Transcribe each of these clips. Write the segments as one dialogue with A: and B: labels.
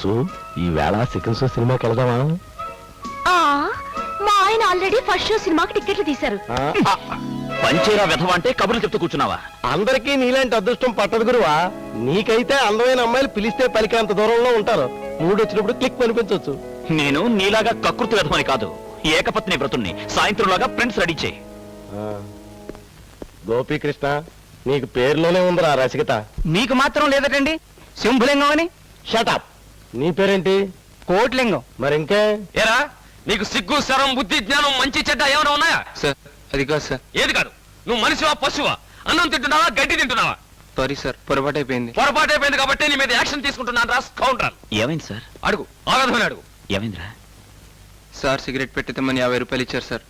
A: సుసు ఈ వేళ second show సినిమాకి వెళ్దామా?
B: మా ఆయన ఆల్రెడీ ఫస్ట్ షో సినిమాకి టికెట్లు తీశారు.
A: పంచేరా విధవ అంటే కబుర్లు చెప్తూ కూర్చున్నావా? అందరికీ నీలాంటి అదృష్టం పట్టదు గురువా. నీకైతే అందమైన అమ్మాయిలు పిలిస్తే పలికేంత దూరంలో ఉంటారు. మూడు వచ్చినప్పుడు క్లిక్ పనిపించవచ్చు. నేను నీలాగా కకృతి విధమని కాదు, ఏకపత్ని వ్రతుణ్ణి. సాయంత్రంలాగా ఫ్రెండ్స్ రెడీ చేయి. గోపీకృష్ణ, నీకు పేరులోనే ఉందిరా రసికత.
C: మీకు మాత్రం లేదటండి శంభులింగం అని.
A: షటప్. నీ పేరేంటి?
C: కోట్లింగం.
A: మరి ఇంకే?
D: ఏరా నీకు సిగ్గు శరం బుద్ధి జ్ఞానం మంచి చెడ్డ ఏమైనా ఉన్నాయా?
C: సార్ అది కాదు సార్.
D: ఏది కాదు? నువ్వు మనిషివా పశువా? అన్నం తింటున్నావా గడ్డి తింటున్నావా?
C: సారీ సార్, పొరపాటు అయిపోయింది.
D: పొరపాటు అయిపోయింది కాబట్టి నీ మీద యాక్షన్ తీసుకుంటున్నాను రా కౌంటర్.
A: ఏమైంది సార్?
D: అడుగు, ఆగదమని అడుగు.
A: ఏమైందిరా?
C: సార్ సిగరెట్ పెట్టిద్దామని 50 రూపాయలు ఇచ్చారు సార్.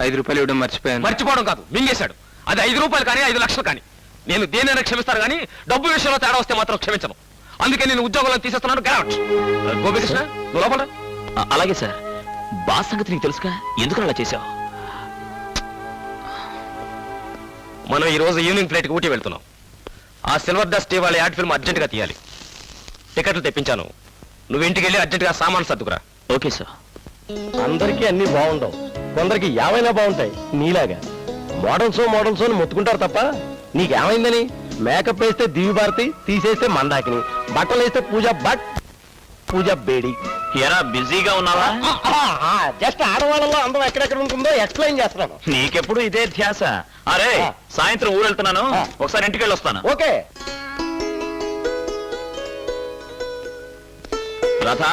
C: 5 రూపాయలు ఇవ్వడం మర్చిపోయాను.
D: మర్చిపోవడం కాదు, మింగేశాడు. అది 5 రూపాయలు కానీ 5 లక్షలు కానీ నేను దేనైనా క్షమిస్తాను కానీ డబ్బు విషయంలో తేడా వస్తే మాత్రం క్షమించను. అందుకే నేను ఉద్యోగంలో తీసేస్తున్నాను. గెలౌట్. గోపికృష్ణ, నువ్వు లోపల.
A: అలాగే సార్. బాస్ సంగతి నీకు తెలుసుగా, ఎందుకు అలా చేశావు?
D: మనం ఈ రోజు ఈవినింగ్ ఫ్లైట్ కి ఊటీ వెళ్తున్నాం. ఆ సిల్వర్ డస్ట్ వాళ్ళ యాడ్ ఫిల్మ్ అర్జెంట్ గా తీయాలి. టికెట్లు తెప్పించాను. నువ్వు ఇంటికి వెళ్ళి అర్జెంట్ గా సామాన్ సర్దుకురా.
A: Okay sir.
E: అందరికీ అన్ని బాగుండవు, కొందరికి ఏమైనా బాగుంటాయి. నీలాగా మోడల్స్ అని మొత్తుకుంటారు తప్ప నీకేమైందని? మేకప్ వేస్తే దివి భారతి, తీసేస్తే మందాకిని, బట్టలు వేస్తే పూజ బేడి.
A: ఎరా బిజీగా ఉన్నావా?
E: జస్ట్ ఆడవాళ్ళలో అందం ఎక్కడెక్కడ ఉంటుందో ఎక్స్ప్లెయిన్ చేస్తున్నాను.
A: నీకెప్పుడు ఇదే ధ్యాస. అరే సాయంత్రం ఊరు వెళ్తున్నాను, ఒకసారి ఇంటికి వెళ్ళి వస్తాను.
E: ఓకే.
A: రాధా,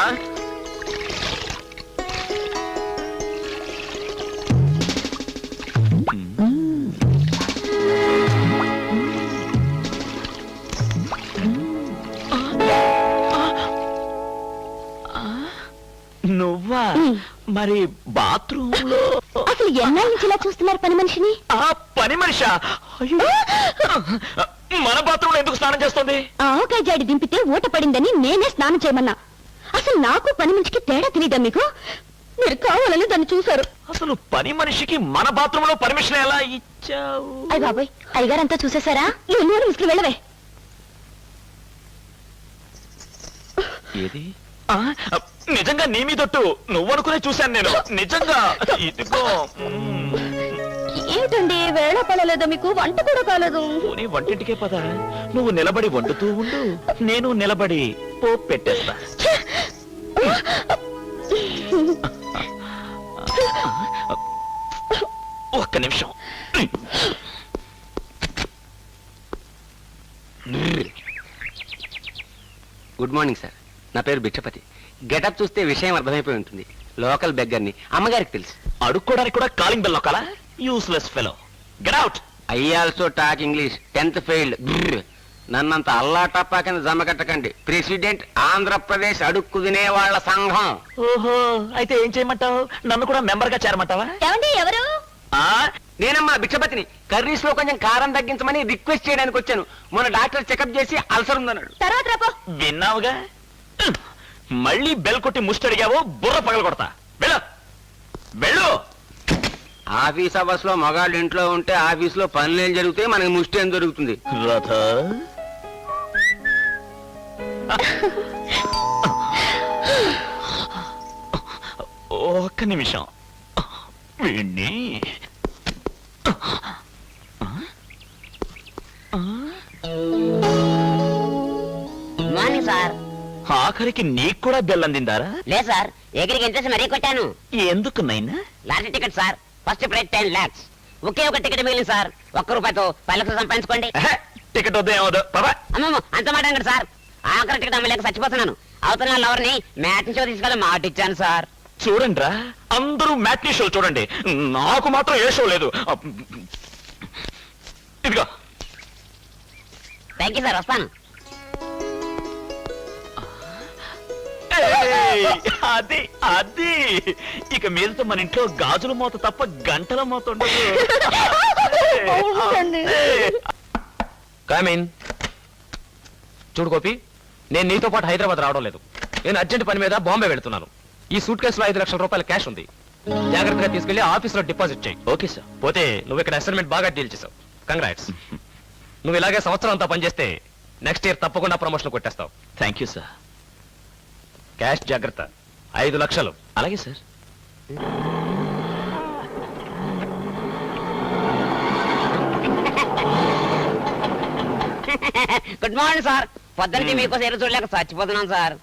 A: నువ్వా? మరి బాత్రూమ్ లో
B: అసలు ఎన్నాళ్ళ నుంచి ఇలా చూస్తున్నారు పని మనిషిని?
A: ఆ పని మనిషా? మన బాత్రూమ్ లో ఎందుకు స్నానం చేస్తుంది?
B: ఆవకాయ జాడి దింపితే ఊట పడిందని నేనే స్నానం చేయమన్నా. అసలు నాకు పని మనిషికి తేడా తెలియదా మీకు? మీరు కావాలని దాన్ని చూశారు.
A: అసలు పని మనిషికి మన బాత్రూమ్ లో పర్మిషన్ ఎలా ఇచ్చావు?
B: అయ్య బాబాయ్, అయ్యగారంతా చూసేశారా? నువ్వు ముసుకులు వెళ్ళవే.
A: ఏది? నిజంగా నీ మీదొట్టు, నువ్వనుకునే చూశాను నేను. నిజంగా ఇదిగో.
B: ఏమిటండి వేళ పడలేదా మీకు? వంట కూడా కాలేదు.
A: నీ వంటింటికే పద. నువ్వు నిలబడి వండుతూ ఉండు, నేను నిలబడి పోపు పెట్టేస్తా. ఒక్క నిమిషం.
F: గుడ్ మార్నింగ్ సార్, నా పేరు బిచ్చపతి. గెటప్ చూస్తే విషయం అర్థమైపోయి ఉంటుంది. లోకల్ బెగ్గర్ని, అమ్మగారికి తెలుసు.
A: అడుక్కోడానికి కూడా కాలింగ్ బెల్ నొక్కాలా? Useless fellow. Get out.
F: I also talk English, 10th failed. నన్నంత అల్లా టప్పా కింద జమ కట్టకండి. ప్రెసిడెంట్ ఆంధ్రప్రదేశ్ అడుక్కు తినేవాళ్ల సంఘం.
A: ఓహో, అయితే ఏం చేయమంటావు? నన్ను కూడా మెంబర్ గా చేరమంటావా?
B: ఏమండి ఎవరు?
F: నేనమ్మా బిచ్చపతిని. కర్రీస్ లో కొంచెం కారం తగ్గించమని రిక్వెస్ట్ చేయడానికి వచ్చాను. మొన్న డాక్టర్ చెకప్ చేసి అల్సర్ ఉందన్నాడు.
B: తర్వాత రాపో.
A: విన్నావుగా, మళ్ళీ బెల్ కొట్టి ముష్టడిగావో బుర్ర పగల కొడతా. వెళ్ళు వెళ్ళు.
F: ఆఫీస్ అవర్స్ లో మగాళ్ళు ఇంట్లో ఉంటే ఆఫీస్ లో పనులు ఏం జరిగితే మనకి ముష్టి ఏం జరుగుతుంది.
A: రథ, ఒక్క నిమిషం. వీణ్ణి
G: మార్నింగ్ సార్.
A: ఆఖరికి నీకు కూడా బెల్ అందిందారా?
G: లేదు సార్, ఎగిరికి ఇంట్రెస్ట్ మరీ కొట్టాను.
A: ఎందుకు నైనా?
G: Lottery ticket sir, first prize 10 lakhs. ఒకే ఒక టికెట్ మిగిలింది సార్. ₹1 10 లక్షలు సంపాదించుకోండి.
A: టికెట్ వద్ద ఏమవుదు.
G: అమ్మమ్మ అంత మాట అండి సార్. ఆఖరి టికెట్ అమ్మలేక చచ్చిపోతున్నాను. అవుతున్న లవర్ని మ్యాచ్ షో తీసుకెళ్ళి మాట ఇచ్చాను సార్.
A: చూడండి రా, అందరూ మ్యాట్నీ షోలు చూడండి, నాకు మాత్రం ఏ షో లేదు. ఇదిగో.
G: థ్యాంక్ యూ సార్, వస్తాను.
A: అది అది ఇక మీదతో మన ఇంట్లో గాజుల మూత తప్ప గంటల మూత ఉండదు.
D: కామీన్. చూడు గోపి, నేను నీతో పాటు హైదరాబాద్ రావడం లేదు. నేను అర్జెంట్ పని మీద బాంబే వెళ్తున్నాను. ఈ సూట్ కేసులో 5 లక్షల రూపాయల క్యాష్ ఉంది. జాగ్రత్తగా తీసుకెళ్లి ఆఫీస్ లో డిపాజిట్ చేయి.
A: Okay sir.
D: పోతే నువ్వు ఇక్కడ అసైన్మెంట్ బాగా డీల్ చేసావు. కంగ్రాట్స్. నువ్వు ఇలాగే సంవత్సరం అంతా పనిచేస్తే నెక్స్ట్ ఇయర్ తప్పకుండా ప్రమోషన్ కొట్టేస్తావు.
A: Thank you sir.
D: క్యాష్ జాగ్రత్త. 5 లక్షలు. అలాగే సార్.
G: Good morning sir. పొద్దున్నకి మీకోసం ఎదురు చూడలేక చచ్చిపోతున్నాను సార్.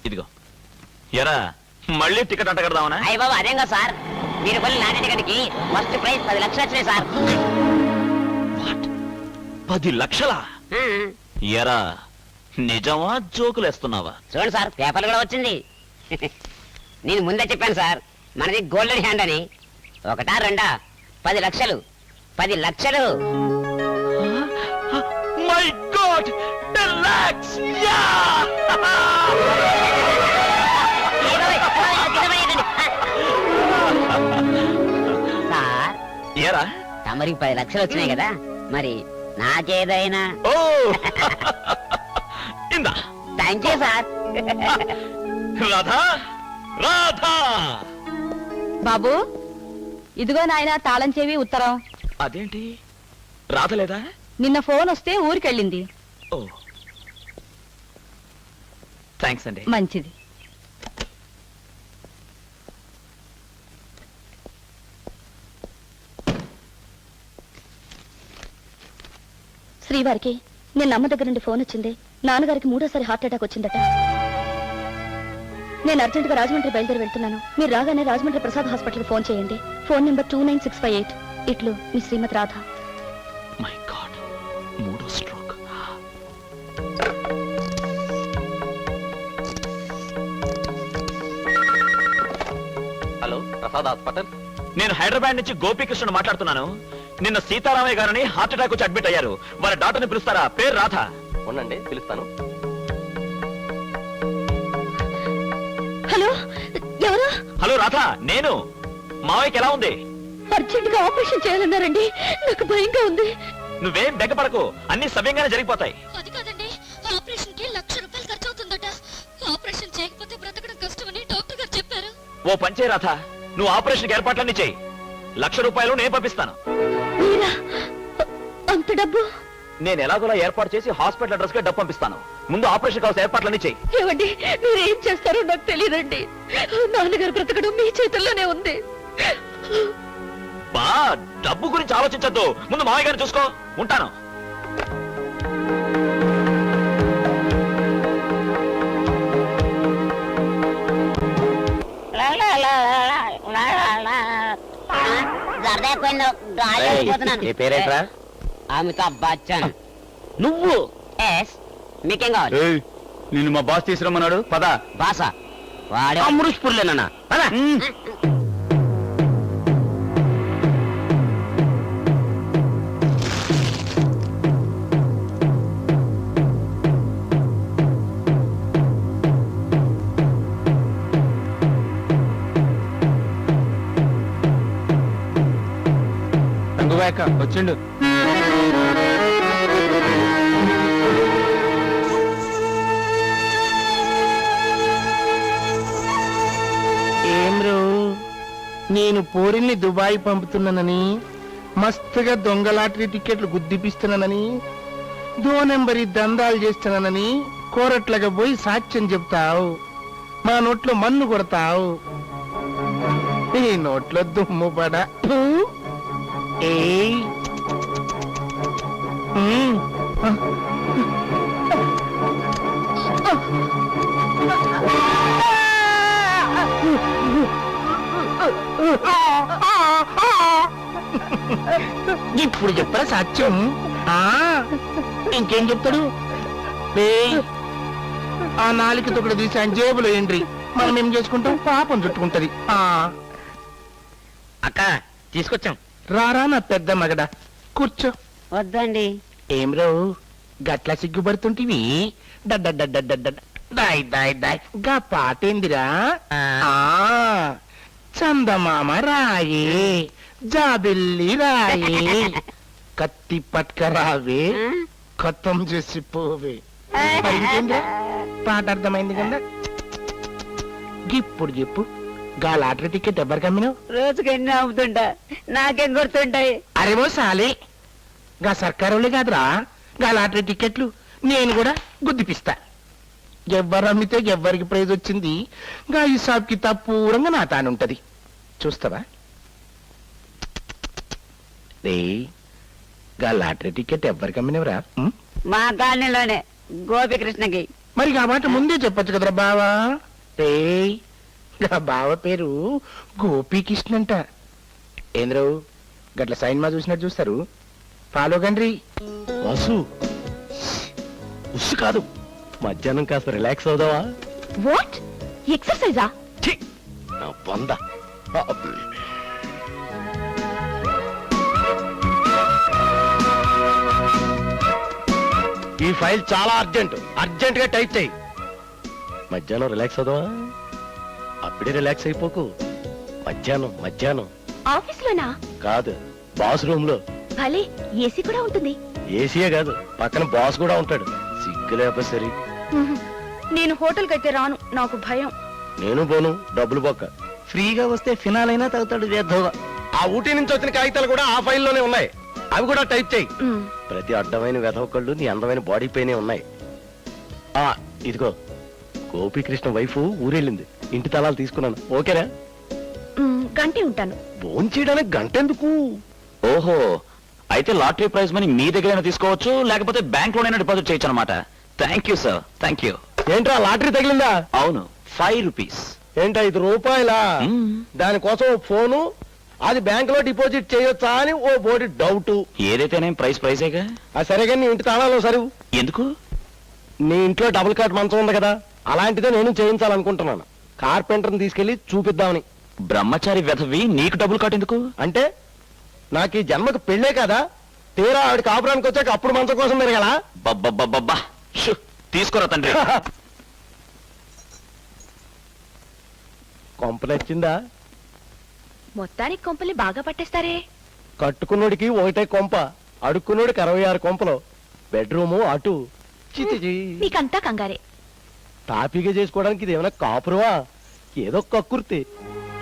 D: ఇదిగో ఎరా, మళ్ళీ టికెట్ అంట కడదామనా?
G: అయ్య బాబు అదేం కదా సార్, మీరు కొన్ని లాంటి టికెట్కి ఫస్ట్ ప్రైజ్ 10 లక్షలు వచ్చినాయి సార్.
D: 10 లక్షలా? ఎరా, నిజమా జోకులు వేస్తున్నావా?
G: చూడండి సార్, పేపర్లు కూడా వచ్చింది. నేను ముందే చెప్పాను సార్, మనది గోల్డెన్ హ్యాండ్ అని. 1, 2, 10 లక్షలు. 10 లక్షలు.
D: My God, 10 lakhs!
G: సార్,
D: ఎరా,
G: తమరికి 10 లక్షలు వచ్చినాయి కదా, మరి నాకేదైనా?
D: ఓ ఇందా.
G: Thank you sir.
D: Radha, Radha.
B: బాబు, ఇదిగో నాయన తాళం చెవి ఉత్తరం.
D: అదేంటి, రాధలేదా?
B: నిన్న ఫోన్ వస్తే ఊరికెళ్ళింది.
D: ఓ, థ్యాంక్స్ అండి.
B: మంచిది. శ్రీవారికి నిన్న అమ్మ దగ్గర నుండి ఫోన్ వచ్చింది. నాన్నగారికి 3వ హార్ట్ అటాక్ వచ్చిందట. నేను అర్జెంటుగా రాజమండ్రి బయలుదేరి వెళ్తున్నాను. మీరు రాగానే రాజమండ్రి ప్రసాద్ హాస్పిటల్కి ఫోన్ చేయండి. Phone number 29658. ఇట్లు మీ శ్రీమతి రాధ.
D: మై గాడ్, 3వ స్ట్రోక్. Hello, Prasad hospital. నేను హైదరాబాద్ నుంచి గోపీకృష్ణ మాట్లాడుతున్నాను. నిన్న సీతారామయ్య గారని హార్ట్ అటాక్ వచ్చి అడ్మిట్ అయ్యారు. వారి డాక్టర్ని పిలుస్తారా? పేరు రాధ. ఉండండి, పిలుస్తాను.
B: హలో, ఎవరు?
D: హలో రాధ, నేను. మావయ్యకి ఎలా ఉంది?
B: అర్జెంటుగా ఆపరేషన్ చేయాలన్నారండి. నాకు భయంగా ఉంది.
D: నువ్వేం బెగ్గపడకు, అన్ని సవ్యంగానే జరిగిపోతాయి.
B: అది కాదండి, ఆపరేషన్ కి 1,00,000 రూపాయలు ఖర్చు అవుతుందట. ఆపరేషన్ చేయకపోతే బ్రతకడం కష్టమని డాక్టర్ గారు చెప్పారు.
D: ఓ పంచే రాధ, నువ్వు ఆపరేషన్ ఏర్పాట్లన్నీ చెయ్యి. 1,00,000 రూపాయలు నేను పంపిస్తాను.
B: మీరా? అంత డబ్బు?
D: నేను ఎలాగోలా ఏర్పాటు చేసి హాస్పిటల్ అడ్రస్ కి డబ్బు పంపిస్తాను. ముందు ఆపరేషన్ కావాల్సిన ఏర్పాట్లన్నీ చెయ్యి.
B: ఏమండి, మీరేం చేస్తారో నాకు తెలియదండి. నాన్నగారు బ్రతకడం మీ చేతుల్లోనే ఉంది.
D: బా, డబ్బు గురించి ఆలోచించొద్దు. ముందు మావయ్య గారిని చూసుకో. ఉంటాను.
G: సరదా ఎక్కువైందో గాలి అయిపోతున్నాను.
E: పేరేట్రా?
G: అమితాబ్ బచ్చన్.
E: నువ్వు?
G: ఎస్, మీకేం కావాలి?
E: నిన్ను మా బాస్ తీసుకురమ్మన్నాడు. పద.
G: బాస వాడే
E: అమృష్పూర్లేనన్నా.
C: వచ్చిండు.
H: ఏమ్రో, నేను పోరిని దుబాయ్ పంపుతున్నానని, మస్తుగా దొంగ లాటరీ టికెట్లు గుద్దిపిస్తున్నానని, 2 నెంబరి దందాలు చేస్తున్నానని కోరట్లుగా పోయి సాక్ష్యం చెప్తావు. మా నోట్లో మన్ను కొడతావు. ఈ నోట్లో దుమ్ము పడ. ఏయ్, ఇప్పుడు చెప్పరా సాక్ష్యం? ఇంకేం చెప్తాడు? ఆ 4 తొక్కడు తీసి ఆయన జేబులో ఏంట్రీ. మనం ఏం చేసుకుంటాం? పాపం చుట్టుకుంటది.
F: అక్క తీసుకొచ్చాం.
H: రారా నా పెద్ద మగడ, కూర్చో.
G: వద్దండి.
H: ఏమ్రో, గట్ల సిగ్గుపడుతుంటివి? దాయ్ దాయ్ దాయ్. గా పాటేందిరా? చందమామ రాయే, జాబిల్లి రాయే, కత్తి పట్కరావే, ఖతం చేసి పోవే. మరి ఇంకేందిరా? పాట అర్థమైంది కదా. ఇప్పుడు చెప్పు, గా లాటరీ టికెట్ ఎవరికి అమ్మినావు?
G: రోజుకి ఎన్ని అమ్ముతుంటా, నాకేం గుర్తుంటాయి?
H: అరేవో సాలే, గా సర్కారోళ్ళే కాదురా గా లాటరీ టికెట్లు. నేను కూడా గుద్దిపిస్తా. ఎవ్వరు అమ్మితే ఎవ్వరికి ప్రైజ్ వచ్చింది గా హిసాబ్ కితాబ్ పూరంగా నా తానుంటది చూస్తావా రే గా లాటరీ టికెట్ ఎవ్వరికి అమ్మినవరా
G: మా కాలనీలోనే గోపికృష్ణకి.
H: మరి ఆ మాట ముందే చెప్పొచ్చు కదరా బావా రే గా బావ పేరు గోపీకృష్ణ అంట ఏంద్రవు గట్ల సైన్ మా చూసినట్టు చూస్తారు ఫాలో కండ్రి
E: వసు ఉస్సు కాదు మధ్యాహ్నం కాస్త రిలాక్స్ అవుదావా
B: వాట్ ఎక్సర్సైజా?
E: ఛీ, నా బొంద. ఈ ఫైల్ చాలా అర్జెంట్ గా టైప్ చేయి. మధ్యాహ్నం రిలాక్స్ అవుదావా? అప్పుడే రిలాక్స్ అయిపోకు. మధ్యాహ్నం
B: ఆఫీస్లోనా?
E: కాదు, బాస్ రూమ్ లో.
B: భలే, ఏసీ కూడా ఉంటుంది.
E: ఏసీయే కాదు, పక్కన బాస్ కూడా ఉంటాడు. సిగ్గు లేకపోతే సరి.
B: నేను హోటల్కి అయితే రాను, నాకు భయం.
E: నేను పోను, డబ్బులు బొక్క.
A: ఫ్రీగా వస్తే ఫినాల్ అయినా తాగుతాడు వేద్దోగా.
E: ఆ ఊటీ నుంచి వచ్చిన కాగితాలు కూడా ఆ ఫైల్లోనే ఉన్నాయి. అవి కూడా టైప్ చేయి. ప్రతి అడ్డమైన వెధవకళ్ళు నీ అందమైన బాడీ పైనే ఉన్నాయి. ఆ ఇదిగో, గోపీకృష్ణ వైఫ్ ఊరెళ్ళింది. ఇంటి తలాలు తీసుకున్నాను. ఓకేనా?
B: గంటే ఉంటాను.
E: భోంచేయడానికి గంటెందుకు?
A: ఓహో, అయితే లాటరీ ప్రైజ్ మనీ మీ దగ్గరైనా తీసుకోవచ్చు, లేకపోతే బ్యాంక్ లోనైనా డిపాజిట్ చేయొచ్చు అనమాట. Thank you sir, thank you.
E: ఏంట్రా లాటరీ తగిలిందా?
A: అవును, 5 రూపీస్.
E: ఏంటా, 5 రూపాయలా? దానికోసం ఓ ఫోను, అది బ్యాంక్ లో డిపాజిట్ చేయొచ్చా అని ఓ బోడి డౌట్.
A: ఏదైతేనే ప్రైజేగా.
E: సరేగా నీ ఇంటి తాళాలో సరివు.
A: ఎందుకు?
E: నీ ఇంట్లో డబుల్ కాట్ మంచం ఉంది కదా, అలాంటిదే నేను చేయించాలనుకుంటున్నాను. కార్పెంటర్ని తీసుకెళ్లి చూపిద్దామని.
A: బ్రహ్మచారి వెధవి నీకు డబ్బులు కాటెందుకు?
E: అంటే నాకు ఈ జన్మకు పెళ్ళే కదా, తీరా ఆవిడ కాపురానికి వచ్చాక అప్పుడు మంచం కోసం తిరగలా?
A: బబ్బబ్బబ్బబ్బా, షు, తీసుకోరా తండ్రి.
E: కొంప నచ్చిందా?
B: మొత్తానికి కొంపల్ని బాగా పట్టేస్తారే.
E: కట్టుకున్నోడికి ఒకటే కొంప, అడుక్కున్నోడికి 66 కొంపలు. బెడ్రూము అటు. చిచిచి.
B: మీకంతా కంగారే.
E: తాపీగా చేసుకోవడానికి ఇది ఏమైనా కాపురవా? ఏదో కక్కుర్తి.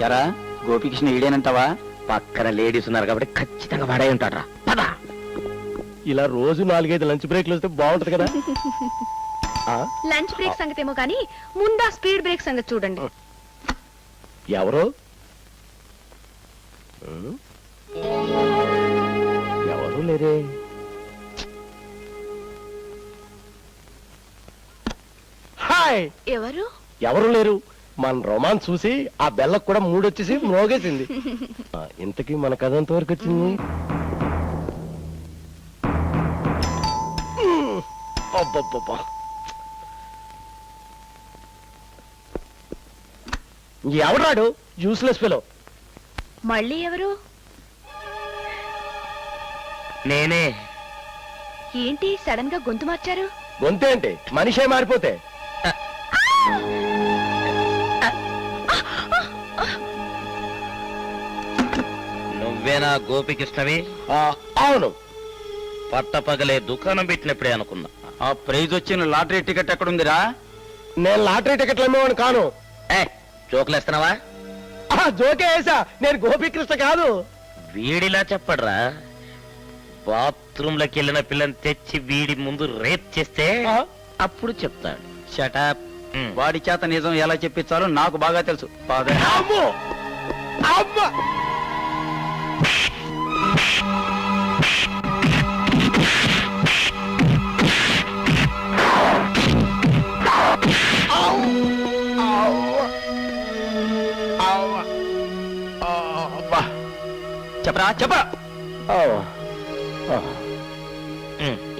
A: ఎరా, గోపికృష్ణ ఈడేనంటావా?
F: పక్కన లేడీస్ ఉన్నారు కాబట్టి ఖచ్చితంగా వాడే ఉంటాడు రా. పదా.
E: ఇలా రోజు 4-5 లంచ్ బ్రేక్లు వస్తే బాగుంటది కదా. ఆ?
B: లంచ్ బ్రేక్ సంగతి ఏమో కానీ ముందా స్పీడ్ బ్రేక్ సంగతి చూడండి.
E: ఎవరు? ఎవరు లేరే. హాయ్.
B: ఎవరు?
E: ఎవరు లేరు. మన రొమాన్స్ చూసి ఆ బెల్లకు కూడా మూడొచ్చేసి మోగేసింది. ఇంతకీ మన కథ ఎంతవరకు వచ్చింది? అబ్బబ్బబ్బా. ఎవరాడు? Useless fellow.
B: మళ్ళీ ఎవరు?
F: నేనే.
B: ఏంటి సడన్ గా గొంతు మార్చారు?
E: గొంతే అంటే మనిషే మారిపోతే.
F: నువ్వేనా గోపికృష్ణవి?
E: అవును.
F: పట్టపగలే దుకాణం పెట్టినప్పుడే అనుకున్నా.
A: ఆ ప్రైజ్ వచ్చిన లాటరీ టికెట్ ఎక్కడుందిరా?
E: నేను లాటరీ టికెట్లు అమ్మేవాడిని కాను.
F: జోకులేస్తున్నావా?
E: జోకే వేసా, నేను గోపీకృష్ణ కాదు.
F: వీడిలా చెప్పడ్రా. బాత్రూమ్ లోకి వెళ్ళిన పిల్లని తెచ్చి వీడి ముందు రేప్ చేస్తే అప్పుడు చెప్తాడు.
A: షటప్. వాడి చేత నిజం ఎలా చెప్పించాలో నాకు బాగా తెలుసు.
E: అమ్మో! అమ్మా!
A: చెప్పరా చెప్పరా.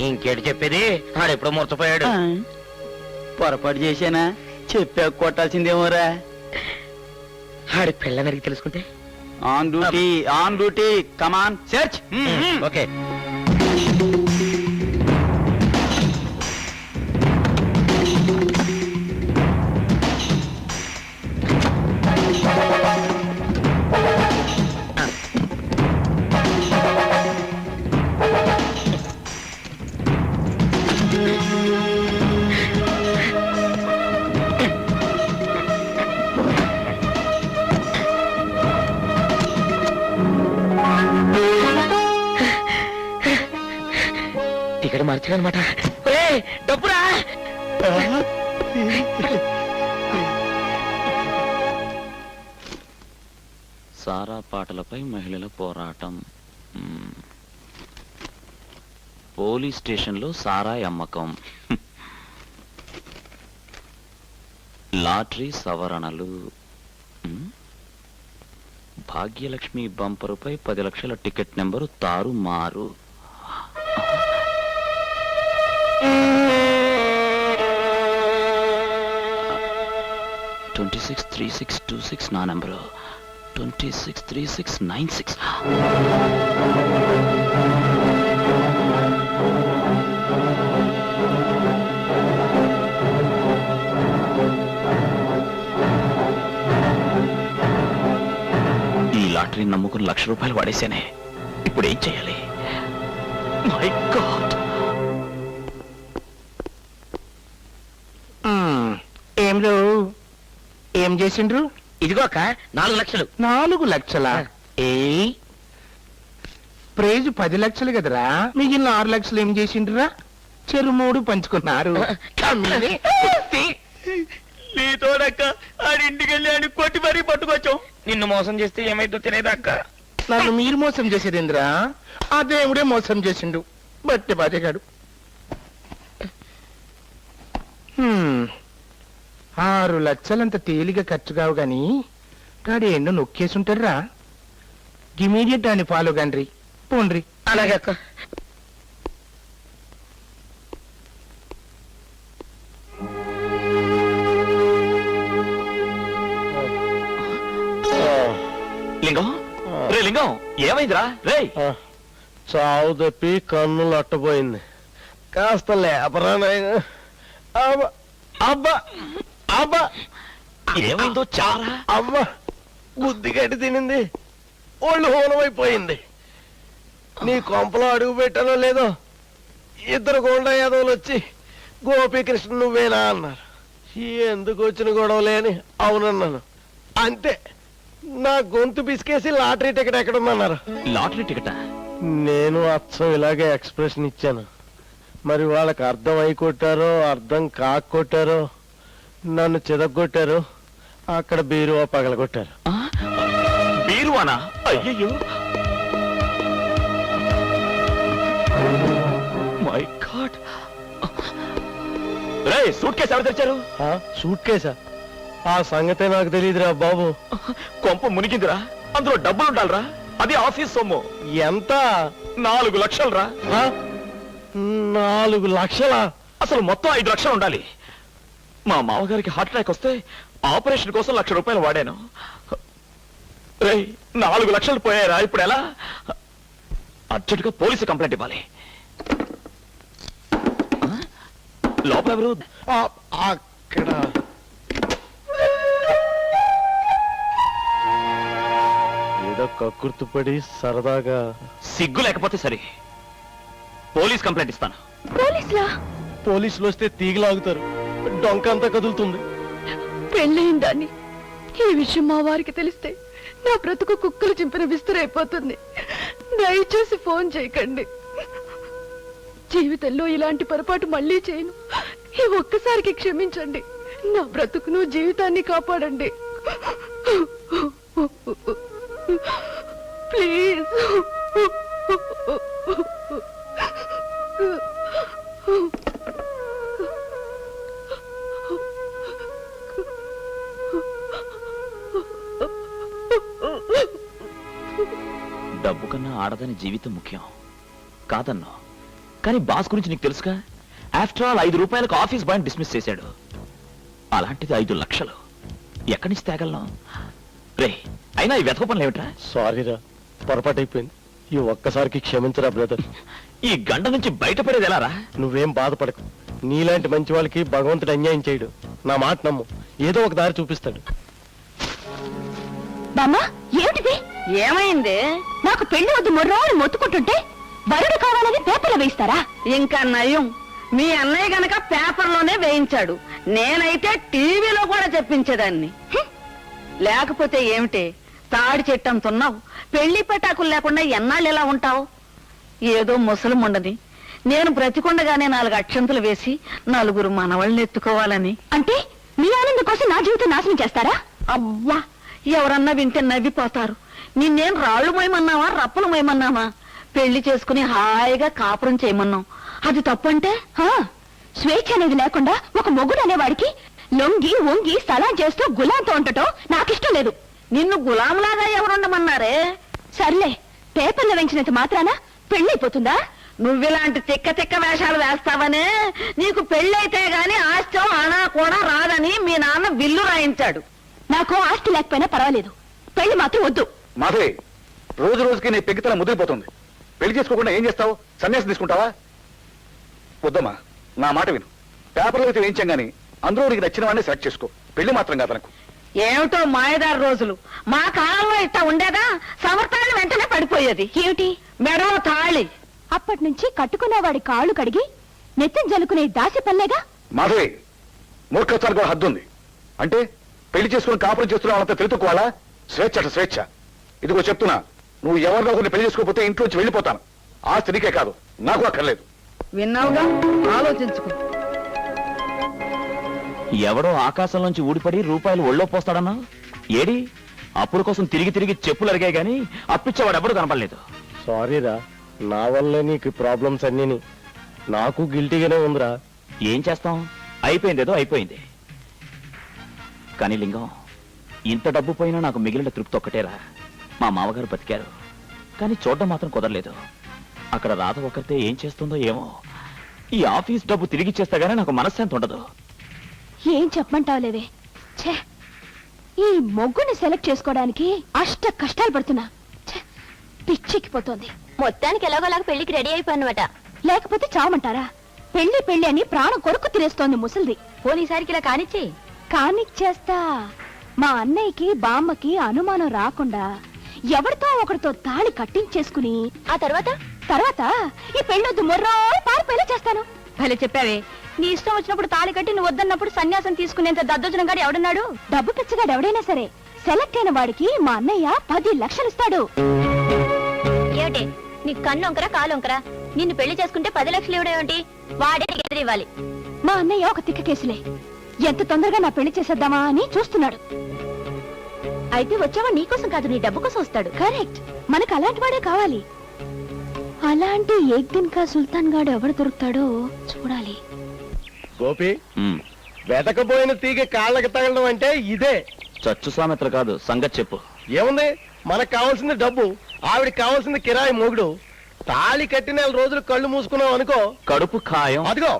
F: ఇంకేటి చెప్పేది? ఆడెప్పుడు మూర్చపోయాడు.
A: పొరపాటు చేశానా? చెప్పా కొట్టాల్సిందేమోరా.
F: ఆడి పిల్ల నరికి తెలుసుకుంటే.
A: On duty come on search.
F: Okay. Ticket మార్చాడనమాట. డబ్బురా.
I: సారా పాటలపై మహిళల పోరాటం. పోలీస్ స్టేషన్లో సారాయి అమ్మకం. లాటరీ సవరణలు. భాగ్యలక్ష్మి బంపరుపై 10 లక్షల టికెట్ నెంబరు తారుమారు. 263626 నా నెంబరు. 263696. ఈ లాటరీ నమ్ముకుని ₹1,00,000 వాడేశానే. ఇప్పుడు ఏం చేయాలి? My God.
H: ఏం చేసిండ్రు?
G: ఇదిగోక 4 లక్షలు.
H: 4 లక్షలా? ప్రైజ్ 10 లక్షలు కదరా, మిగిలిన 6 లక్షలు ఏం చేసిండ్రురా? చెరు 3 పంచుకున్నారు.
A: నీతోడక్క ఆడింటికి వెళ్ళి ఆడి కొట్టి మరీ పట్టుకొచ్చాం.
D: నిన్ను మోసం చేస్తే ఏమైందో తినేదక్క.
H: నన్ను మీరు మోసం చేసేదేంద్రా? ఆ దేవుడే మోసం చేసిండు. బట్టి బాజగాడు. 6 లక్షలంత తేలిగా ఖర్చు కావు గాని గాడి ఎన్నో నొక్కేసుంటారా. ఇమీడియట్ అని ఫాలో గండ్రి పోండ్రి.
G: అలాగే అక్క.
D: లింగం, రే లింగం, ఏమైందిరా? రే
E: చావు తప్పి కన్నులు అట్టపోయింది. కాస్త లేపరా నాయన. అబ్బా అబ్బా అబ్బా,
D: ఏమైందో చారా.
E: అబ్బా బుద్ధి గట్టి తినింది, ఒళ్ళు హోనమైపోయింది. నీ కొంపలో అడుగు పెట్టానో లేదో 2 గోండా యాదవులు వచ్చి గోపీకృష్ణ నువ్వేనా అన్నారు. ఎందుకు వచ్చిన గొడవలే అని అవునన్నాను. అంతే, నా గొంతు పిసికేసి లాటరీ టికెట్ ఎక్కడుందన్నారు.
D: లాటరీ టికెటా?
E: నేను అచ్చం ఇలాగే ఎక్స్ప్రెషన్ ఇచ్చాను. మరి వాళ్ళకి అర్థం అయి కొట్టారో అర్థం కాక కొట్టారో నన్ను చితగొట్టారు. అక్కడ బీరువా పగలగొట్టారు.
D: బీరువానా? అయ్యయ్యో, my God. Ray, suit case ఎవరు తెచ్చారు?
E: సూట్ కేసా? ఆ సంగతే నాకు తెలియదురా బాబు.
D: కొంప మునిగిందిరా. అందులో డబ్బులు ఉండాలిరా. అది ఆఫీస్ సొమ్ము.
E: ఎంత?
D: 4 లక్షలు రా.
E: 4 లక్షలా?
D: అసలు మొత్తం 5 లక్షలు ఉండాలి. మా మామగారికి హార్ట్ అటాక్ వస్తే ఆపరేషన్ కోసం ₹1,00,000 వాడాను. రే, 4 లక్షలు పోయారా? ఇప్పుడు ఎలా? అర్జెంటుగా పోలీసు కంప్లైంట్ ఇవ్వాలి. లోపల ఎవరు?
E: అక్కడ ఏదో కక్కుర్తుపడి సరదాగా.
D: సిగ్గు లేకపోతే సరే, పోలీస్ కంప్లైంట్ ఇస్తాను.
B: పోలీసులా?
E: పోలీసులు వస్తే తీగలాగుతారు, డొంకంతా కదులుతుంది.
B: పెళ్ళయిన దాన్ని ఈ విషయం మా వారికి తెలిస్తే నా బ్రతుకు కుక్కలు చింపిన విస్తరైపోతుంది. దయచేసి ఫోన్ చేయకండి. జీవితంలో ఇలాంటి పొరపాటు మళ్ళీ చేయను. ఈ ఒక్కసారికి క్షమించండి. నా బ్రతుకును జీవితాన్ని కాపాడండి ప్లీజ్.
I: డబ్బు కన్నా ఆడదని జీవితం ముఖ్యం కాదన్నా. కానీ బాస్ గురించి నీకు తెలుసుగా. After all ₹5 office boy dismiss చేశాడు. అలాంటిది 5 లక్షలు ఎక్కడి నుంచి తేగలను? రే, అయినా ఈ వెతక పనులు ఏమిట్రా?
E: సారీరా, పొరపాటు అయిపోయింది. ఈ ఒక్కసారికి క్షమించరా బ్రదర్.
I: ఈ గంట నుంచి బయటపడేది ఎలారా?
E: నువ్వేం బాధపడకు. నీలాంటి మంచి వాళ్ళకి భగవంతుడు అన్యాయం చేయడు. నా మాట నమ్ము, ఏదో ఒక దారి చూపిస్తాడు.
B: బామ్మ, ఏమిటిది? ఏమైంది? నాకు పెళ్లి వద్దు మొర్రోని మొత్తుకుంటుంటే వరుడు కావాలని పేపర్లో వేయిస్తారా?
J: ఇంకా నయం, మీ అన్నయ్య గనక పేపర్లోనే వేయించాడు. నేనైతే టీవీలో కూడా చెప్పించేదాన్ని. లేకపోతే ఏమిటి, తాడి చెట్టంతున్నావు. పెళ్లి పటాకులు లేకుండా ఎన్నాళ్ళు ఎలా ఉంటావు? ఏదో ముసలముండని నేను బ్రతికుండగానే 4 అక్షంతలు వేసి 4 మనవళ్ళని ఎత్తుకోవాలని.
B: అంటే మీ ఆనందం కోసం నా జీవితం నాశనం చేస్తారా?
J: అవ్వా, ఎవరన్నా వింటే నవ్విపోతారు. నిన్నేం రాళ్ళు మోయమన్నావా, రప్పలు మోయమన్నావా? పెళ్లి చేసుకుని హాయిగా కాపురం చేయమన్నాం. అది తప్పంటే?
B: హా, స్వేచ్ఛ అనేది లేకుండా ఒక మొగుడు అనేవాడికి లొంగి వంగి సలాం చేస్తూ గులాంతో ఉండటం నాకిష్టం లేదు.
J: నిన్ను గులాంలాగా ఎవరుండమన్నారే?
B: సర్లే, పేపర్లో వెంచినంత మాత్రాన పెళ్ళైపోతుందా?
J: నువ్విలాంటి తిక్క తిక్క వేషాలు వేస్తావనే నీకు పెళ్ళైతే గాని ఆస్తం ఆనా కూడా రాదని మీ నాన్న బిల్లు రాయించాడు.
B: నాకు ఆస్తి లేకపోయినా పర్వాలేదు, పెళ్లి మాత్రం వద్దు.
A: మాధవి, రోజు రోజుకి నీ పెగ్గితనం ముదిరిపోతుంది. పెళ్లి చేసుకోకుండా ఏం చేస్తావు? సన్యాసం తీసుకుంటావా? వద్దమ్మా, నా మాట విను. పేపర్లో అయితే వేయించాం గానీ అందులో నీకు నచ్చిన వాడిని సెలెక్ట్ చేసుకో. పెళ్లి మాత్రం కాదు నాకు.
J: ఏమిటో మాయదారు రోజులు. మా కాలంలో ఇట్ట ఉండేదా? సమర్థాన్ని వెంటనే పడిపోయేది.
B: ఏమిటి?
J: మెడలో తాళి.
B: అప్పటి నుంచి కట్టుకునేవాడి కాళ్ళు కడిగి నెత్తిన జల్లుకునే దాసి పల్లేగా.
A: మాధవి, మూర్ఖత్వానికి కూడా హద్దు ఉంది. అంటే పెళ్లి చేసుకుని కాపురం చేస్తున్న వాళ్ళంతా తెలుసుకోవాలా? స్వేచ్ఛ అట స్వేచ్ఛ. ఇదిగో చెప్తున్నా, నువ్వు ఎవరినో ఒకరిని పెళ్లి చేసుకోకపోతే ఇంట్లోంచి వెళ్ళిపోతాను. ఆస్తి నీకే కాదు, నాకు అక్కర్లేదు.
J: విన్నావుగా, ఆలోచించుకో.
I: ఎవడో ఆకాశంలోంచి ఊడిపడి రూపాయలు ఒళ్ళో పోస్తాడన్నా? ఏడి అప్పుడు కోసం తిరిగి తిరిగి చెప్పులు అరిగాయి గాని అప్పిచ్చేవాడు ఎవడు కనపడలేదు.
E: సారీరా, నా వల్లే నీకు ప్రాబ్లమ్స్ అన్నీ. నాకు గిల్టీగానే ఉందిరా.
I: ఏం చేస్తాం, అయిపోయిందేదో అయిపోయింది. కానీ లింగం, ఇంత డబ్బు పోయినా నాకు మిగిలిన తృప్తి ఒక్కటేరా. మా మామగారు బతికారు, కానీ చూడడం మాత్రం కుదరలేదు. అక్కడ రాధ ఒకరితే ఏం చేస్తుందో ఏమో. ఈ ఆఫీస్ డబ్బు తిరిగి ఇచ్చేస్తా గానీ నాకు మనశ్శాంతి ఉండదు.
B: ఏం చెప్పమంటావులేవే. ఛే, ఈ మొగ్గుని సెలెక్ట్ చేసుకోవడానికి అష్ట కష్టాలు పడుతున్నా. ఛే, పిచ్చెక్కిపోతోంది.
K: మొత్తానికి ఎలాగోలాగా పెళ్లికి రెడీ అయిపోయినమాట.
B: లేకపోతే చావమంటారా? పెళ్లి పెళ్లి అని ప్రాణం కొరుకు తినేస్తోంది ముసలిది.
K: పోనీసారికి ఇలా కానిచ్చి
B: కానిచ్చేస్తా. మా అన్నయ్యకి బామ్మకి అనుమానం రాకుండా ఎవరితో ఒకరితో తాళి కట్టించేసుకుని
K: ఆ తర్వాత
B: తర్వాత ఈ పెళ్ళొద్దు మొర్రో పారిపోయేలా చేస్తాను.
K: భలే చెప్పావే. నీ ఇష్టం వచ్చినప్పుడు తాళి కట్టి నువ్వు వద్దన్నప్పుడు సన్యాసం తీసుకునేంత దద్దోజనం గాడు ఎవడున్నాడు?
B: డబ్బు పిచ్చగాడు ఎవడైనా సరే సెలెక్ట్ అయిన వాడికి మా అన్నయ్య 10 లక్షలు ఇస్తాడు.
K: ఏమిటి నీ కన్ను వంకరా కాలు వంకరా? నిన్ను పెళ్లి చేసుకుంటే 10 లక్షలు ఇవ్వడేమిటి? వాడే నీకు ఎదురివ్వాలి.
B: మా అన్నయ్య ఒక తిక్క కేసులే. ఎంత తొందరగా నా పెళ్లి చేసేద్దామా అని చూస్తున్నాడు.
K: అయితే వచ్చావా నీకోసం కాదు, నీ డబ్బు కోసం వస్తాడు.
B: కరెక్ట్, మనకు అలాంటి వాడే కావాలి. అలాంటి ఏక్ దిన్ కా సుల్తాన్ గాడు ఎవడు దొరుకుతాడో చూడాలి.
E: గోపి,
I: ఉమ్,
E: వెతకపోయిన తీగ కాళ్ళకి తగలడం అంటే ఇదే.
I: చచ్చు సామెత్ర కాదు, సంగతి చెప్పు.
E: ఏముంది, మనకు కావాల్సింది డబ్బు, ఆవిడకి కావాల్సింది కిరాయి మొగుడు. తాళి కట్టి 4 రోజులు కళ్ళు మూసుకున్నావు అనుకో,
I: కడుపు ఖాయం.
E: అదిగో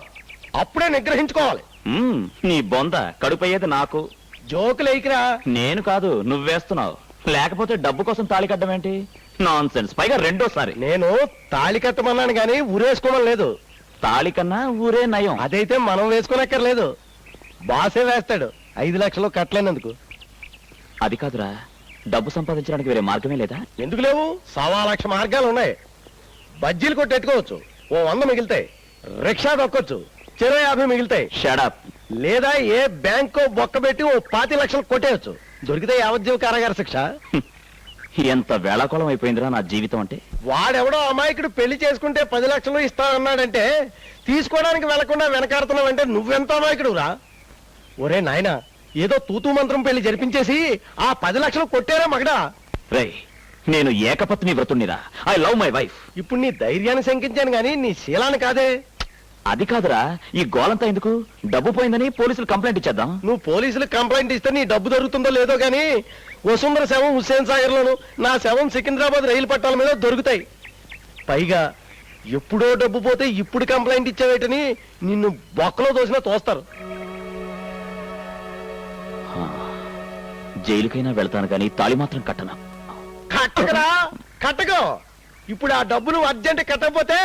E: అప్పుడే నిగ్రహించుకోవాలి.
I: ఉమ్, నీ బొంద కడుపు అయ్యేది నాకు.
E: జోకులు ఎయికిరా.
I: నేను కాదు, నువ్వేస్తున్నావు. లేకపోతే డబ్బు కోసం తాళి కట్టడం ఏంటి? Non sense. పైగా రెండోసారి.
E: నేను తాళి కట్టమన్నాను గాని ఊరేసుకోమని లేదు.
I: తాళి కన్నా ఊరే నయం.
E: అదైతే మనం వేసుకోనక్కర్లేదు, బాసే వేస్తాడు 5 లక్షలు కట్టలేనందుకు.
I: అది కాదురా, డబ్బు సంపాదించడానికి వేరే మార్గమే లేదా?
E: ఎందుకు లేవు? 1.25 లక్ష మార్గాలు ఉన్నాయి. బజ్జీలు కొట్టెట్టుకోవచ్చు, ఓ 100 మిగులుతాయి. రిక్షా దొక్కొచ్చు, 50 మిగులుతాయి.
I: షడప్.
E: లేదా ఏ బ్యాంకో బొక్క పెట్టి ఓ 25 లక్షలు కొట్టేయచ్చు. దొరికితే యావజ్జీవ కారాగార శిక్ష.
I: ఎంత వేళాకోళం అయిపోయిందిరా నా జీవితం అంటే.
E: వాడెవడో అమాయకుడు పెళ్లి చేసుకుంటే 10 లక్షలు ఇస్తానన్నాడంటే తీసుకోవడానికి వెళ్లకుండా వెనకాడుతున్నావంటే నువ్వెంత అమాయకుడు రా. ఒరే నాయనా, ఏదో తూతూ మంత్రం పెళ్లి జరిపించేసి ఆ 10 లక్షలు కొట్టారా మగడా?
I: రేయ్, నేను ఏకపత్ని వ్రతుణ్ణిరా. I love my wife.
E: ఇప్పుడు నీ ధైర్యాన్ని శంకించాను గాని నీ శీలాన్ని కాదే.
I: అది కాదురా, ఈ గోలంతా ఎందుకు? డబ్బు పోయిందని పోలీసులు కంప్లైంట్ ఇచ్చేద్దాం.
E: నువ్వు పోలీసులు కంప్లైంట్ ఇస్తే నీ డబ్బు దొరుకుతుందో లేదో గానీ వసుంధర శవం హుస్సేన్ సాగర్ లోను, నా శవం సికింద్రాబాద్ రైలు పట్టాల మీద దొరుకుతాయి. పైగా ఎప్పుడో డబ్బు పోతే ఇప్పుడు కంప్లైంట్ ఇచ్చేవేటని నిన్ను బొక్కలో దోసినా తోస్తారు.
I: జైలుకైనా వెళ్తాను కానీ తాళి మాత్రం కట్టను.
E: కట్టకరా, కట్టకో. ఇప్పుడు ఆ డబ్బు నువ్వు అర్జెంట్ కట్టకపోతే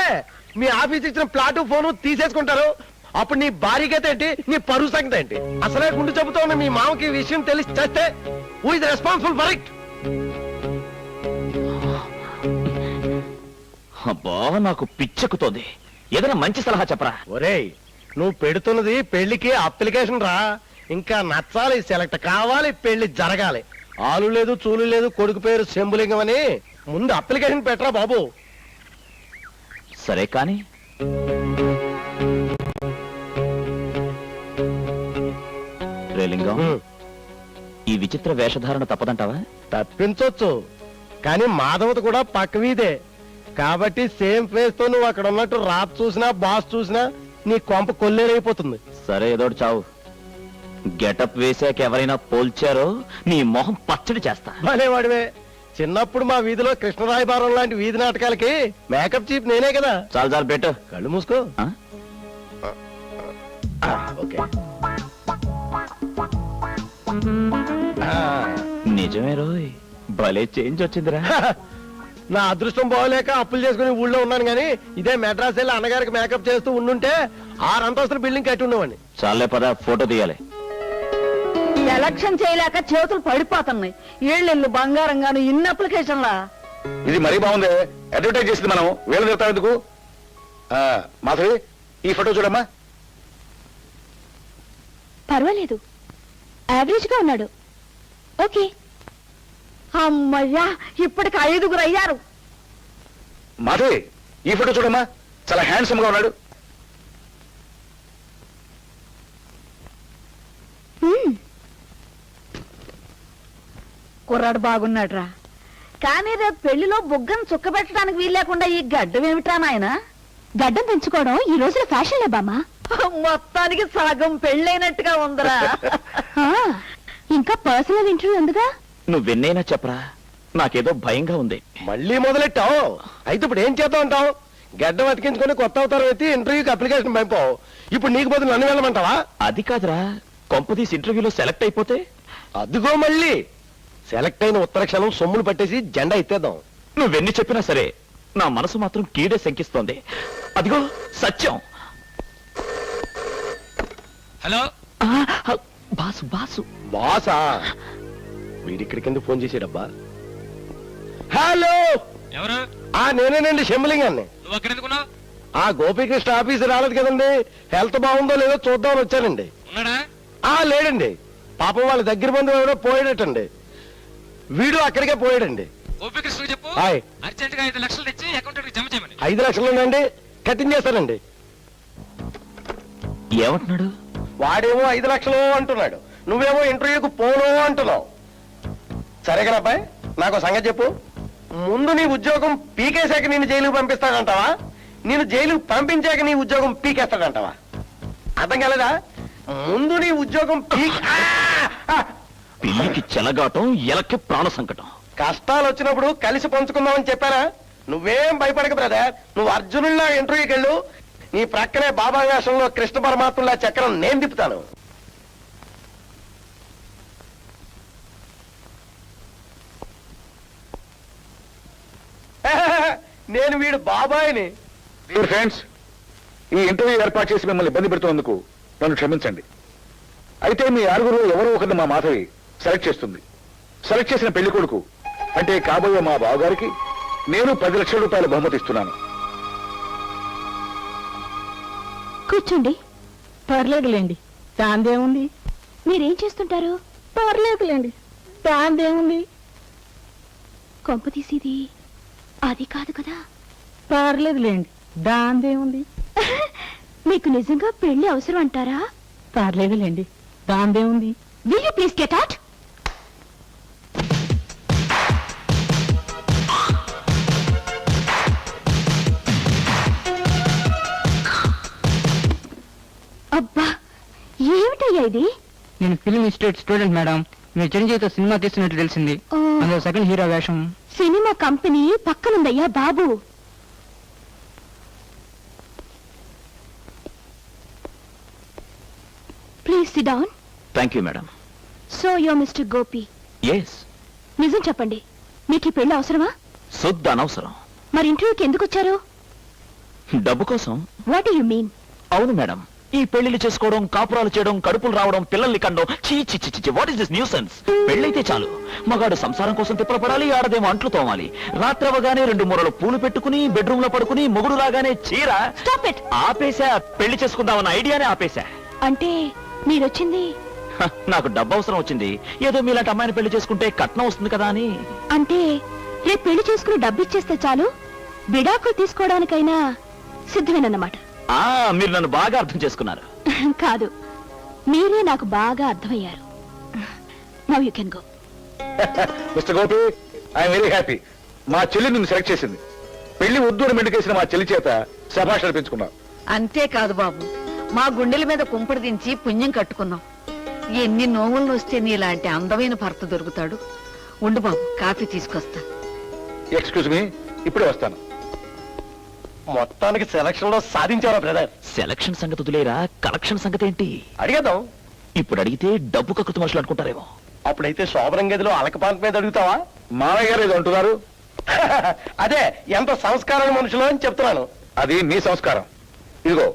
E: మీ ఆఫీస్ ఇచ్చిన ప్లాటు ఫోను తీసేసుకుంటారు. అప్పుడు నీ భార్యగత ఏంటి, నీ పరువు సంగతి ఏంటి? అసలే గుండు చెబుతూ ఉన్న మీ మామకి ఈ విషయం తెలిసి చేస్తే who is responsible for it?
I: అబ్బా, నాకు పిచ్చెక్కుతోంది. ఏదైనా మంచి సలహా చెప్పరా.
E: ఒరేయ్, నువ్వు పెడుతున్నది పెళ్లికి అప్లికేషన్ రా. ఇంకా నచ్చాలి, సెలెక్ట్ కావాలి, పెళ్లి జరగాలి. ఆలు లేదు చూలు లేదు, కొడుకు పేరు శంభులింగం అని ముందు అప్లికేషన్ పెట్టరా బాబు.
I: సరే కానీ రేలింగం, ఈ విచిత్ర వేషధారణ తప్పదంటావా?
E: తప్పించొచ్చు, కానీ మాధవత కూడా పక్క వీధే కాబట్టి సేమ్ ఫేస్ తో నువ్వు అక్కడ ఉన్నట్టు రాత్ చూసినా బాస్ చూసినా నీ కొంప కొల్లేరైపోతుంది.
I: సరే ఏదోటి చావు. గెటప్ వేసాక ఎవరైనా పోల్చారో నీ మొహం పచ్చడి చేస్తా.
E: భలే వాడివే, చిన్నప్పుడు మా వీధిలో కృష్ణరాయబారం లాంటి వీధి నాటకాలకి మేకప్ చీఫ్ నేనే కదా.
I: చాలు చాలు పెట్టు.
E: కళ్ళు మూసుకో.
I: ఆ?
E: ఓకే.
I: నిజమే రోయ్, భలే చేంజ్ వచ్చిందిరా.
E: నా అదృష్టం బాగోలేక అప్పులు చేసుకుని ఊళ్ళో ఉన్నాను గానీ ఇదే మెడ్రాస్ వెళ్ళి అన్నగారికి మేకప్ చేస్తూ ఉండుంటే 6 అంతస్తుల బిల్డింగ్ కట్టి ఉండేవాడిని.
I: చాలే పద, ఫోటో తీయాలి.
J: ఎలక్షన్ చేయలేక చేతులు పడిపోతున్నాయి. ఏళ్ళెళ్ళు బంగారంగాను ఇన్ని అప్లికేషన్లా.
A: ఇది మరీ బాగుంది. అడ్వర్టైజ్ చేసింది మనం వీళ్ళ చెప్తాం ఎందుకు? మాధవి, ఈ ఫోటో చూడమ్మా.
K: పర్వాలేదు, యావరేజ్ గా ఉన్నాడు. ఓకే.
J: అమ్మయ్యా, ఇప్పటికి 5గురు అయ్యారు.
A: మాధవి, ఈ ఫోటో చూడమ్మా, చాలా హ్యాండ్సమ్ గా ఉన్నాడు.
J: కుర్రాడు బాగున్నాడురా, కానీ రేపు పెళ్లిలో బుగ్గను చుక్క పెట్టడానికి వీలు లేకుండా ఈ గడ్డం ఏమిట్రా నాయనా?
K: గడ్డం పెంచుకోవడం ఈ రోజుల ఫ్యాషన్ లే బామ్మా.
J: మొత్తానికి సగం పెళ్ళైనట్టుగా ఉందిరా.
K: ఇంకా పర్సనల్ ఇంటర్వ్యూ ఉందిగా.
I: నువ్వెన్నైనా చెప్పరా, నాకేదో భయంగా ఉంది.
E: మళ్ళీ మొదలెట్టావు. అయితే ఇప్పుడు ఏం చేద్దాం అంటావు? గడ్డం అతికించుకొని కొత్త అవతారం ఎత్తి ఇంటర్వ్యూకి అప్లికేషన్ పంపావు. ఇప్పుడు నీకు బదులు నన్ను వెళ్ళమంటావా?
I: అది కాదురా, కొంపదీసి ఇంటర్వ్యూలో సెలెక్ట్ అయిపోతే?
E: అదిగో మళ్ళీ సెలెక్ట్ అయిన ఉత్తర క్షణం సొమ్ములు పట్టేసి జెండా ఎత్తేద్దాం.
I: నువ్వెన్ని చెప్పినా సరే నా మనసు మాత్రం కీడే శంకిస్తోంది. అదిగో సత్యం.
C: Hello,
I: boss boss.
E: బాసా? వీడిక్కడి కింద ఫోన్ చేసాడబ్బా. హలో,
C: ఎవరు?
E: నేనేనండి శంభలింగాన్ని.
C: నువ్వు అక్కడ ఎందుకున్నావు?
E: గోపీకృష్ణ ఆఫీస్ రాలేదు కదండి, హెల్త్ బాగుందో లేదో చూద్దామని వచ్చానండి.
C: ఉన్నాడా?
E: లేడండి, పాపం వాళ్ళ దగ్గర బంధువు ఎవరో పోయాడటండి. వీడు అక్కడికే పోయాడండి.
C: గోపికృష్ణ చెప్పు,
E: హాయ్,
C: అర్జెంట్ గా 5 లక్షలు తెచ్చి అకౌంట్ జమ చేయమని.
E: 5 లక్షలుందండి, కట్టించేస్తానండి.
I: ఏమంటున్నాడు?
E: వాడేమో 5 లక్షలు అంటున్నాడు, నువ్వేమో ఇంటర్వ్యూకి పోను అంటున్నావు. సరే కదా అబ్బాయి, నాకు సంగతి చెప్పు. ముందు నీ ఉద్యోగం పీకేశాక నేను జైలుకి పంపిస్తాడంటావా, నేను జైలుకి పంపించాక నీ ఉద్యోగం పీకేస్తాడంటావా? అర్థం కాలేదా? ముందు నీ ఉద్యోగం
I: పిల్లికి చెలగాటం, ఎలకి ప్రాణ సంకటం.
E: కష్టాలు వచ్చినప్పుడు కలిసి పంచుకుందామని చెప్పానా? నువ్వేం భయపడక బ్రదర్, నువ్వు అర్జునుల్లా ఇంటర్వ్యూకి వెళ్ళు. నీ ప్రక్కనే బాబా వేషంలో కృష్ణ పరమాత్మలా చక్రం నేను తిప్పుతాను. నేను వీడు బాబాయిని.
A: డియర్ ఫ్రెండ్స్, ఈ ఇంటర్వ్యూ ఏర్పాటు చేసి మిమ్మల్ని ఇబ్బంది పెడుతున్నందుకు నన్ను క్షమించండి. అయితే మీ 6గురు ఎవరో ఒకరిని మా మాధవి సెలెక్ట్ చేస్తుంది. సెలెక్ట్ చేసిన పెళ్లి కొడుకు అంటే కాబోయే మా బావగారికి నేను 10 లక్షల రూపాయల బహుమతి ఇస్తున్నాను.
K: కూర్చోండి.
J: పర్లేదులేండి, దాందేముంది.
K: మీరేం చేస్తుంటారు?
J: పర్లేదులేండి, దాందేముంది.
K: కొంప తీసేది అది కాదు కదా.
J: పర్లేదులేండి, దాందేముంది.
K: మీకు నిజంగా పెళ్లి అవసరం అంటారా?
J: పర్లేదులేండి, దాందేముంది.
K: Will you please get out? అబ్బా, ఏమిటయ్యా ఇది?
C: నేను ఫిల్మ్ ఇన్స్టిట్యూట్ స్టూడెంట్ మేడం. మీరు చిరంజీవితో సినిమా తీస్తున్నట్టు తెలిసింది. అందులో సెకండ్ హీరో వేషం.
K: సినిమా కంపెనీ పక్కనుందయ్యా బాబు. Please sit down.
I: Thank you madam.
K: So yo mister Gopi,
I: yes.
K: నిజం చెప్పండి, మీకు ఈ పెళ్లి అవసరమా?
I: శుద్ధ అనవసరం.
K: మరి ఇంటర్వ్యూకి ఎందుకు వచ్చారు?
I: డబ్బు కోసం.
K: What you mean?
I: అవును మేడం, ఈ పెళ్లిళ్ళు చేసుకోవడం, కాపురాలు చేయడం, కడుపులు రావడం, పిల్లల్ని కండం, చీ చీ చీ చీ, వాట్ ఇస్ దిస్ న్యూసెన్స్? పెళ్ళైతే చాలు, మగాడు సంసారం కోసం తిప్పలపడాలి, ఆడదేమో అంట్లు తోమాలి. రాత్రి అవగానే 2 మూరలు పూలు పెట్టుకుని బెడ్రూమ్ లో పడుకుని మొగుడు లాగానే చీర.
K: Stop it.
I: ఆపేశా, పెళ్లి చేసుకుందామన్న ఐడియానే ఆపేశా.
K: అంటే మీరొచ్చింది?
I: నాకు డబ్బు అవసరం వచ్చింది. ఏదో మీలాంటి అమ్మాయిని పెళ్లి చేసుకుంటే కట్నం వస్తుంది కదా అని.
K: అంటే రేపు పెళ్లి చేసుకుని డబ్బు ఇచ్చేస్తే చాలు, విడాకులు తీసుకోవడానికైనా సిద్ధమేనన్నమాట.
I: మీరు నన్ను బాగా అర్థం చేసుకున్నారు.
K: కాదు, మీరే నాకు బాగా అర్థమయ్యారు. Now you can go.
E: Mister Gopi, I'm very happy. మా చెల్లి నిన్ను సెలెక్ట్ చేసింది. పెళ్లి ఉద్దూరు మెండుకేసిన మా చెల్లి చేత శభాష్ అనిపించుకున్నాం.
J: అంతేకాదు బాబు, మా గుండెల మీద కుంపడి దించి పుణ్యం కట్టుకున్నాం. ఎన్ని నోములు వస్తే నీలాంటి అందమైన భర్త దొరుకుతాడు. ఉండు బాబు, కాఫీ తీసుకొస్తా.
E: ఎక్స్క్యూజ్ మీ, ఇప్పుడే వస్తాను. మొత్తానికి సెలక్షన్ లో సాధించారా బ్రదర్?
I: సెలక్షన్ సంగతి వదిలేరా, కలెక్షన్ సంగతి ఏంటి?
E: అడిగేద్దాం.
I: ఇప్పుడు అడిగితే డబ్బు కకృతి మనుషులు అనుకుంటారేమో.
E: అప్పుడైతే శోభనం గదిలో అలకపాంత మీద అడుగుతావా? మామయ్య గారు ఏదో అంటున్నారు. అదే ఎంత సంస్కారం మనుషులు అని చెప్తున్నాను. అది మీ సంస్కారం. ఇదిగో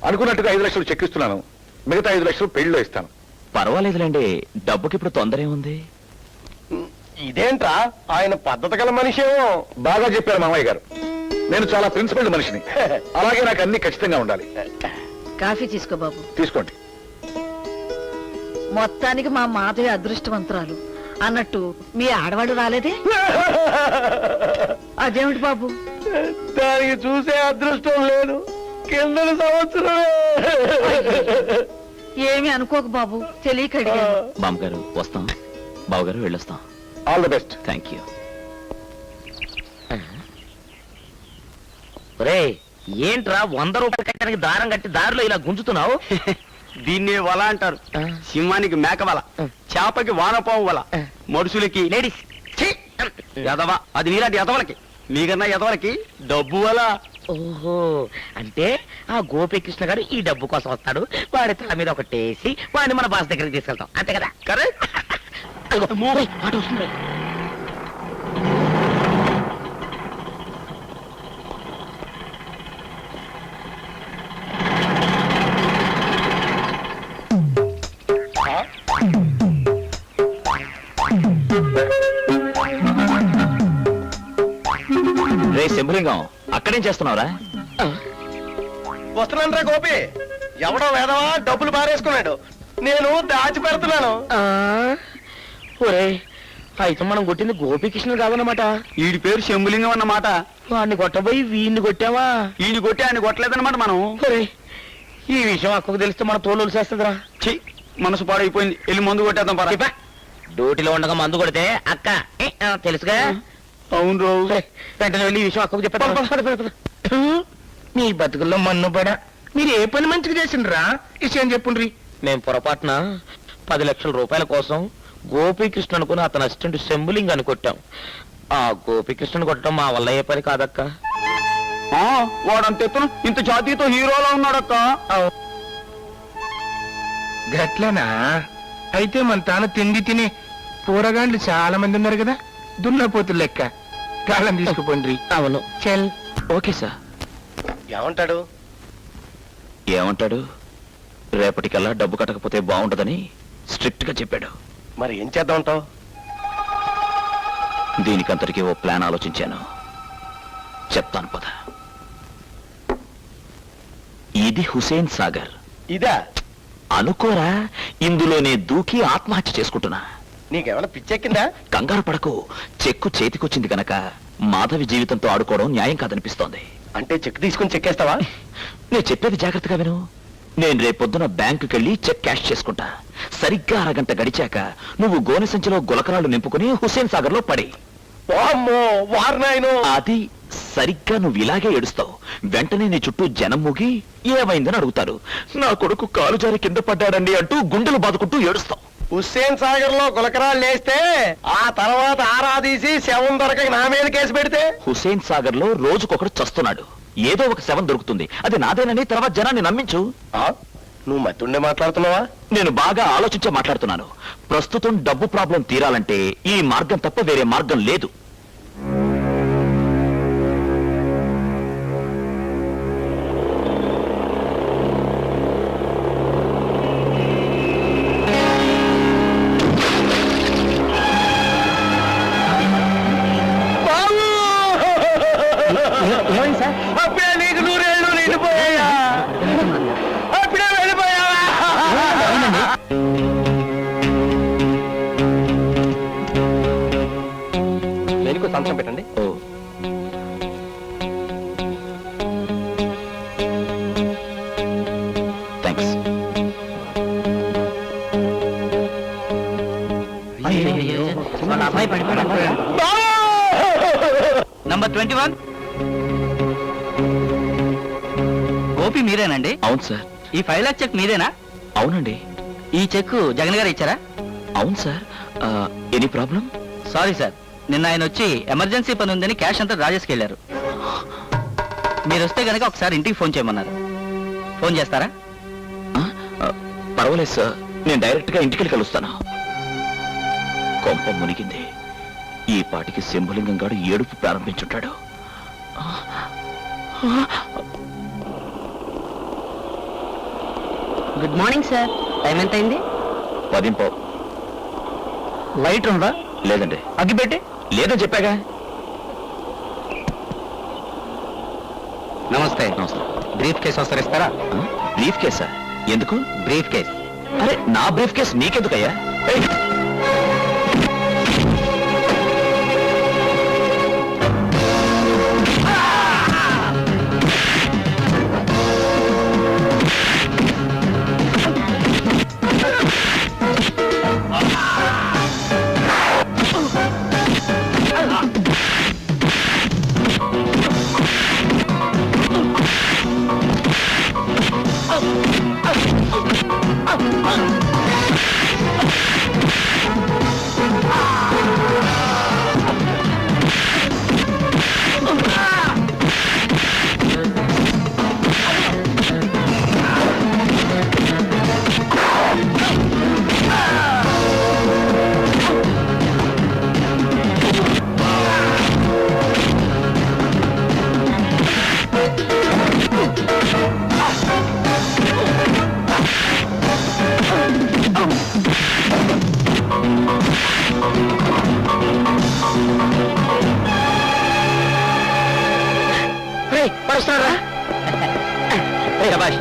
E: అనుకున్నట్టుగా 5 లక్షలు చెక్ ఇస్తున్నాను. మిగతా 5 లక్షలు పెళ్లిలో ఇస్తాను.
I: పర్వాలేదులేండి, డబ్బుకి ఇప్పుడు తొందర ఏముంది.
E: ఇదేంట్రా, ఆయన పద్ధతి గల మనిషేమో. బాగా చెప్పారు మామయ్య గారు. నేను చాలా ప్రిన్సిపల్ మనిషిని. అలాగే నాకు అన్ని ఖచ్చితంగా ఉండాలి.
J: కాఫీ తీసుకో బాబు.
E: తీసుకోండి.
J: మొత్తానికి మా మాధవి అదృష్టవంతురాలు అన్నట్టు మీ ఆడవాళ్ళు రాలేదే? అదేమిటి బాబు?
E: దానికి చూసే అదృష్టం లేదు. కింద సంవత్సరమే.
J: ఏమి అనుకోకు బాబు, తెలియక అడిగాను.
I: బామ్మగారు వస్తాం, బావగారు వెళ్ళొస్తాం.
E: All the best.
I: Thank you.
F: ఏంట్రా 100 రూపాయలు కట్టడానికి దారం కట్టి దారిలో ఇలా గుంజుతున్నావు? దీన్నే వల అంటారు. సింహానికి మేక వల, చేపకి వానపాము వల, మనుషులకి లేడీస్ ఎదవా. అది నీలాంటి ఎదవలకి, మీకన్నా ఎదవలకి డబ్బు వల. ఓహో, అంటే ఆ గోపీకృష్ణ గారు ఈ డబ్బు కోసం వస్తాడు. వాడి తల మీద ఒకటేసి వాడిని మన బాస్ దగ్గరికి తీసుకెళ్తాం, అంతే కదా? కరెక్ట్.
I: రే శంభులింగం, అక్కడేం చేస్తున్నావురా?
E: వస్తున్నాను రా గోపి. ఎవడో వేదవా డబ్బులు బారేసుకున్నాడు. నేను దాచి పెడుతున్నాను.
F: అయితే మనం కొట్టింది గోపీకృష్ణ కాదన్నమాట. వీడి పేరు శంభులింగం అన్నమాట. వాడిని కొట్టబోయి వీడిని కొట్టావా? వీడిని కొట్టి ఆయన కొట్టలేదన్నమాట మనం. ఈ విషయం అక్కకు తెలిస్తే మన తోలు చేస్తుందిరా. ఛీ, మనసు పాడైపోయింది. వెళ్ళి మందు కొట్టేద్దాం పరా. డ్యూటీలో ఉండగా మందు కొడితే అక్క తెలుసుగా. అవును రావు. వెంటనే వెళ్ళి ఈ విషయం అక్కకు చెప్పేద్దాం.
H: మీ బతుకుల్లో మన్నుబడ. మీరు ఏ పని మంచిగా చేసిండ్రా? విషయం చెప్పుండ్రి.
F: మేము పొరపాటున 10 లక్షల రూపాయల కోసం గోపీకృష్ణ అనుకుని అతని అసిస్టెంట్ శంభులింగాన్ని కొట్టాం. ఆ గోపీకృష్ణను కొట్టడం మా వల్ల ఏ పని కాదక్క. వాడంత ఎత్తున ఇంత జాతీయతో హీరోలా ఉన్నాడక్క.
H: గట్లనా? అయితే మన తాను తిండి తిని పూరగాండ్లు చాలా మంది ఉన్నారు కదా, దున్నపోతులు లెక్క. కాలం తీసుకుపోండ్రి.
F: అవును.
H: చెల్.
I: Okay sir.
E: ఏమంటాడు?
I: ఏమంటాడు? రేపటికల్లా డబ్బు కట్టకపోతే బాగుంటదని స్ట్రిక్ట్ గా చెప్పాడు.
E: మరి ఏం చేద్దామంటావు?
I: దీనికంతటికీ ఓ ప్లాన్ ఆలోచించాను, చెప్తాను పద. ఇది హుసేన్ సాగర్.
E: ఇదా?
I: అనుకోరా, ఇందులోనే దూకి ఆత్మహత్య చేసుకుంటున్నా.
E: నీకేమైనా పిచ్చెక్కిందా?
I: కంగారు పడకు, చెక్కు చేతికొచ్చింది గనక మాధవి జీవితంతో ఆడుకోవడం న్యాయం కాదనిపిస్తోంది.
E: అంటే చెక్ తీసుకుని చెక్కేస్తావా?
I: నేను చెప్పేది జాగ్రత్తగా విను. నేను రేపొద్దున బ్యాంకుకెళ్ళి చెక్ క్యాష్ చేసుకుంటా. సరిగ్గా అరగంట గడిచాక నువ్వు గోనె సంచిలో గులకరాలు నింపుకుని హుసేన్ సాగర్ లో పడి. అది సరిగ్గా నువ్వు ఇలాగే ఏడుస్తావు. వెంటనే నీ చుట్టూ జనం మూగి ఏమైందని అడుగుతారు. నా కొడుకు కాలు జారి కింద పడ్డాడండి అంటూ గుండెలు బాదుకుంటూ ఏడుస్తావు.
E: హుస్సేన్ సాగర్ లో గులకరాలు వేస్తే ఆ తర్వాత ఆరాధీసి శవం దొరక నా మీద కేసు పెడితే?
I: హుసేన్ సాగర్ లో రోజుకొకడు చస్తున్నాడు. ఏదో ఒక శవం దొరుకుతుంది, అది నాదేనని తర్వాత జనాన్ని నమ్మించు.
E: నువ్వు మతుండే మాట్లాడుతున్నావా?
I: నేను బాగా ఆలోచించే మాట్లాడుతున్నాను. ప్రస్తుతం డబ్బు ప్రాబ్లం తీరాలంటే ఈ మార్గం తప్ప వేరే మార్గం లేదు.
E: అప్పుడే నీకు 100 ఏళ్ళు నిండిపోయా. అప్పుడే వెళ్ళిపోయావా? వెనుక సంతకం పెట్టండి.
C: నంబర్ 21 గోపి మీరేనండి?
I: అవును సార్.
C: ఈ 5 లాక్ చెక్ మీరేనా?
I: అవునండి.
C: ఈ చెక్ జగన్ గారు ఇచ్చారా?
I: అవును sir. Any problem?
C: Sorry sir, నిన్న ఆయన వచ్చి ఎమర్జెన్సీ పని ఉందని క్యాష్ అంతా డ్రా చేసుకెళ్లారు. మీరు వస్తే గనక ఒకసారి ఇంటికి ఫోన్ చేయమన్నారు. ఫోన్ చేస్తారా?
I: పర్వాలేదు సార్, నేను డైరెక్ట్ గా ఇంటికి కలుస్తాను. కొంప మునిగింది. ఈ పాటికి శంభులింగం గాడు ఏడుపు ప్రారంభించుంటాడు.
G: Good morning sir. టైం ఎంత అయింది?
I: 10
C: లైట్ ఉందా?
I: లేదండి.
C: అగ్గిపెట్టి
I: లేదని చెప్పాగా.
C: నమస్తే.
I: నమస్కారం.
C: బ్రీఫ్ కేసు వస్తారు ఇస్తారా?
I: బ్రీఫ్ కేసా? ఎందుకు?
C: Brief case.
I: అరే నా బ్రీఫ్ కేస్ నీకెందుకయ్యా? ఏయ్!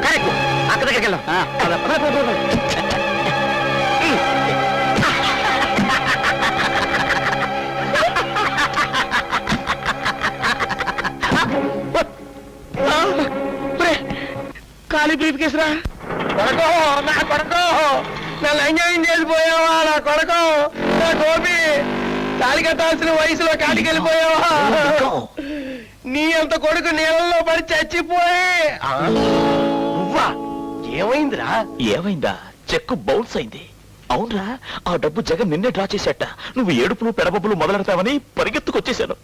G: కరెక్ట్. అక్క దగ్గరికి వెళ్దాం.
H: ఖాళీ బ్రీఫ్ కేసురా. కొడకో నా కొడకో, నన్ను ఎంజాయ్ చేసిపోయావా నా కొడకో, నా గోపి తాళి కట్టాల్సిన వయసులో కాటికి వెళ్ళిపోయావా? నీ అంత కొడుకు నీళ్ళలో పడి చచ్చిపోయి.
E: నువ్వా? ఏమైందిరా?
I: ఏమైందా? చెక్కు బౌన్స్ అయింది. అవునరా, ఆ డబ్బు జగన్ నిన్నే డ్రా చేసేట. నువ్వు ఏడుపులు పెడబబ్బులు మొదలెడతావని పరిగెత్తుకొచ్చేశాను.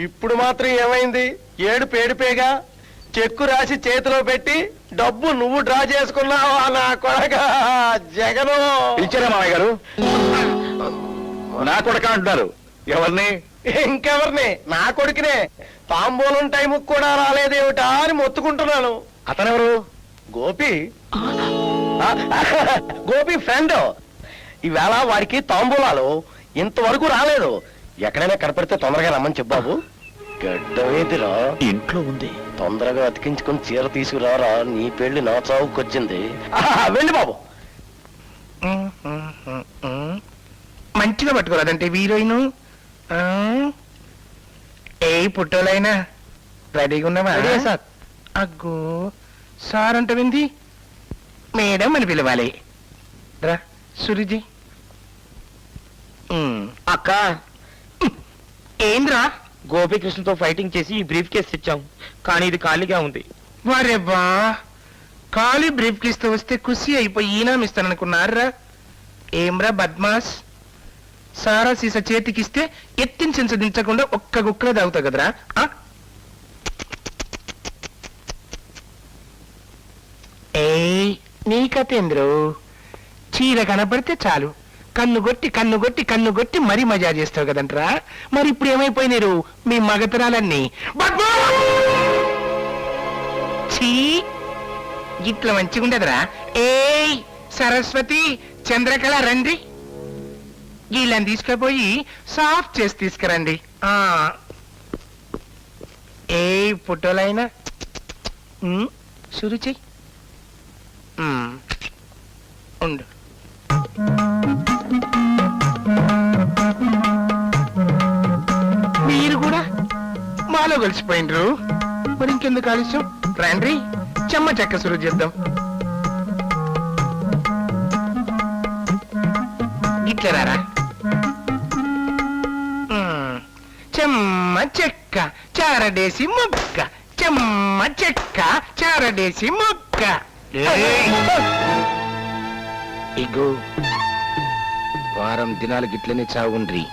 E: ఇప్పుడు మాత్రం ఏమైంది? ఏడుపేగా. చెక్కు రాసి చేతిలో పెట్టి డబ్బు నువ్వు డ్రా చేసుకున్నావా నా కొడక జగను?
A: పిలిచారా మామయ్య గారు? నా కొడక అంటున్నారు. ఎవరిని?
E: ఇంకెవరిని? నా కొడుకునే. తాంబూలం టైంకి కూడా రాలేదేమిటా అని మొత్తుకుంటున్నాను.
A: అతనెవరు?
E: గోపి. గోపి ఫ్రెండ్. ఈవేళ వాడికి తాంబూలాలు ఇంతవరకు రాలేదు. ఎక్కడైనా కనపడితే తొందరగా రమ్మని చెప్పు బాబు. గడ్డమేదిరా?
I: ఇంట్లో ఉంది.
E: తొందరగా అతికించుకొని చీర తీసుకురారా, నీ పెళ్లి నా చావుకొచ్చింది. వెళ్ళి బాబు.
H: మంచిగా పట్టుకోరాదంటే హీరోయిన్. ఏ పుట్టోలైనా రెడీగా ఉన్నావా?
C: సార్.
H: అగ్గో సార్ అంటే వింది మేడం అని పిలవాలి. రా సురిజీ.
F: అక్క,
H: ఏంద్రా?
F: గోపీకృష్ణతో ఫైటింగ్ చేసి ఈ బ్రీఫ్ కేసు తెచ్చాం, కానీ ఇది ఖాళీగా ఉంది.
H: వారెవ్వా, ఖాళీ బ్రీఫ్ కేసుతో వస్తే ఖుషి అయిపోయి ఈనాం ఇస్తాననుకున్నారా? ఏమ్రా బద్మాస్, సారా సీసా చేతికిస్తే ఎత్తిన చెంచ దించకుండా ఒక్క గుక్కలో తాగుతావు కదరా? ఏయ్ నీ కథేంద్రు, చీర కనపడితే చాలు కన్ను కొట్టి మరీ మజా చేస్తావు కదంట్రా. మరి ఇప్పుడు ఏమైపోయినారు మీ మగతరాలన్నీ? చీ, ఇట్లా మంచిగా ఉండదురా. ఏయ్ సరస్వతి, చంద్రకళ రండి, వీళ్ళని తీసుకుపోయి సాఫ్ట్ చేసి తీసుకురండి. ఏ ఫోటోలైనా షురు చెయ్యి. ఉండు. మీరు కూడా మాలో కలిసిపోయినరు, మరి ఇంకెందుకు ఆలస్యం? రండి చెమ్మ చెక్క సురు చేద్దాం. ఇట్లా రారా. చెమ్మ చెక్క చారడేసి మొక్క చెమ్మ చెక్క చారడేసి మొక్క. ఇగో వారం దినాలు గిట్లనే చావుండ్రి.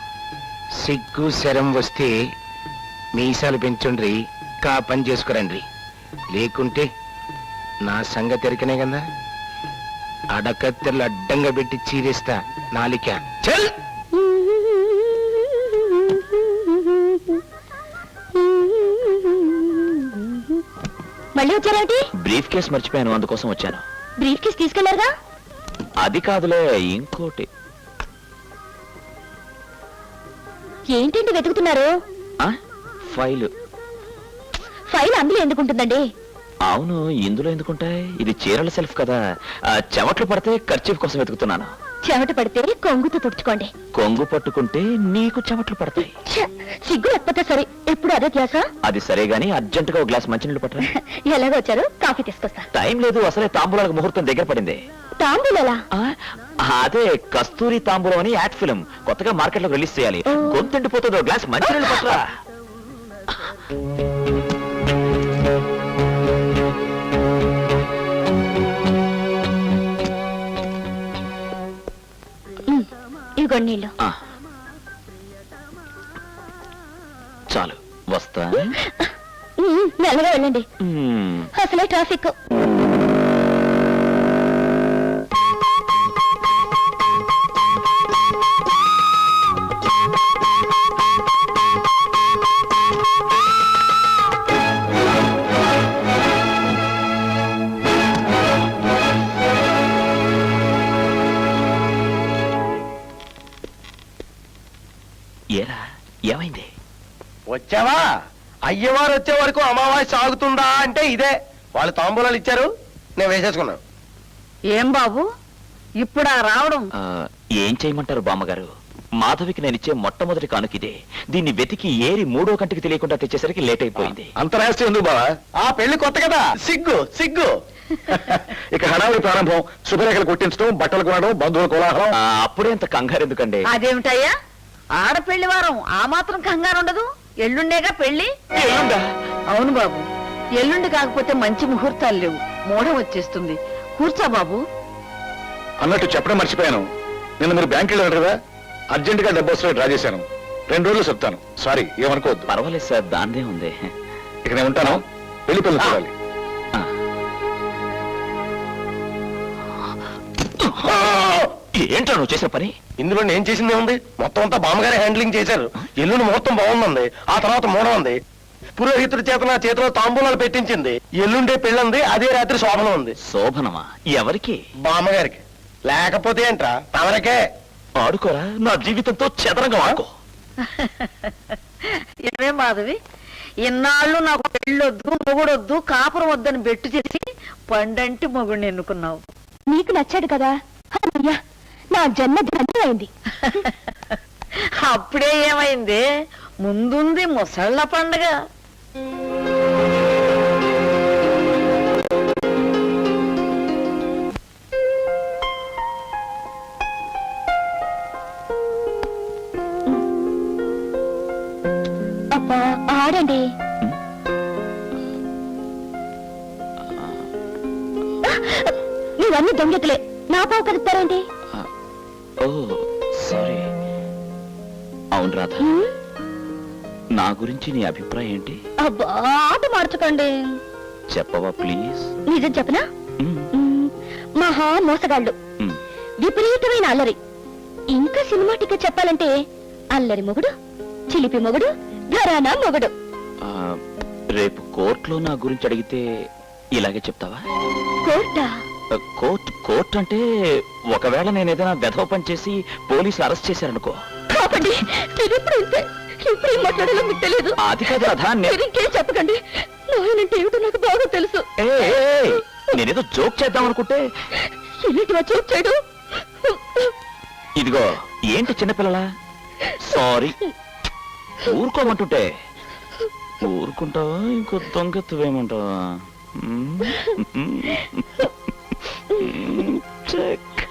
H: సిగ్గు శరం వస్తే మీసాలు పెంచుండ్రి, కా పని చేసుకురండ్రి. లేకుంటే నా సంగతి ఎరికనే కదా, అడకత్తెర్లు అడ్డంగా పెట్టి చీరేస్తా నాలిక. చల్
K: మళ్ళీ వచ్చారేమిటి?
I: బ్రీఫ్ కేస్ మర్చిపోయాను, అందుకోసం వచ్చాను.
K: బ్రీఫ్ కేస్ తీసుకెళ్లారుగా?
I: అది కాదులే, ఇంకోటి.
K: ఏంటండి వెతుకుతున్నారు?
I: ఫైల్.
K: ఫైల్ అందులో ఎందుకుంటుందండి?
I: అవును, ఇందులో ఎందుకుంటాయి? ఇది చీరల సెల్ఫ్ కదా. చెమట్లు పడితే ఖర్చీఫ్ కోసం వెతుకుతున్నాను.
K: చెమట పడితే కొంగుతో తుడుచుకోండి.
I: కొంగు పట్టుకుంటే నీకు చెమట్లు పడతాయి.
K: సిగ్గు లేకపోతే సరే, ఎప్పుడు అదే గ్లాసా?
I: అది సరే గానీ అర్జెంటుగా ఒక గ్లాస్ మంచినీళ్ళు పట్టరా.
K: ఎలాగో వచ్చారు, కాఫీ తీసుకొస్తా.
I: టైం లేదు, అసలే తాంబూలాలకు ముహూర్తం దగ్గర పడింది.
K: తాంబూలలా?
I: అదే కస్తూరి తాంబూలం అని యాడ్ ఫిల్మ్ కొత్తగా మార్కెట్ లో రిలీజ్ చేయాలి. గొంతుండిపోతుందో గ్లాస్ మంచినీళ్ళు పట్టరా.
K: ఇదిగోండి నీళ్ళు.
I: చాలు, వస్తా.
K: మెల్లగా వెళ్ళండి, అసలే ట్రాఫిక్.
I: ఏరా, ఏమైంది?
E: వచ్చావా? అయ్యవారు వచ్చే వరకు అమావాస్య సాగుతుందా అంటే ఇదే. వాళ్ళు తాంబూలాలు ఇచ్చారు, నేను వేసేసుకున్నాను.
J: ఏం బాబు ఇప్పుడా రావడం?
I: ఏం చేయమంటారు బామ్మగారు? మాధవికి నేను ఇచ్చే మొట్టమొదటి కానుకిదే. దీన్ని వెతికి ఏరి మూడో కంటికి తెలియకుండా తెచ్చేసరికి లేట్ అయిపోయింది.
E: అంతరాష్ట్రీయ ఎందుకు బావా? ఆ పెళ్లి కొత్త కదా, సిగ్గు సిగ్గు. ఇక హడావుడి ప్రారంభం. శుభరేఖలు కొట్టించడం, బట్టలు కొనడం, బంధువుల కోలాహలం.
I: అప్పుడే అంత కంగారు ఎందుకండి?
J: అదేమిటయ్యా, ఆడపెళ్లి వారం ఆ మాత్రం కంగారు ఉండదు. ఎల్లుండేగా పెళ్లి. అవును బాబు, ఎల్లుండి కాకపోతే మంచి ముహూర్తాలు లేవు, మూఢం వచ్చేస్తుంది. కూర్చో బాబు.
E: అన్నట్టు చెప్పడం మర్చిపోయాను. నిన్న మీరు బ్యాంకులో కదా, అర్జెంట్ గా డబ్బు వస్తే డ్రా చేశాను. 2 రోజులు చెప్తాను. సారీ, ఏమనుకోవద్దు.
I: పర్వాలేదు సార్, దాందే ఉంది.
E: ఇక నేను ఉంటాను. పెళ్లి పిల్లలు చూడాలి.
I: ఏంటో నువ్వు చేసే పని?
E: ఇందులో నేను చేసింది ఉంది, మొత్తం అంతా బామ్మగారే హ్యాండ్లింగ్ చేశారు. ఎల్లుండి ముహూర్తం బాగుంది, ఆ తర్వాత మూడం ఉంది. పురోహితుడి చేత నా చేతిలో తాంబూలాలు పెట్టించింది. ఎల్లుండే పెళ్ళంది, అదే రాత్రి శోభనం ఉంది.
I: శోభనమా? ఎవరికి?
E: బామ్మగారికి. లేకపోతే ఏంట్రా, తమరకే.
I: ఆడుకోరా, నా జీవితంతో చదరంగా ఆడుకో.
J: ఏమే మాధవి, ఇన్నాళ్ళు నాకు పెళ్ళొద్దు, మొగుడొద్దు, కాపురం వద్దని బెట్టు చేసి పండంటి మొగుడిని ఎన్నుకున్నావు.
K: నీకు నచ్చాడు కదా, అమ్మయ్యా, నా జన్మ ధన్యమైంది.
J: అప్పుడే ఏమైంది, ముందుంది ముసళ్ళ పండగ.
K: అబ్బా, ఆడండి. నీవన్నీ దొంగెతులే, నా పావు కలుపుతారేంటి?
I: ఓ సారీ. అవును రాధా, నా గురించి నీ అభిప్రాయం ఏంటి?
K: అబ్బా, ఆట మార్చకండి.
I: చెప్పవా ప్లీజ్?
K: నిజం చెప్పనా? మహా మోసగాళ్ళు, విపరీతమైన అల్లరి. ఇంకా సినిమాటిక్ గా చెప్పాలంటే అల్లరి మొగుడు, చిలిపి మొగుడు, ఘరానా మొగుడు.
I: రేపు కోర్టులో నా గురించి అడిగితే ఇలాగే చెప్తావా?
K: కోర్టా?
I: కోర్ట్ అంటే ఒకవేళ నేను ఏదైనా వెధవ పని చేసి పోలీసులు అరెస్ట్ చేశారనుకో.
K: కాపండి, ఇప్పుడు ఏం మాట్లాడాలో మీకు తెలియదు.
I: అది కాదు రాధా,
K: ఇంకేం చెప్పకండి. నాయనంటే ఏమిటో నాకు బాగా తెలుసు.
I: నేనేదో జోక్ చేద్దాం అనుకుంటే
K: ఏంటి జోక్ చేయడం?
I: ఇదిగో, ఏంటి చిన్నపిల్లలా? సారీ, ఊరుకోమంటుంటే ఊరుకుంటావా, ఇంకో దొంగెత్తువేమంటావా? చెక్.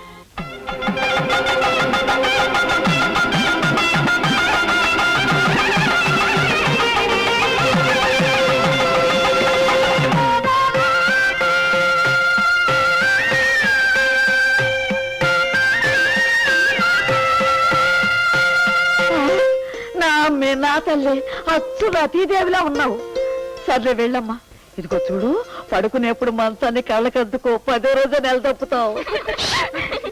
J: అమ్మే నా తల్లి అచ్చు రతీదేవిలా ఉన్నావు. సర్లే వెళ్ళమ్మా. ఇదిగో చూడు, పడుకునేప్పుడు మంచాన్ని కళ్ళకద్దుకో, 10వ రోజు నెల తప్పుతావు.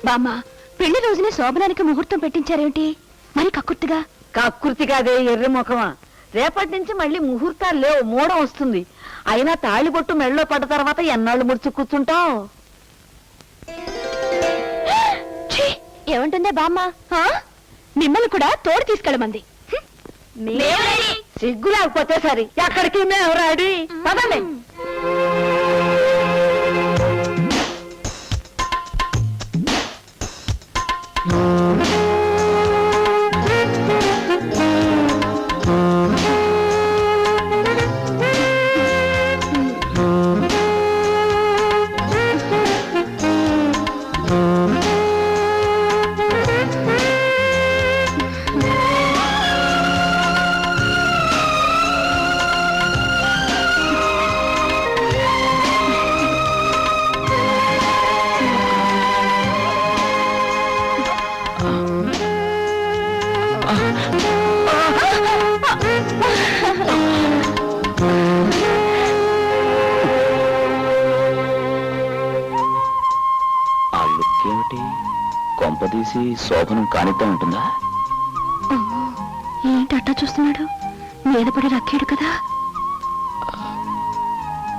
K: బామ్మ, పెళ్లి రోజునే శోభనానికి ముహూర్తం పెట్టించారేమిటి? మరి కక్కుర్తిగా.
J: కక్కుర్తి కాదే, ఎర్రి ముఖమా. రేపటి నుంచి మళ్ళీ ముహూర్తాలు లేవు, మూడం వస్తుంది. అయినా తాళిబొట్టు మెళ్ళో పడ్డ తర్వాత ఎన్నాళ్ళు ముడుచు కూర్చుంటావు?
K: ఛీ, ఏమంటుందే బామ్మ? ఆ? మిమ్మల్ని కూడా తోడు తీసుకెళ్ళమంది.
J: సిగ్గు లేకపోతే సరి, ఎక్కడికి మేము రాడి. పదండి.
I: ఆ లుక్ ఏమిటి? కొంపదీసి శోభనం కానిద్దా ఉంటుందా?
K: ఏంటి అట్టా చూస్తున్నాడు? మీద పడి రక్కాడు కదా.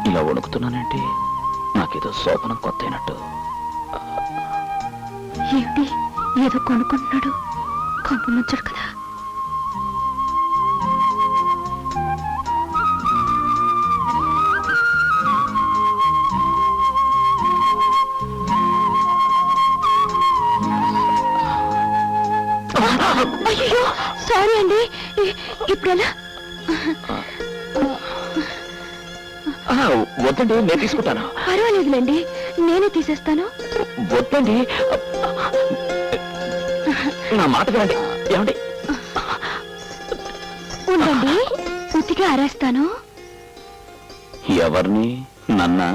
I: ఇలా వణుకుతున్నానంటే నాకేదో శోభనం కొత్త అయినట్టు.
K: ఏమిటి ఏదో కొనుక్కుంటున్నాడు? కొంప ముంచడు కదా. అయ్యో సారీ అండి. ఇప్పుడెలా?
I: వద్దండి, నేను తీసుకుంటాను.
K: పర్వాలేదులేండి, నేనే తీసేస్తాను.
I: వద్దండి, నా మాట వినండి. ఏమండి?
K: ఉండండి, ఉతికి ఆరేస్తాను.
I: ఎవరిని? నన్నా?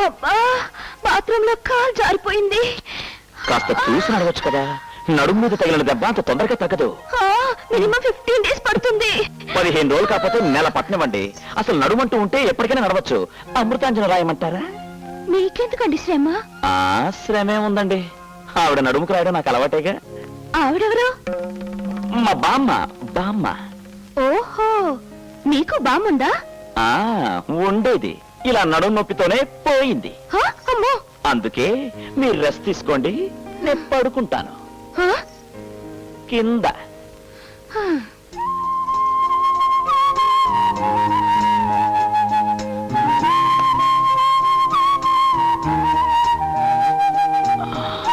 K: అబ్బా, బాత్రూంలో కాలు జారిపోయింది.
I: కాస్త చూసి నడవచ్చు కదా. నడుము మీద తగిలిన దెబ్బ అంత తొందరగా తగ్గదు.
K: మినిమం 15 days పడుతుంది.
I: 15 రోజులు కాకపోతే నెల పట్టనివ్వండి. అసలు నడుమంటూ ఉంటే ఎప్పటికైనా నడవచ్చు. అమృతాంజన రాయమంటారా?
K: మీకెందుకండి శ్రమ?
I: శ్రమే ఉందండి. ఆవిడ నడుముకు రాయడం నాకు అలవాటేగా.
K: ఆవిడెవరు?
I: మా బామ్మ. బామ్మ.
K: ఓహో, మీకు బామ్ముందా?
I: ఉండేది. ఇలా నడుము నొప్పితోనే పోయింది.
K: అమ్మో.
I: అందుకే మీరు రెస్ట్ తీసుకోండి, నేను పడుకుంటాను కింద.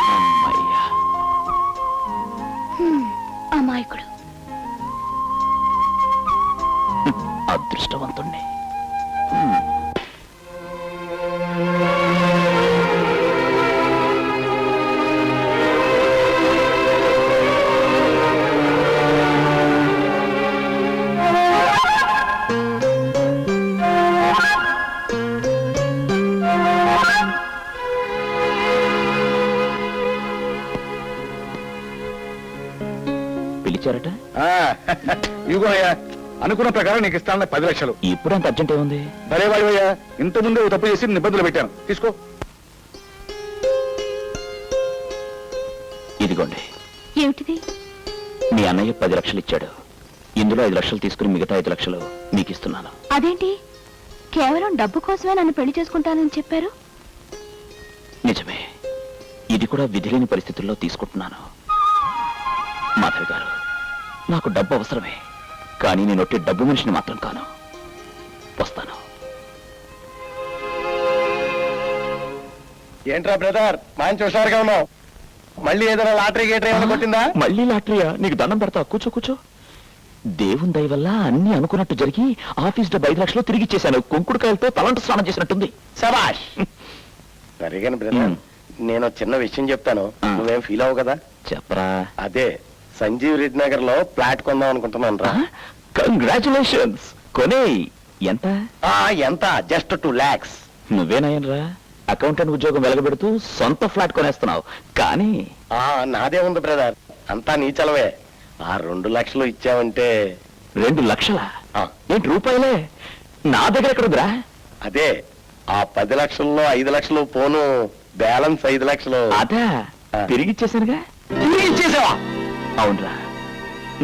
I: అమ్మయ్యా.
K: అమాయకుడు.
I: అదృష్టవంతుణ్ణి. పిలిచారట?
E: ఇదిగోనయ్యా, అనుకున్న ప్రకారం నీకు ఇస్తానన్న 10 లక్షలు.
I: ఇప్పుడు అంత అర్జెంట్ ఏముంది?
E: సరే వాడివయ్యా, ఇంత ముందే ఓ తప్పు చేసి నిబంధనలు పెట్టాను, తీసుకో.
I: ఇదిగోండి.
K: ఏమిటిది?
I: మీ అన్నయ్య 10 లక్షలు ఇచ్చాడు. ఇందులో 5 లక్షలు తీసుకుని మిగతా 5 లక్షలు మీకు ఇస్తున్నాను.
K: అదేంటి, కేవలం డబ్బు కోసమే నన్ను పెళ్లి చేసుకుంటానని చెప్పారు?
I: నిజమే, ఇది కూడా విధి లేని పరిస్థితుల్లో తీసుకుంటున్నాను. మాధవి గారు, నాకు డబ్బు అవసరమే, కానీ నేను ఒట్టి డబ్బు మనిషిని మాత్రం కాను. వస్తాను.
E: ఏంట్రా బ్రదర్, మంచి హుషారుగా ఉన్నావు. మళ్ళీ ఏదైనా లాటరీ గేటరీ ఏమైనా కొట్టిందా?
I: మళ్ళీ లాటరీయా? నీకు దండం పెడతా, కూర్చో కూర్చో. దేవుని దయ వల్ల అన్ని అనుకున్నట్టు జరిగి ఆఫీస్ డబ్బు 5 లక్షలు తిరిగి ఇచ్చేశాను. కుంకుడుకాయలతో తలంటు స్నానం చేసినట్టుంది.
E: శభాష్. సరిగాని బ్రదర్, నేను చిన్న విషయం చెప్తాను, నువ్వేం ఫీల్ అవ్వు కదా?
I: చెప్పరా.
E: అదే సంజీవ్ రెడ్డి నగర్ లో ఫ్లాట్ కొందాం అనుకుంటున్నాను రా.
I: కంగ్రాచులేషన్స్. కొనే. ఎంత?
E: ఎంత? Just 2 lakhs.
I: నువ్వేనాయనరా? అకౌంటెంట్ ఉద్యోగం వెలగబెడుతూ సొంత ఫ్లాట్ కొనేస్తున్నావు కానీ
E: నాదే ఉంది బ్రదర్, అంతా నీ చలవే. ఆ 2 లక్షలు ఇచ్చావంటే
I: 2 లక్షలా?
E: ఆ,
I: ఏంటి రూపాయలే? నా దగ్గర ఎక్కడుందిరా?
E: అదే ఆ 10 లక్షల్లో 5 లక్షలు పోను, బ్యాలెన్స్ 5 లక్షలు.
I: అదా తిరిగిచ్చేసానుగా.
E: ఇచ్చేసావా?
I: అవునరా,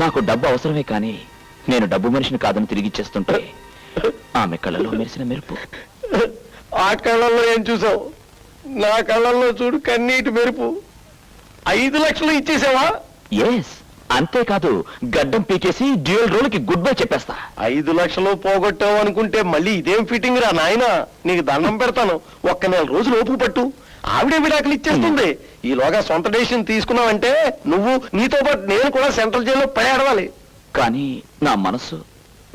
I: నాకు డబ్బు అవసరమే కానీ నేను డబ్బు మనిషిని కాదని తిరిగిచ్చేస్తుంటే ఆమె కళ్ళలో మెరిసిన మెరుపు.
E: ఆ కళ్ళల్లో ఏం చూసావు? నా కళ్ళల్లో చూడు కన్నీటి మెరుపు. 5 లక్షలు ఇచ్చేసావా?
I: ఎస్, అంతేకాదు గడ్డం పీకేసి డ్యూయల్ రోల్ కి గుడ్ బై చెప్పేస్తా.
E: 5 లక్షలు పోగొట్టావు అనుకుంటే మళ్ళీ ఇదేం ఫిట్టింగ్ రా నాయనా. నీకు దండం పెడతాను, 1 నెల రోజులు ఓపిక పట్టు, ఆవిడే విడాకులు ఇచ్చేస్తుంది. ఈలోగా సొంత డెసిషన్ తీసుకున్నావంటే నువ్వు, నీతో పాటు నేను కూడా సెంట్రల్ జైల్లో పడేడవాలి.
I: కానీ నా మనసు,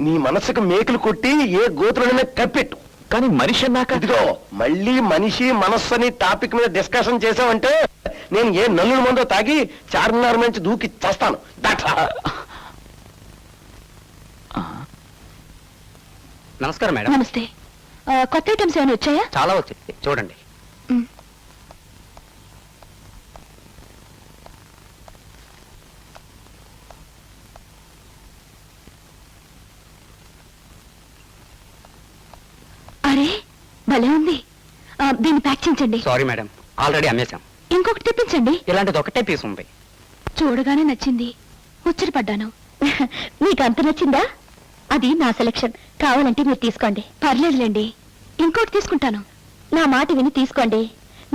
E: నీ మనసుకు మేకులు కొట్టి ఏ గోతులనే కప్పెట్టు.
I: కానీ మనిషి అన్నాక
E: ఇదిగో మళ్ళీ మనిషి మనస్సు అని టాపిక్ మీద డిస్కషన్ చేసావంటే నేను ఏ నల్లుల మందో తాగి చార్మినార్ నుంచి దూకి చేస్తాను.
F: నమస్కారం మేడం.
B: నమస్తే. కొత్త ఐటమ్స్ ఏమైనా వచ్చాయా?
F: చాలా వచ్చింది, చూడండి.
B: అరే భలే ఉంది. దీన్ని ప్యాక్ చేయించండి.
F: సారీ మేడం, ఆల్రెడీ అమ్మేశాం.
B: ఇంకొకటి తెప్పించండి.
F: ఇలాంటిది ఒకటే పీస్ ఉంది.
B: చూడగానే నచ్చింది, ముచ్చటపడ్డాను. మీకు అంత నచ్చిందా? అది నా సెలక్షన్, కావాలంటే మీరు తీసుకోండి. పర్లేదులేండి, ఇంకోటి తీసుకుంటాను. నా మాట విని తీసుకోండి.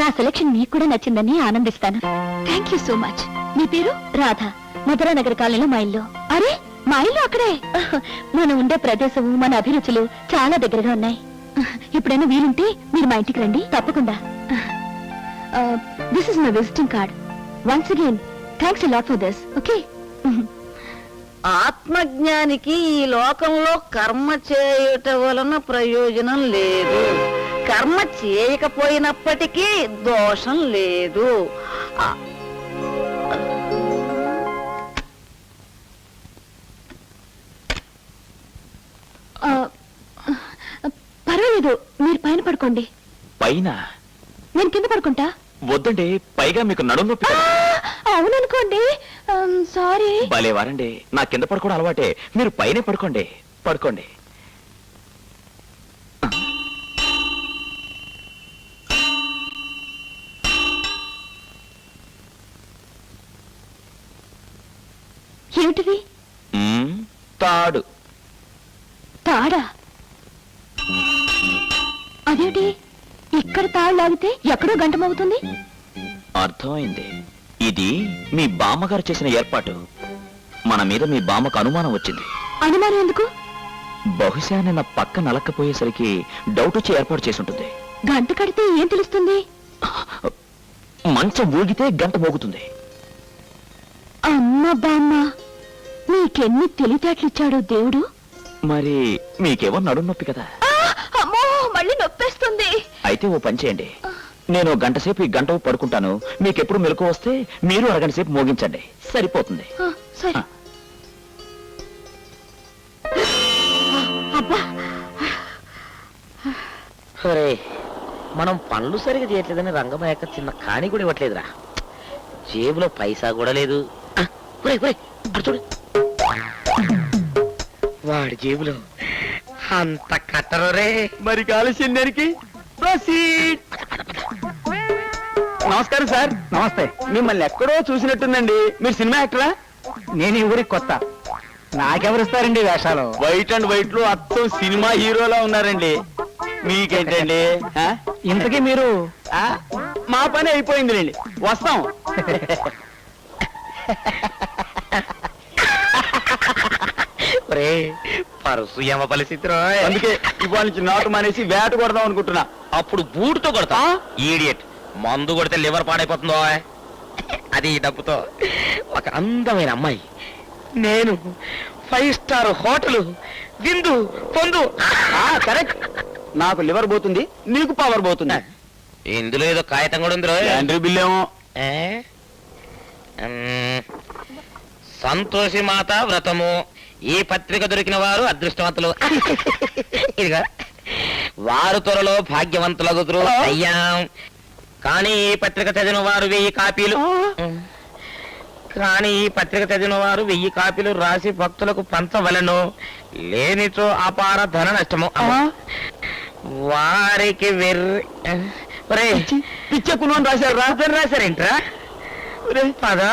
B: నా సెలక్షన్ మీకు కూడా నచ్చిందని ఆనందిస్తాను. Thank you so much. మీ పేరు? రాధ. మధురానగర్ కాలనీలో మా ఇల్లు. అరే మా ఇల్లు అక్కడే. మనం ఉండే ప్రదేశం, మన అభిరుచులు చాలా దగ్గరగా ఉన్నాయి. ఎప్పుడైనా వీలుంటే మీరు మా ఇంటికి రండి, తప్పకుండా. This is my visiting card. Once again thanks a lot for this. Okay.
J: ఆత్మజ్ఞానికి ఈ లోకంలో కర్మ చేయుట వలన ప్రయోజనం లేదు, కర్మ చేయకపోయినప్పటికీ దోషం లేదు.
B: పర్వాలేదు, మీరు పైన పడుకోండి.
I: పైన?
B: నేను కింద పడుకుంటా.
I: వద్దండి, పైగా మీకు నడుము నొప్పి కదా.
B: అవుననుకోండి, సారీ.
I: భలే వారండి, నా కింద పడుకోవడం అలవాటే. మీరు పైనే పడుకోండి, పడుకోండి.
B: ఏమిటిది?
I: తాడు.
B: తాడా? అదేంటి ఇక్కడ తాడు లాగితే ఎక్కడో గంటమవుతుంది?
I: అర్థమైంది. ఇది మీ బామ్మగారు చేసిన ఏర్పాటు. మన మీద మీ బామ్మకు అనుమానం వచ్చింది.
B: అనుమానం ఎందుకు?
I: బహుశా నిన్న పక్క నలక్కపోయేసరికి డౌట్ వచ్చి ఏర్పాటు చేసి ఉంటుంది.
B: గంట కడితే ఏం తెలుస్తుంది?
I: మంచం ఊగితే గంట మోగుతుంది.
B: అమ్మ బామ్మ, నీకెన్ని తెలివితేటలిచ్చాడు దేవుడు.
I: మరి మీకేమో నడుము నొప్పి కదా.
B: అమ్మో, మళ్ళీ నొప్పేస్తుంది.
I: అయితే ఓ పని చేయండి, నేను గంట సేపు ఈ గంట పడుకుంటాను. మీకెప్పుడు మెలకు వస్తే మీరు అరగంట సేపు మోగించండి, సరిపోతుంది.
B: సరే. అబ్బా,
F: మనం పనులు సరిగా చేయట్లేదని రంగమ్మ యొక్క చిన్న కాణి కూడా ఇవ్వట్లేదురా. జేబులో పైసా కూడా లేదు. చూడు, వాడి జేబులో అంత కట్టరు రే.
E: మరి కాలుష్యం దేనికి? నమస్కారం సార్.
F: నమస్తే.
E: మిమ్మల్ని ఎక్కడో చూసినట్టుందండి. మీరు సినిమా యాక్టరా?
F: నేను ఈ ఊరికి కొత్త, నాకెవరిస్తారండి వేషాలు?
E: వైట్ అండ్ వైట్ లో అచ్చం సినిమా హీరోలా ఉన్నారండి. మీకేంటండి?
F: ఇంతకీ మీరు?
E: మా పని అయిపోయిందిలేండి, వస్తాం.
F: పరుసు ఏమ పరిస్థితి.
E: అందుకే ఇవాళ నుంచి నాటు మానేసి వేట కొడదాం అనుకుంటున్నా.
F: అప్పుడు బూటుతో కొడతా. ఈడియట్, మందు కొడితే లివర్ పాడైపోతుందో. అది ఈ డబ్బుతో ఒక అందమైన అమ్మాయి, నేను 5 స్టార్ హోటల్, విందు పొందు.
E: కరెక్ట్. నాకు లివర్ పోతుంది, నీకు పవర్ పోతుంది.
F: ఇందులో ఏదో కాగితం కూడా ఉంది.
E: ఆండ్రూ బిల్లేమో.
F: సంతోషి మాత వ్రతము, ఈ పత్రిక దొరికిన వారు అదృష్టవంతులు. ఇదిగా వారు త్వరలో భాగ్యవంతులగుతురు అయ్యా. కానీ ఈ పత్రిక చదివిన వారు 1000 కాపీలు రాసి భక్తులకు పంచవలను. లేనిచో అపార ధన నష్టము. వారికి
A: పిచ్చెక్కును రాశారు రా.
F: రాశారేంట్రా? పదా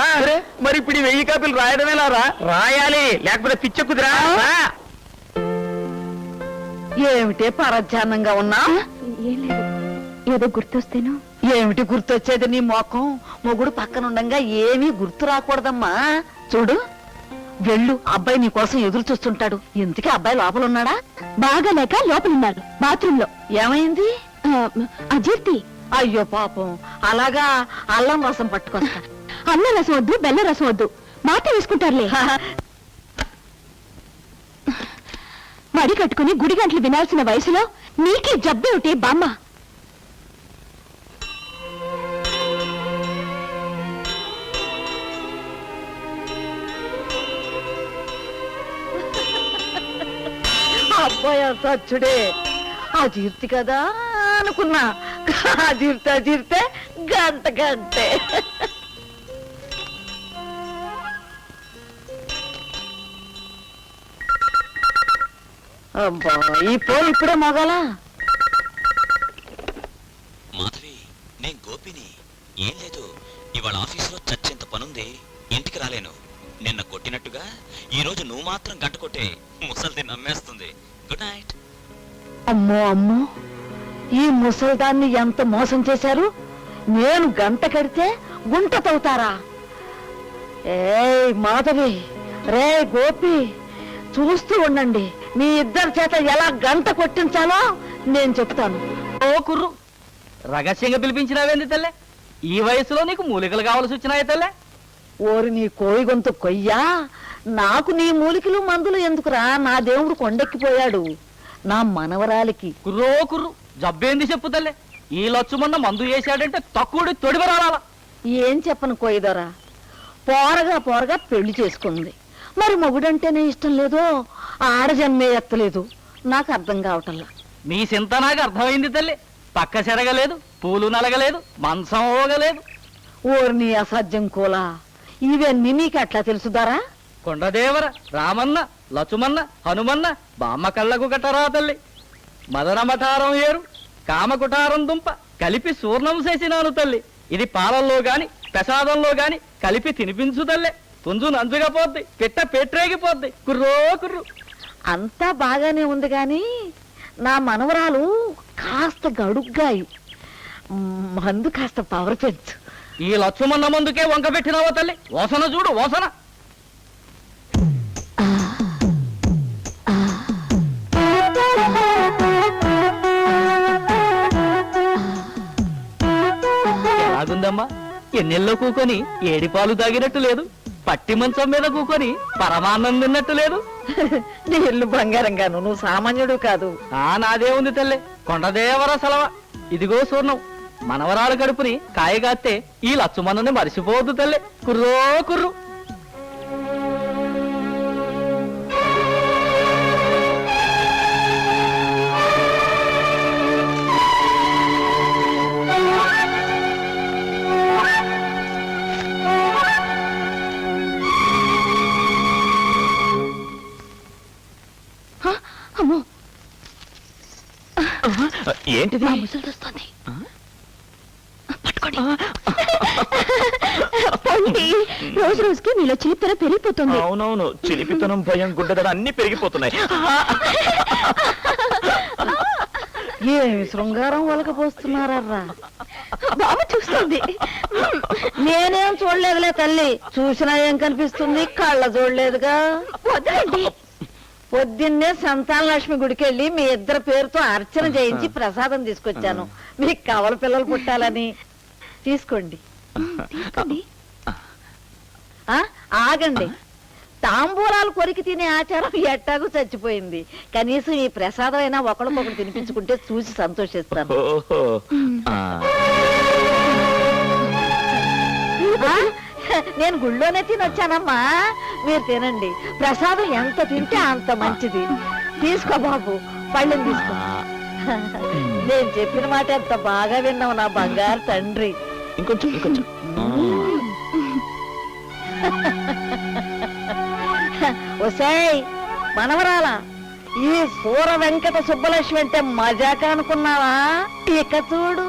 A: మరి ఇప్పుడు 1000 కాపీలు రాయడమేలా
F: రాయాలి, లేకపోతే పిచ్చెక్కుదిరా.
J: ఏమిటే పరధ్యానంగా ఉన్నా?
B: ఏం లేదు, ఏదో గుర్తొస్తేను.
J: ఏమిటి గుర్తొచ్చేది నీ మోకం? మొగుడు పక్కనుండంగా ఏమీ గుర్తు రాకూడదమ్మా. చూడు, వెళ్ళు, అబ్బాయి నీ కోసం ఎదురు చూస్తుంటాడు. ఇంతకీ అబ్బాయి లోపల ఉన్నాడా?
B: బాగా లేక లోపలున్నారు, బాత్రూమ్ లో.
J: ఏమైంది?
B: అజీర్తి.
J: అయ్యో పాపం. అలాగా, అల్లం రసం పట్టుకొస్తా.
B: అన్న రసం వద్దు, బెల్ల రసం వద్దు, మాత్రం వేసుకుంటారులే. మడి కట్టుకుని గుడి గంటలు వినాల్సిన వయసులో నీకే జబ్బేమిటి బామ్మ?
J: అబ్బాయి సచ్చుడే. అజీర్తి కదా అనుకున్నా. అజీర్తే గంటే. అబ్బా, ఈ ఫోన్ ఇప్పుడే మొగాలా?
L: మాధవి, నేను గోపిని. ఏం లేదు, ఇవాళ ఆఫీసులో చచ్చేంత పనుంది, ఇంటికి రాలేను. నిన్న కొట్టినట్టుగా ఈ రోజు నువ్వు మాత్రం గంట కొట్టే, ముసల్ది నమ్మేస్తుంది. Good night.
J: అమ్మో, ఈ ముసల్దాన్ని ఎంత మోసం చేశారు. నేను గంట కడితే గుంట తవ్వుతారా? ఏయ్ మాధవి, రే గోపి, చూస్తూ ఉండండి. మీ ఇద్దరి చేత ఎలా గంట కొట్టించాలో నేను చెప్తాను.
C: ఓ కుర్రు, రహస్యంగా పిలిపించినావేంది తల్లే? ఈ వయసులో నీకు మూలికలు కావాల్సి వచ్చినాయి తల్లే?
J: ఓరి నీ కోయి గొంతు కొయ్యా, నాకు నీ మూలికలు మందులు ఎందుకురా? నా దేవుడు కొండెక్కిపోయాడు. నా మనవరాలికి
C: కుర్రు, జబ్బేంది చెప్పు తల్లే? ఈ లచ్చుమన్న మందు వేసాడంటే తక్కువ తొడివరాల.
J: ఏం చెప్పను కోయిదరా, పోరగా పెళ్లి చేసుకుంది. మరి మొగుడంటేనే ఇష్టం లేదో, ఆడజన్మే ఎత్తలేదు. నాకు అర్థం కావటంలా.
C: మీ చింత నాకు అర్థమైంది తల్లి. పక్క చెరగలేదు, పూలు నలగలేదు, మంచం ఓగలేదు.
J: ఓర్ని అసాధ్యం కోలా, ఇవన్నీ నీకు ఎట్లా తెలుసుదారా?
C: కొండదేవర, రామన్న, లచుమన్న, హనుమన్న, బామ్మ కళ్ళకు గట్టరా తల్లి. మదన మఠారం ఏరు, కామకుటారం దుంప కలిపి సూర్ణం చేసినాను తల్లి. ఇది పాలల్లో గాని ప్రసాదంలో గాని కలిపి తినిపించు తల్లే. పుంజు నంజుగా పోద్ది, పిట్ట పెట్టరేగిపోద్ది. కుర్రు
J: అంతా బాగానే ఉంది గాని నా మనవరాలు కాస్త గడుగ్గాయి. మందు కాస్త పవర్ పెంచు.
C: ఈ లచ్చుమన్న మందుకే వంక పెట్టినావో తల్లి. ఓసన చూడు, ఓసన. ఎలాగుందమ్మా? ఎన్నెల్లో కూకొని ఏడిపాలు తాగినట్టు లేదు, పట్టి మంచం మీద కూకొని పరమాన్నం తిన్నట్టు లేదు.
J: నీ ఇల్లు బంగారంగాను, నువ్వు సామాన్యుడు కాదు.
C: నాదే ఉంది తల్లి, కొండదేవర సెలవ. ఇదిగో సూర్ణం, మనవరాలు కడుపుని కాయగాస్తే ఈ లచ్చుమన్నని మరిసిపోవద్దు తల్లి. కుర్రు.
B: అమ్మో,
I: ఏంటిది?
B: మా ముసలిది వస్తోంది. పట్టుకోండి. పోండి. రోజు రోజుకి మీలో చిలిపితన పెరిగిపోతుంది.
I: అవునవును, చిలిపితనం, భయం, గుడ్డదడ అన్ని పెరిగిపోతున్నాయి.
J: ఏమి శృంగారం వలకపోస్తున్నారా?
B: బాబు చూస్తుంది.
J: నేనేం చూడలేదులే తల్లి. చూసినా ఏం కనిపిస్తుంది? కళ్ళ చూడలేదుగా.
B: వద్దండి.
J: పొద్దున్నే సంతాన లక్ష్మి గుడికెళ్ళి మీ ఇద్దరు పేరుతో అర్చన చేయించి ప్రసాదం తీసుకొచ్చాను. మీకు కవల పిల్లలు పుట్టాలని. తీసుకోండి.
B: తీసుకోండి.
J: ఆగండి. తాంబూలాలు కొరికి తినే ఆచారం ఎట్టాగూ చచ్చిపోయింది. కనీసం ఈ ప్రసాదం అయినా ఒకరికొకరు తినిపించుకుంటే చూసి సంతోషిస్తాను.
I: ఓహో.
J: నేను గుళ్ళోనే తినొచ్చానమ్మా. మీరు తినండి. ప్రసాదం ఎంత తింటే అంత మంచిది. తీసుకో బాబు, పళ్ళని తీసుకో. నేను చెప్పిన మాట ఎంత బాగా విన్నావు నా బంగారు తండ్రి.
I: ఇంకొంచెం ఇంకొంచెం
J: ఒసేయ్ మనవరాలా, ఈ సూర వెంకట సుబ్బలక్ష్మి అంటే మజాక అనుకున్నావా? ఇక చూడు.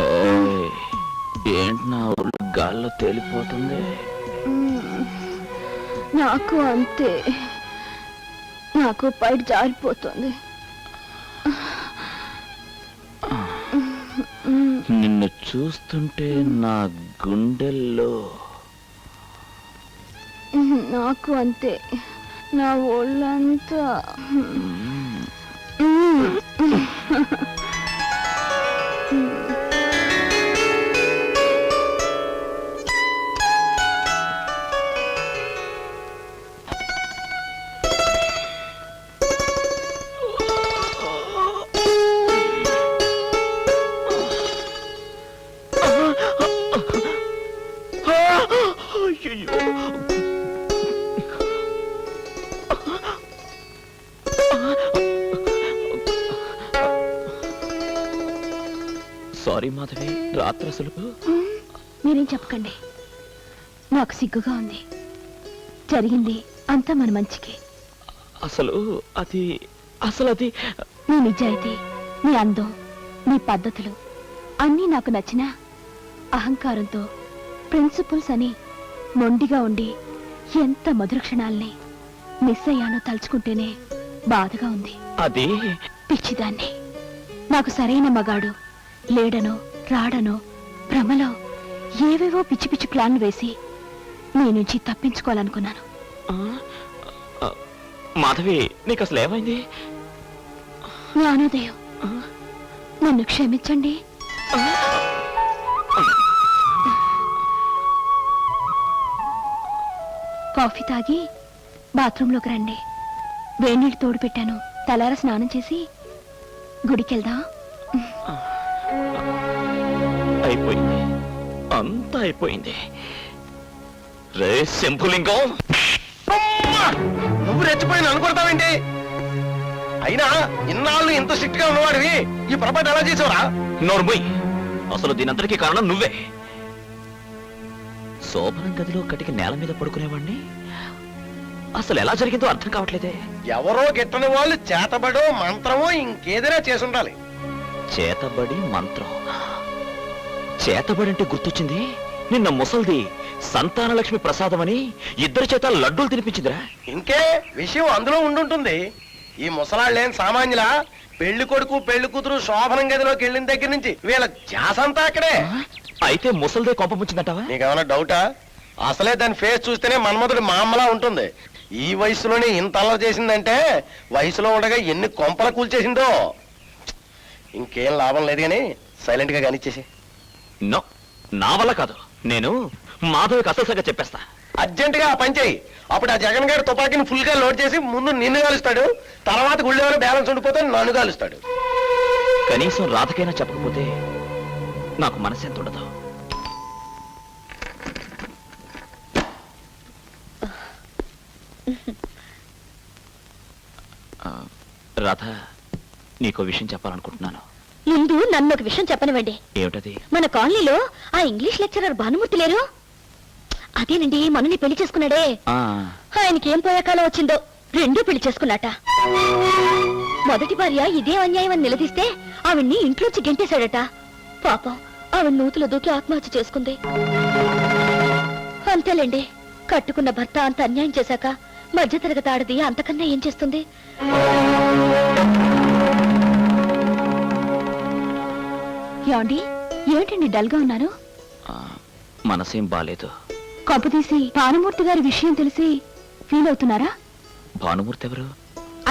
I: ఓయ్, ఏంటి నా ఒళ్ళు గాల్లో తేలిపోతుంది?
B: నాకు అంతే, నాకు బయట జారిపోతుంది.
I: నిన్ను చూస్తుంటే నా గుండెల్లో
B: నాకు అంతే, నా ఒళ్ళంతా.
I: సారీ మాధవి, రాత్రి అసలు
B: మీరేం చెప్పకండి, నాకు సిగ్గుగా ఉంది. జరిగింది అంతా మన మంచికి.
I: అసలు అది
B: మీ నిజాయితీ, మీ అందం, మీ పద్ధతులు అన్నీ నాకు నచ్చిన అహంకారంతో ప్రిన్సిపల్స్ అని మొండిగా ఉండి ఎంత మధుర క్షణాల్ని మిస్ అయ్యానో తలుచుకుంటేనే బాధగా ఉంది.
I: అది
B: పిచ్చిదాన్ని. నాకు సరైన మగాడు లేడనో రాడనో భ్రమలో ఏవేవో పిచ్చి పిచ్చి ప్లాన్లు వేసి నీ నుంచి తప్పించుకోవాలనుకున్నాను.
I: మాధవి, నీకు అసలు ఏమైంది?
B: జ్ఞానోదయం. నన్ను క్షమించండి. కాఫీ తాగి బాత్రూంలోకి రండి. వేణీళ్ళు తోడు పెట్టాను. తలార స్నానం చేసి గుడికెళ్దాం.
I: అయిపోయింది, అంతా అయిపోయింది. రే శంభులింగం,
E: నువ్వు రెచ్చిపోయిన అనుకుంటావేంటి? అయినా ఇన్నాళ్ళు ఇంత స్ట్రిక్ట్ గా ఉన్నవాడివి ఈ పొరపాటు ఎలా చేసావురా?
I: నోర్మోయ్, అసలు దీనంతటికీ కారణం నువ్వే. శోభనం గదిలో కటికి నేల మీద పడుకునేవాడిని అసలు ఎలా జరిగిందో అర్థం కావట్లేదే.
E: ఎవరో గిట్టని వాళ్ళు చేతబడో మంత్రమో ఇంకేదైనా చేసుండాలి.
I: చేతబడి మంత్రం. చేతబడి అంటే గుర్తొచ్చింది, నిన్న ముసల్ది సంతానలక్ష్మి ప్రసాదం అని ఇద్దరి చేత లడ్డూలు తినిపించిందిరా.
E: ఇంకే విషయం అందులో ఉండుంటుంది. ఈ ముసలాళ్ళేం సామాన్యులా? పెళ్లి కొడుకు పెళ్లి కూతురు శోభనం గదిలోకి వెళ్ళిన దగ్గర నుంచి వీళ్ళ ధ్యాసంతా అక్కడే.
I: అయితే ముసల్దే కొంప ముంచిందటవా?
E: నీకేమైనా డౌటా? అసలే దాని ఫేస్ చూస్తేనే మన్మధుడి మా అమ్మలా ఉంటుంది. ఈ వయసులోనే ఇంత అల్లరి చేసిందంటే వయసులో ఉండగా ఎన్ని కొంపల కూల్చేసిందో. ఇంకేం లాభం లేదు కానీ సైలెంట్ గా కానిచ్చేసి.
I: నో, నా వల్ల కాదు. నేను మాధవికి అసలు సరిగ్గా చెప్పేస్తా.
E: అర్జెంట్ గా ఆ పని చేయి. అప్పుడు ఆ జగన్ గారి తుపాకీని ఫుల్ గా లోడ్ చేసి ముందు నిన్ను కాలుస్తాడు, తర్వాత గుళ్ళెవరో బ్యాలెన్స్ ఉండిపోతే నన్ను కాలుస్తాడు.
I: కనీసం రాధకైనా చెప్పకపోతే నాకు మనసు ఎంత ఉండదు. రాధ, నీకో విషయం చెప్పాలనుకుంటున్నాను.
B: ముందు నన్ను ఒక విషయం చెప్పనివ్వండి.
I: ఏమిటది?
B: మన కాలనీలో ఆ ఇంగ్లీష్ లెక్చరర్ భానుమూర్తి లేరు? అదేనండి, మనని పెళ్లి చేసుకున్నాడే.
I: ఆ,
B: ఆయనకి ఏం పోయాకాలం వచ్చిందో రెండూ పెళ్లి చేసుకున్నాట. మొదటి భార్య ఇదే అన్యాయం అని నిలదీస్తే ఆవిడ్ని ఇంట్లోంచి గెంటేశాడట. పాపం ఆవిడ నూతులు దూకి ఆత్మహత్య చేసుకుంది. అంతేలేండి, కట్టుకున్న భర్త అంత అన్యాయం చేశాక మధ్యతరగతి ఆడది అంతకన్నా ఏం చేస్తుంది? ఏమండి, ఏంటండి డల్ గా ఉన్నారు?
I: మనసేం బాలేదు.
B: కొంపతీసి భానుమూర్తి గారి విషయం తెలిసి ఫీల్ అవుతున్నారా?
I: భానుమూర్తి ఎవరు?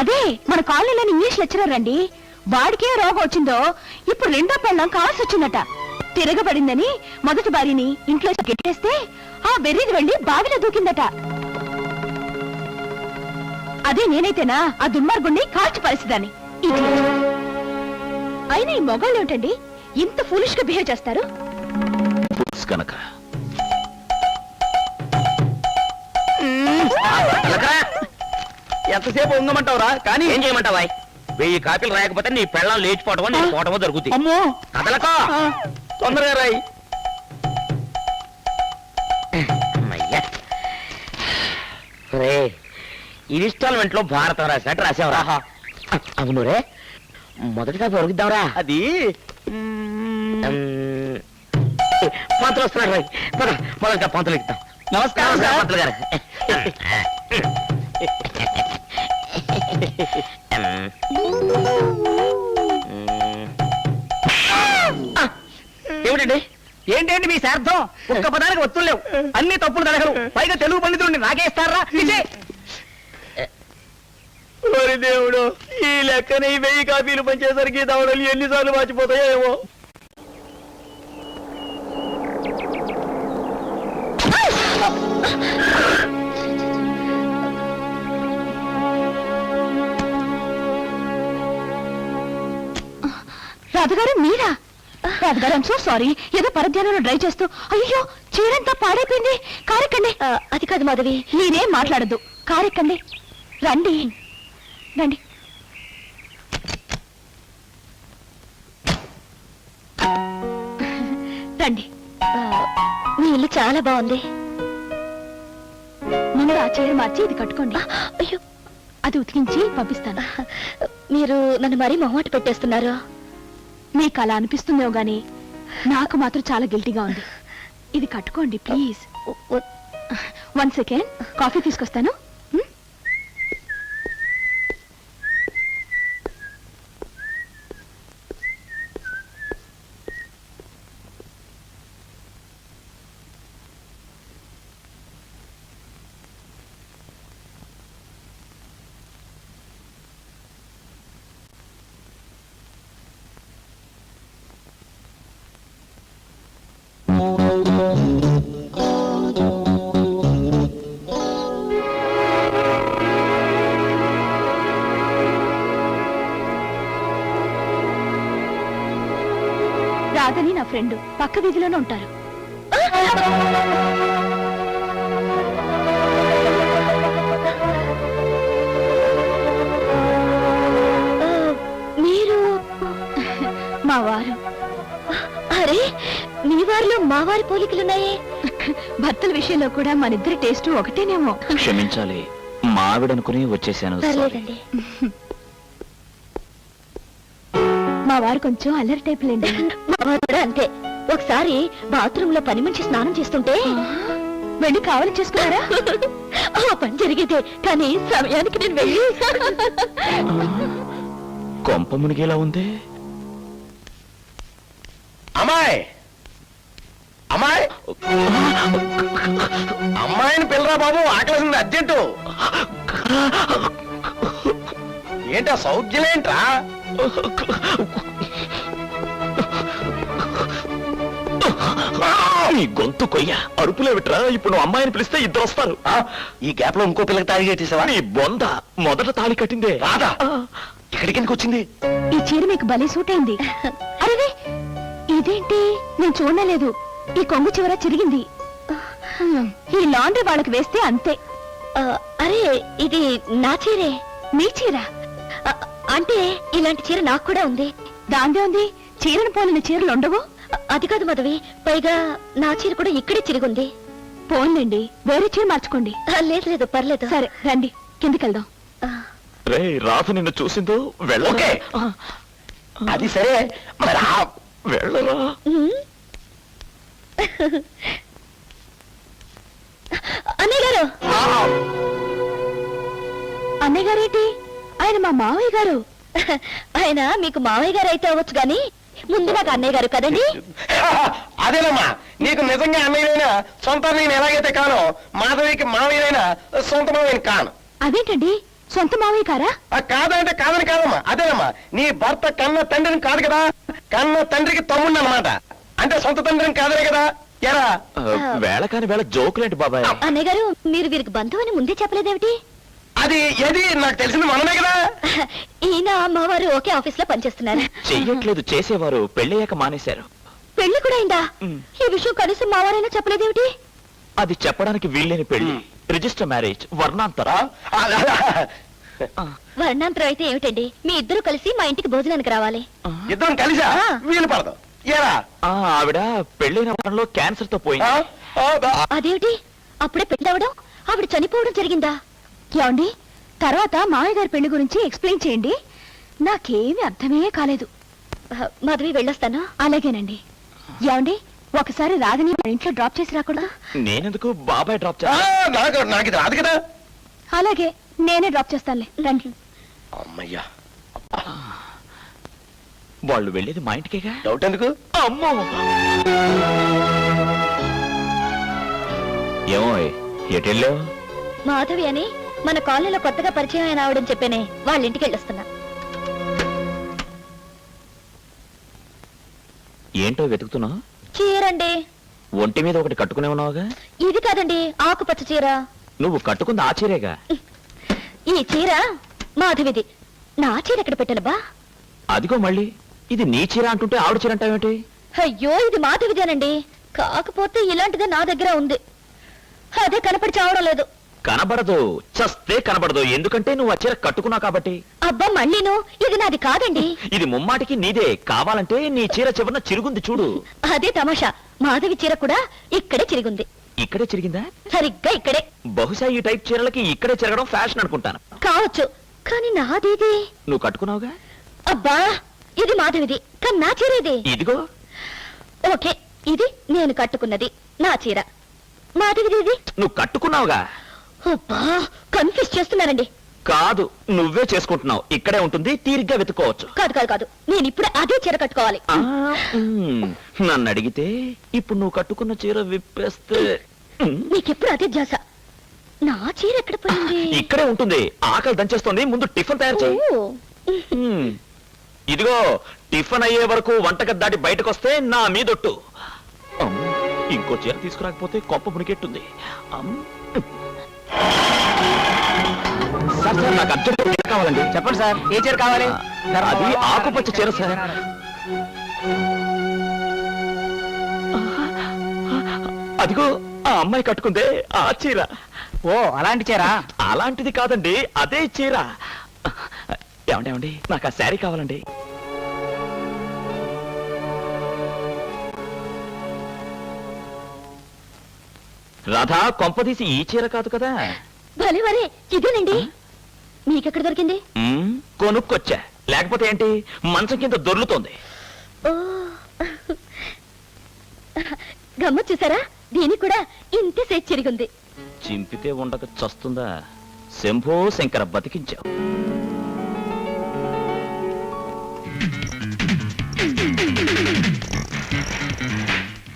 B: అదే మన కాలనీలోని ఇంగ్లీష్ లెక్చరర్ అండి. వాడికే రోగం వచ్చిందో ఇప్పుడు రెండో పెళ్ళం కావాల్సి వచ్చిందట. తిరగబడిందని మొదటి భార్యని ఇంట్లో గెట్టేస్తే ఆ బెర్రీది వెళ్లి బావిలో దూకిందట. అదే నేనైతేనా ఆ దుర్మార్గుణ్ణి కాల్చి పరిస్థిదాన్ని. అయినా ఈ మొగాళ్ళు ఏమిటండి ఇంత ఫూలిష్ గా బిహేవ్ చేస్తారు?
I: కనుక
F: ఎంతసేపు ఉంగమంటావురా? కానీ ఏం చేయమంటావా? 1000 కాపీలు రాయకపోతే నీ పెళ్ళం లేచిపోవటమో నీ పోవటమో జరుగుతుంది.
H: అమ్మో
F: కదలకో, తొందరగా రాయి. అమ్మయ్యా. రే, ఇన్స్టాల్మెంట్ లో భారతం రాసినట్టు రాసావురా. అవును రే, మొదటి కాపీ ఒరిగిద్దాంరా. అది పంతులు వస్తున్నాడు రాయి. మొదటి పంతులు ఎక్కుతాం. నమస్కారం పంతులు గారు. ఏమిటండి ఏంటండి మీ శార్థం? ఒక్క పదానికి ఒత్తులు లేవు, అన్ని తప్పులు తడగలు, పైగా తెలుగు పండితుడిని నాకే ఇస్తారా? దేవుడు, ఈ లెక్కన ఈ 1000 కాపీలు పంచేసరికి దవడలు ఎన్నిసార్లు మర్చిపోతాయో ఏమో.
B: రాధగారు మీరా? రాధగారు ఐమ్ సో సారీ, ఏదో పరధ్యానంలో డ్రైవ్ చేస్తూ అయ్యో చీరంతా పాడైపోయింది. కారెక్కండి. అది కాదు మాధవి, నేనేం మాట్లాడద్దు, కారెక్కండి. రండి రండి. రండి. మీ ఇల్లు చాలా బాగుంది. ముందు ఆ చీర మార్చి ఇది కట్టుకోండి. అయ్యో, అది ఉతికించి పంపిస్తాను. మీరు నన్ను మరీ మొహమాట పెట్టేస్తున్నారు. మీకు అలా అనిపిస్తుందేమో గాని నాకు మాత్రం చాలా గిల్టీగా ఉంది. ఇది కట్టుకోండి ప్లీజ్. 1 సెకండ్, కాఫీ తీసుకొస్తాను. రాధని నా ఫ్రెండ్, పక్క వీధిలోనే ఉంటారు. మీరు మా వారు. అరే, మీ వారిలో మా వారి పోలికలున్నాయే. భర్తల విషయంలో కూడా మనిద్దరి టేస్ట్ ఒకటేనేమో.
I: క్షమించాలి, మా ఆవిడనుకుని వచ్చేసాను.
B: పర్లేదండి. మా వారు కొంచెం అల్లరి టైప్ లేండి. మా వారు కూడా అంతే. ఒకసారి బాత్రూమ్ లో పని మనిషి స్నానం చేస్తుంటే వెళ్ళి కావాలి చేసుకున్నారా? ఆ పని జరిగితే, కానీ సమయానికి నేను వెళ్ళి
I: కొంప మునిగేలా ఉంది.
E: అమ్మాయి అమ్మాయి అమ్మాయిని పిల్లరా బాబు, ఆకలిసింది అర్జెంటు. ఏంటా సౌఖ్యమేంట్రా?
I: నీ గొంతు కొయ్య, అరుపులే విట్రా. ఇప్పుడు నువ్వు అమ్మాయిని పిలిస్తే ఇద్దరు వస్తారు.
E: ఈ గ్యాప్ లో ఇంకో పిల్లకి తాళి కట్టేసావా?
I: నీ బొంద మొదట తాళి కట్టిందే
E: రాదా? ఇక్కడికి ఎందుకు వచ్చింది?
B: ఈ చీర మీకు భలే సూట్ అయింది. అరే, ఇదేంటి నేను చూడలేదు. ఈ కొంగు చివర చిరిగింది. ఈ లాండ్రీ వాళ్ళకి వేస్తే అంతే. అరే, ఇది నా చీరే. మీ చీర అంటే ఇలాంటి చీర నాకు కూడా ఉంది. దాందే ఉంది, చీరను పోలిన చీరలు ఉండవు. అది కాదు మధవి, పైగా నా చీర కూడా ఇక్కడే చిరిగింది. పోన్లేండి, వేరే చీర మార్చుకోండి. లేదు లేదు, పర్లేదు. సరే రండి, కిందికి వెళ్దాం.
I: రే, రాధ నిన్ను చూసిందో వెళ్ళకే.
E: అది సరే, మరి
I: వెళ్ళరా.
B: అన్నయ్య గారు, అన్నయ్య గారేంటి? ఆయన మా మావయ్య గారు. ఆయన మీకు మావయ్య గారు అయితే అవ్వచ్చు గాని ముందు నాకు అన్నయ్య గారు కదండి.
E: అదేనమ్మా, నీకు నిజంగా అన్నయ్యనైనా సొంత నేను ఎలాగైతే కానో, మాధవికి మావయ్యనైనా సొంత మావయ్యని కాను.
B: అదేంటండి, సొంత మావయ్య కారా?
E: కాదంటే కాదని కాదమ్మా, అదేనమ్మా, నీ భర్త కన్న తండ్రిని కాదు కదా, కన్న తండ్రికి తమ్ముడు అన్నమాట. అంటే సొంత తండ్రిని కాదనే కదా. ఎరా
I: వేళ కాని వేళ జోకులేంటి బాబాయ్?
B: అన్నయ్య గారు, మీరు వీరికి బంధువు అని ముందే చెప్పలేదేమిటి?
E: అది ఏది నాకు తెలిసింది మనమే కదా.
B: ఈయన అమ్మవారు ఒకే ఆఫీస్ లో పనిచేస్తున్నారు.
I: చెయ్యట్లేదు, చేసేవారు. పెళ్ళయ్యాక మానేశారు.
B: పెళ్లి కూడా అయిందా? ఈ విషయం కనీసం మావారైనా చెప్పలేదేమిటి?
I: అది చెప్పడానికి వీల్లేని పెళ్లి. Register marriage వర్ణాంతరా.
B: వర్ణాంతరం అయితే ఏమిటండి, మీ ఇద్దరు కలిసి మా ఇంటికి భోజనానికి రావాలి.
E: ఇద్దరం కలిసా వీలు పడదు ఏరా.
I: ఆవిడ పెళ్ళైన వారంలో క్యాన్సర్ తో పోయింది.
B: అదేమిటి, అప్పుడే పెళ్ళవడం, ఆవిడ చనిపోవడం జరిగిందా? ఏమండి, తర్వాత మామయ్య గారి పెళ్లి గురించి ఎక్స్ప్లెయిన్ చేయండి. నాకేమీ అర్థమే కాలేదు. మాధవి వెళ్ళొస్తాను. అలాగేనండి. ఏమండి, ఒకసారి రాధని మన ఇంట్లో డ్రాప్ చేసి రాకూడదు?
I: నేనెందుకు, బాబాయ్ డ్రాప్ చేస్తా.
E: నాకు ఇది రాదు కదా.
B: అలాగే, నేనే డ్రాప్ చేస్తానులే, రండి.
E: అమ్మయ్యా,
I: వాళ్ళు వెళ్ళేది మా ఇంటికేగా.
E: డౌట్ ఎందుకు?
I: అమ్మో, ఏమో ఎటెళ్ళావు?
B: మాధవి అని మన కాలనీలో కొత్తగా పరిచయం అయిన ఆవిడని చెప్పేనే వాళ్ళ ఇంటికి వెళ్ళొస్తున్నా.
I: ఏంటో వెతుకుతున్నావు?
B: చీరండి.
I: ఒంటి మీద ఒకటి కట్టుకునే ఉన్నావుగా.
B: ఇది కాదండి, ఆకుపచ్చ చీర.
I: నువ్వు కట్టుకుంది ఆ చీరేగా.
B: ఈ చీర మాధవిది. నా చీర ఎక్కడ పెట్టాలబ్బా?
I: అదిగో మళ్ళీ ఇది నీ చీర అంటుంటే ఆవిడ చీర అంటావేంటి?
B: అయ్యో, ఇది మాధవిదేనండి. కాకపోతే ఇలాంటిదే నా దగ్గర ఉంది. అదే కనపడి చావడం లేదు.
I: కనబడదు, చస్తే కనబడదు. ఎందుకంటే నువ్వు ఆ చీర కట్టుకున్నావు కాబట్టి.
B: అబ్బా, మళ్ళీను ఇది నాది కాదండి.
I: ఇది ముమ్మాటికి నీదే. కావాలంటే నీ చీర చివరన చిరుగుంది చూడు.
B: అదే తమాషా, మాధవి చీర కూడా ఇక్కడే చిరిగింది.
I: ఇక్కడే చిరిగిందా?
B: సరిగ్గా ఇక్కడే.
I: బహుశా ఈ టైప్ చీరలకి ఇక్కడే చిరగడం ఫ్యాషన్ అనుకుంటాను.
B: కావచ్చు, కానీ నాదేది?
I: నువ్వు కట్టుకున్నావుగా.
B: అబ్బా, ఇది మాధవిది, కానీ నా చీర ఇది.
I: ఇదిగో.
B: ఓకే, ఇది నేను కట్టుకున్నది, నా చీర. మాధవిది ఇది.
I: నువ్వు కట్టుకున్నావుగా.
B: అబ్బా, కన్ఫ్యూజ్ చేస్తున్నారండి.
I: కాదు, నువ్వే చేసుకుంటున్నావు. ఇక్కడే ఉంటుంది, తీరిగ్గా వెతుక్కోవచ్చు.
B: కాదు కాదు కాదు, నేను ఇప్పుడే అదే చీర కట్టుకోవాలి.
I: నన్ను అడిగితే ఇప్పుడు నువ్వు కట్టుకున్న చీర విప్పేస్తే
B: నీకెప్పుడు అదే ధ్యాస. నా చీర ఎక్కడ పోయింది?
I: ఇక్కడే ఉంటుంది. ఆకలి దంచేస్తోంది, ముందు టిఫిన్ తయారు చేయి.
B: ఓ.
I: ఇదిగో, టిఫిన్ అయ్యే వరకు వంటగది దాటి బయటకు వస్తే నా మీదొట్టు. ఇంకో చీర తీసుకురాకపోతే కొంప మునికెట్టుంది. సార్ సార్, నాకు అర్జెంట్ చీర కావాలండి.
C: చెప్పండి సార్, ఏ చీర కావాలి?
I: అది ఆకుపచ్చ చీర సార్. అదిగో, ఆ అమ్మాయి కట్టుకుందే ఆ చీర.
C: ఓ, అలాంటి చీర?
I: అలాంటిది కాదండి, అదే చీర. ఏమండి, నాకు ఆ శారీ కావాలండి. రాధా, కొంపదీసి ఈ చీర కాదు కదా?
B: భలే వరే, ఇదేనండి. మీకెక్కడ దొరికింది?
I: కొనుక్కొచ్చా. లేకపోతే ఏంటి, మంచం కింద దొర్లుతోంది.
B: ఓ, గమ్మత్ చూసారా? దీనికి కూడా ఇంతే సేచ్ చిరిగింది.
I: చింపితే ఉండక చస్తుందా? శంభో శంకర, బతికించావు.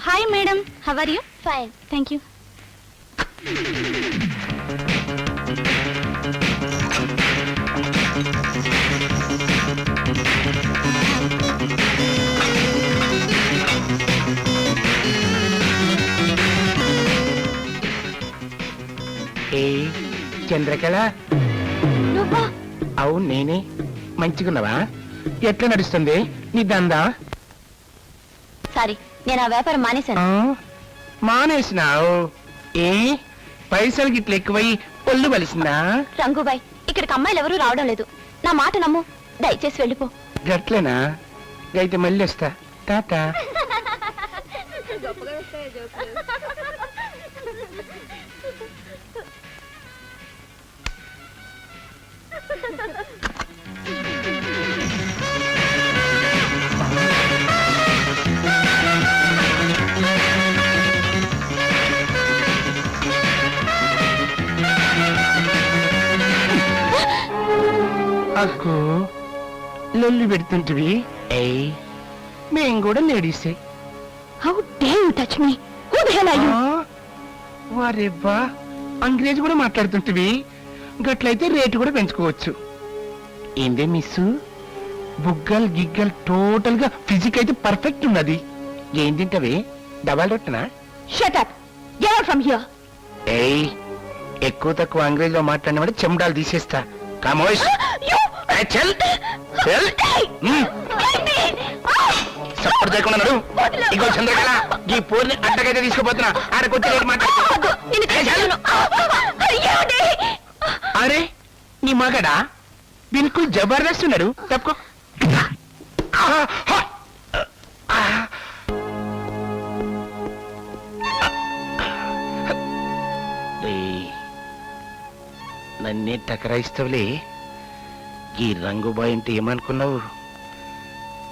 B: Hi madam, how are you? Fine, thank you.
H: Chandrakala,
B: నువ్వా?
H: అవును నేనే. మంచిగున్నావా? ఎట్లా నడుస్తుంది నీ దందా?
B: సారీ, నేను ఆ వ్యాపారం మానేశాను.
H: మానేసినావు? ఏ పైసలు గిట్ల ఎక్కువై ఒళ్ళు బలిసిందా?
B: రంగుబాయ్, ఇక్కడికి అమ్మాయిలు ఎవరూ రావడం లేదు. నా మాట నమ్ము, దయచేసి వెళ్ళిపో.
H: గట్లేనా? అయితే మళ్ళీ వస్తా. టాటా. అక్కు లొల్లి పెడుతుంటివి. మేం కూడా లేడీసే.
B: How dare you touch me? Who the hell are you?
H: వారెబ్బా, అంగ్రేజీ కూడా మాట్లాడుతుంటివి. గట్లయితే రేటు కూడా పెంచుకోవచ్చు. ఏందే మిస్సు, బుగ్గల్ గిగ్గల్ టోటల్ గా ఫిజిక్ అయితే పర్ఫెక్ట్ ఉన్నది. ఏం తింటవే? డబల్ రొట్టెనా?
B: Shut up, get out from here.
H: ఏయ్, ఎక్కువ తక్కువ అంగ్రేజీలో మాట్లాడినవాడు చెమడాలు తీసేస్తా. కమోష్. చల్ చల్. సపోర్ట్ చేయకుండా నడు. ఇగో చంద్రకళ ఈ పోరిని అడ్డగైతే తీసుకుపోతున్నా ఆడకొచ్చి రేటు మాట్లాడు. అరే నీ మగడా బిల్కుల్ జబర్దస్త్ ఉన్నాడు. తప్పుకో. నన్నే టకరాయిస్తావులే. ఈ రంగుబాయ్ అంటే ఏమనుకున్నావు?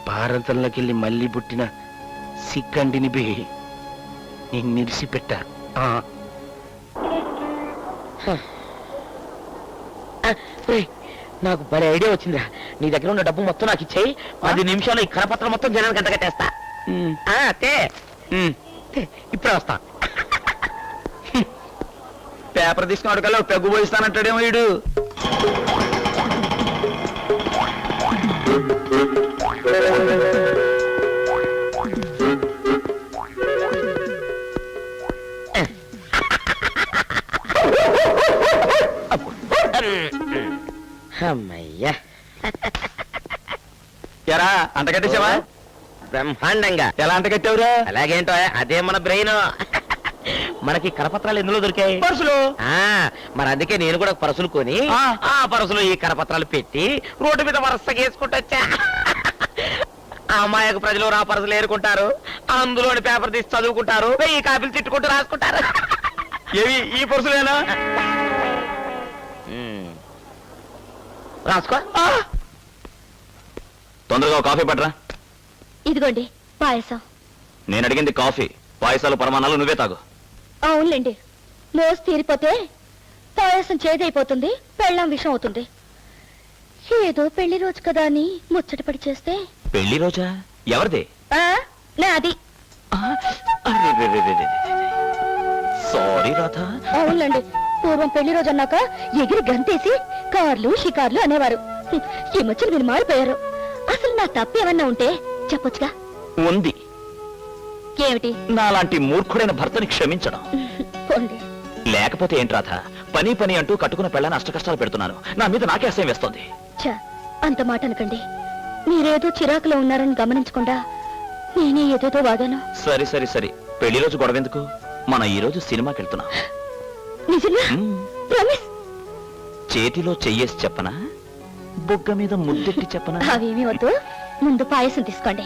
H: భారతంలోకి వెళ్ళి మళ్ళీ పుట్టిన సిక్కండిని బే నిడిసిపెట్ట.
F: నాకు భలే ఐడియా వచ్చిందిరా. నీ దగ్గర ఉన్న డబ్బు మొత్తం నాకు ఇచ్చేయి. 10 నిమిషాలు ఈ కరపత్రం మొత్తం జనానికి అంత కట్టేస్తా. ఇప్పుడే వస్తా.
A: పేపర్ తీసుకున్నాడు కల్లా పెగ్గు పోయిస్తానంటాడేమో వీడు.
F: అమ్మయ్యా,
A: ఎరా అంట కట్టేసావా?
F: బ్రహ్మాండంగా.
A: ఎలా అంట కట్టావురా?
F: అలాగేంటో అదే మన బ్రెయిన్. మనకి కరపత్రాలు ఎందులో దొరికాయి?
A: పర్సులు.
F: మరి అందుకే నేను కూడా పరసులు కొని ఆ పరసులు ఈ కరపత్రాలు పెట్టి రోడ్డు మీద వరుసగా వేసుకుంటూ వచ్చా. అమాయక ప్రజలు నా పరసలు ఏరుకుంటారు, అందులోని పేపర్ తీసి చదువుకుంటారు, ఈ కాపీలు తిట్టుకుంటూ రాసుకుంటారు.
A: ఏవి ఈ పర్సులేనా?
F: రాసుకో.
I: తొందరగా ఒక కాఫీ పట్టరా.
B: ఇదిగోండి పాయసం.
I: నేను అడిగింది కాఫీ. పాయసాలు పరమాణాలు నువ్వే తాగు.
B: అవునులేండి, మోసు తీరిపోతే పాయసం చేదైపోతుంది, పెళ్ళాం విషం అవుతుంది. ఏదో పెళ్లి రోజు కదా అని ముచ్చటపడి చేస్తే.
I: పెళ్లి రోజా? ఎవరిది?
B: నాది.
I: సారీ రాధా.
B: అవునులేండి, పూర్వం పెళ్లి రోజు అన్నాక ఎగిరి గంతేసి కార్లు షికార్లు అనేవారు. ఈ మధ్యన మీరు మారిపోయారు. అసలు నా తప్పు ఏమన్నా ఉంటే చెప్పొచ్చుగా.
I: ఉంది.
B: ఏమిటి?
I: నాలాంటి మూర్ఖుడైన భర్తని క్షమించడం.
B: పోండి.
I: లేకపోతే ఏంటి రాధా, పని పని అంటూ కట్టుకున్న పెళ్ళని అష్టకష్టాలు పెడుతున్నాను. నా మీద నాకే అసహ్యం వేస్తోంది.
B: ఛ, అంత మాట అనకండి. మీరేదో చిరాకులో ఉన్నారని గమనించకుండా నేనే ఏదేదో వాగాను.
I: సరే సరే సరే, పెళ్లి రోజు గొడవెందుకు? మనం ఈ రోజు సినిమాకి వెళ్తున్నాం.
B: నిజంగా? ప్రామిస్?
I: చేతిలో చెయ్యేసి చెప్పనా, బొగ్గ మీద ముద్దెట్టి చెప్పనా?
B: అవేమీ వద్దు, ముందు పాయసం తీసుకోండి.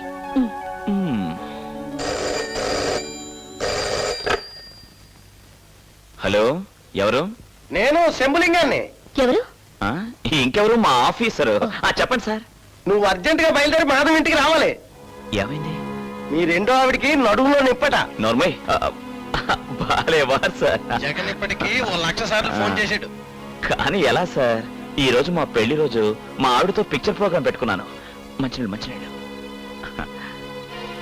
I: హలో, ఎవరు?
E: నేను శంభులింగాన్ని.
B: ఎవరు?
I: ఇంకెవరు? మా ఆఫీసరు. చెప్పండి సార్.
E: నువ్వు అర్జెంట్ గా బయలుదేరి మాధవ్ ఇంటికి రావాలి.
I: ఏమైంది?
E: మీ రెండో ఆవిడికి నడుములో నిప్పట.
I: నోర్మయ్, బాలేవారు సార్.
E: జగన్ ఇప్పటికి 1,00,000 సార్లు ఫోన్ చేసాడు.
I: కానీ ఎలా సార్? ఈ రోజు మా పెళ్లి రోజు. మా ఆవిడతో పిక్చర్ ప్రోగ్రామ్ పెట్టుకున్నాను. మంచినీళ్ళు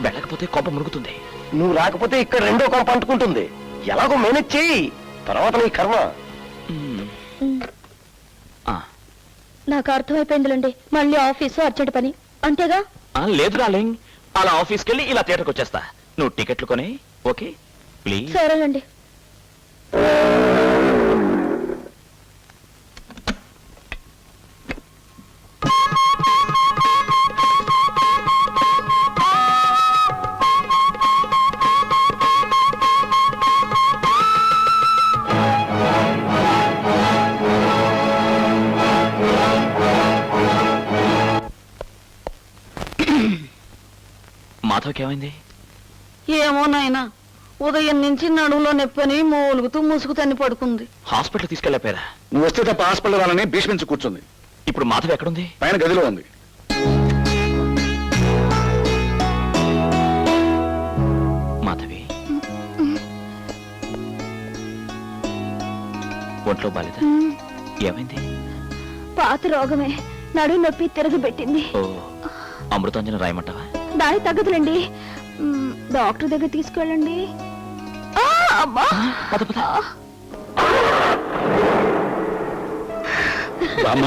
I: వెళ్ళకపోతే కొంప మురుగుతుంది.
E: నువ్వు రాకపోతే ఇక్కడ రెండో కొంప అంటుకుంటుంది. ఎలాగో మేనేజ్ చెయ్యి, తర్వాత నీ కర్మ.
B: నాకు అర్థమైపోయిందిలేండి, మళ్ళీ ఆఫీసు అర్జెంట్ పని అంతేగా?
I: లేదు డార్లింగ్, అలా ఆఫీస్కి వెళ్ళి ఇలా థియేటర్కి వచ్చేస్తా. నువ్వు టికెట్లు కొని. Okay please.
B: సరేనండి.
I: మాధవ్కి ఏమైంది?
J: ఏమో నాయనా, ఉదయం నుంచి నడుములో నొప్పని మూలుగుతూ ముసుగుతని పడుకుంది.
I: హాస్పిటల్ తీసుకెళ్ళారా?
E: నువ్వు వస్తే తప్ప హాస్పిటల్ రాలని భీష్మించి కూర్చుంది.
I: ఇప్పుడు మాధవ్ ఎక్కడుంది?
E: పైన గదిలో ఉంది.
I: మాధవి, ఒంట్లో బాలేదా? ఏమైంది?
B: పాత రోగమే, నడుము నొప్పి తిరగబెట్టింది.
I: ఓ, అమృతాంజన రాయమంటావా?
B: దాని తగ్గదులండి, డాక్టర్ దగ్గర తీసుకెళ్ళండి. అమ్మా,
I: పద పద.
E: బామ్మ,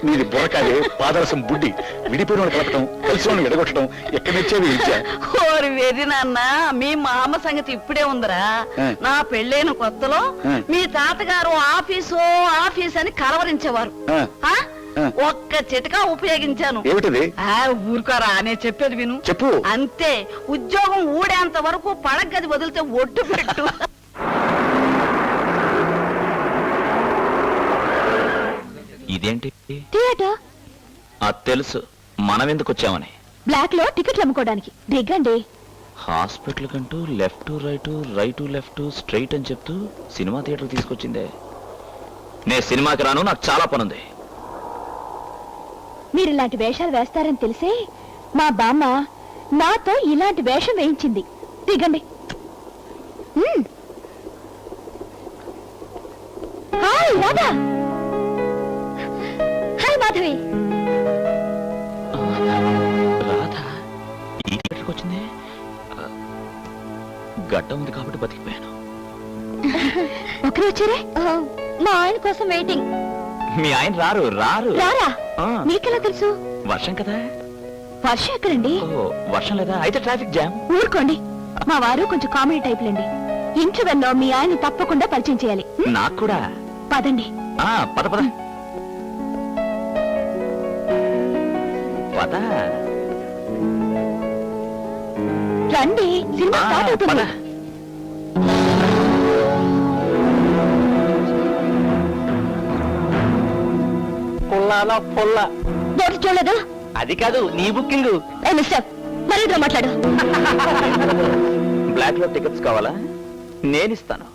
E: నీది బుర్రకాయ, పాదరసం బుడ్డి, విడిపోయిన వాళ్ళు కలపటం, కలిసి వాళ్ళని విడగొట్టడం, ఎక్కడి నుంచేవి ఇచ్చా.
J: ఓరి వెర్రి నాన్న, మీ మామ సంగతి ఇప్పుడే ఉందిరా. నా పెళ్ళైన కొత్తలో మీ తాతగారు ఆఫీసు ఆఫీస్ అని కలవరించేవారు. ఒక్క చిటకా ఉపయోగించాను.
F: ఏమిటిది?
J: ఊరుకోరా నేను చెప్పేది విను.
F: చెప్పు.
J: అంతే, ఉద్యోగం ఊడేంత వరకు పడగది వదిలితే ఒట్టు పెట్టు.
I: ఇదేంటి?
B: థియేటర్
I: అది తెలుసు, మనం ఎందుకు వచ్చామని.
B: బ్లాక్ లో టికెట్లు అమ్ముకోవడానికి. దిగండి.
I: హాస్పిటల్ కంటూ left right right left straight అని చెప్తూ సినిమా థియేటర్ తీసుకొచ్చిందే. నేను సినిమాకి రాను, నాకు చాలా పనుంది.
B: మీరు ఇలాంటి వేషాలు వేస్తారని తెలిసే మా బామ్మ నాతో ఇలాంటి వేషం వేయించింది. దిగండి. హాయ్ రాధా. హాయ్ మాధవి.
I: రాధా ఈ థియేటర్కి వచ్చింది. గడ్డ ఉంది కాబట్టి బతికిపోయాను.
B: ఒకరు వచ్చారే? మా ఆయన కోసం వెయిటింగ్.
I: మీ ఆయన రారు రారు
B: రారా?
I: ఆ.
B: మీకెలా తెలుసు?
I: వర్షం కదా.
B: వర్షం ఎక్కడండి?
I: ఓ, వర్షం లేదా? అయితే ట్రాఫిక్ జామ్.
B: ఊరుకోండి. మా వారు కొంచెం కామెడీ టైప్లండి. ఇంటర్వెల్లో మీ ఆయన తప్పకుండా పరిచయం చేయాలి.
I: నాకు కూడా.
B: పదండి.
I: పద పద పద.
B: రండి, సినిమా స్టార్ట్ అవుతుంది.
I: పద.
E: పుల్లాలో పుల్ల.
B: బోర్డు చూడలేదు?
E: అది కాదు, నీ బుకింగ్.
B: మిస్టర్ మరేదో మాట్లాడు.
I: బ్లాక్ లో టికెట్స్ కావాలా? నేను ఇస్తాను.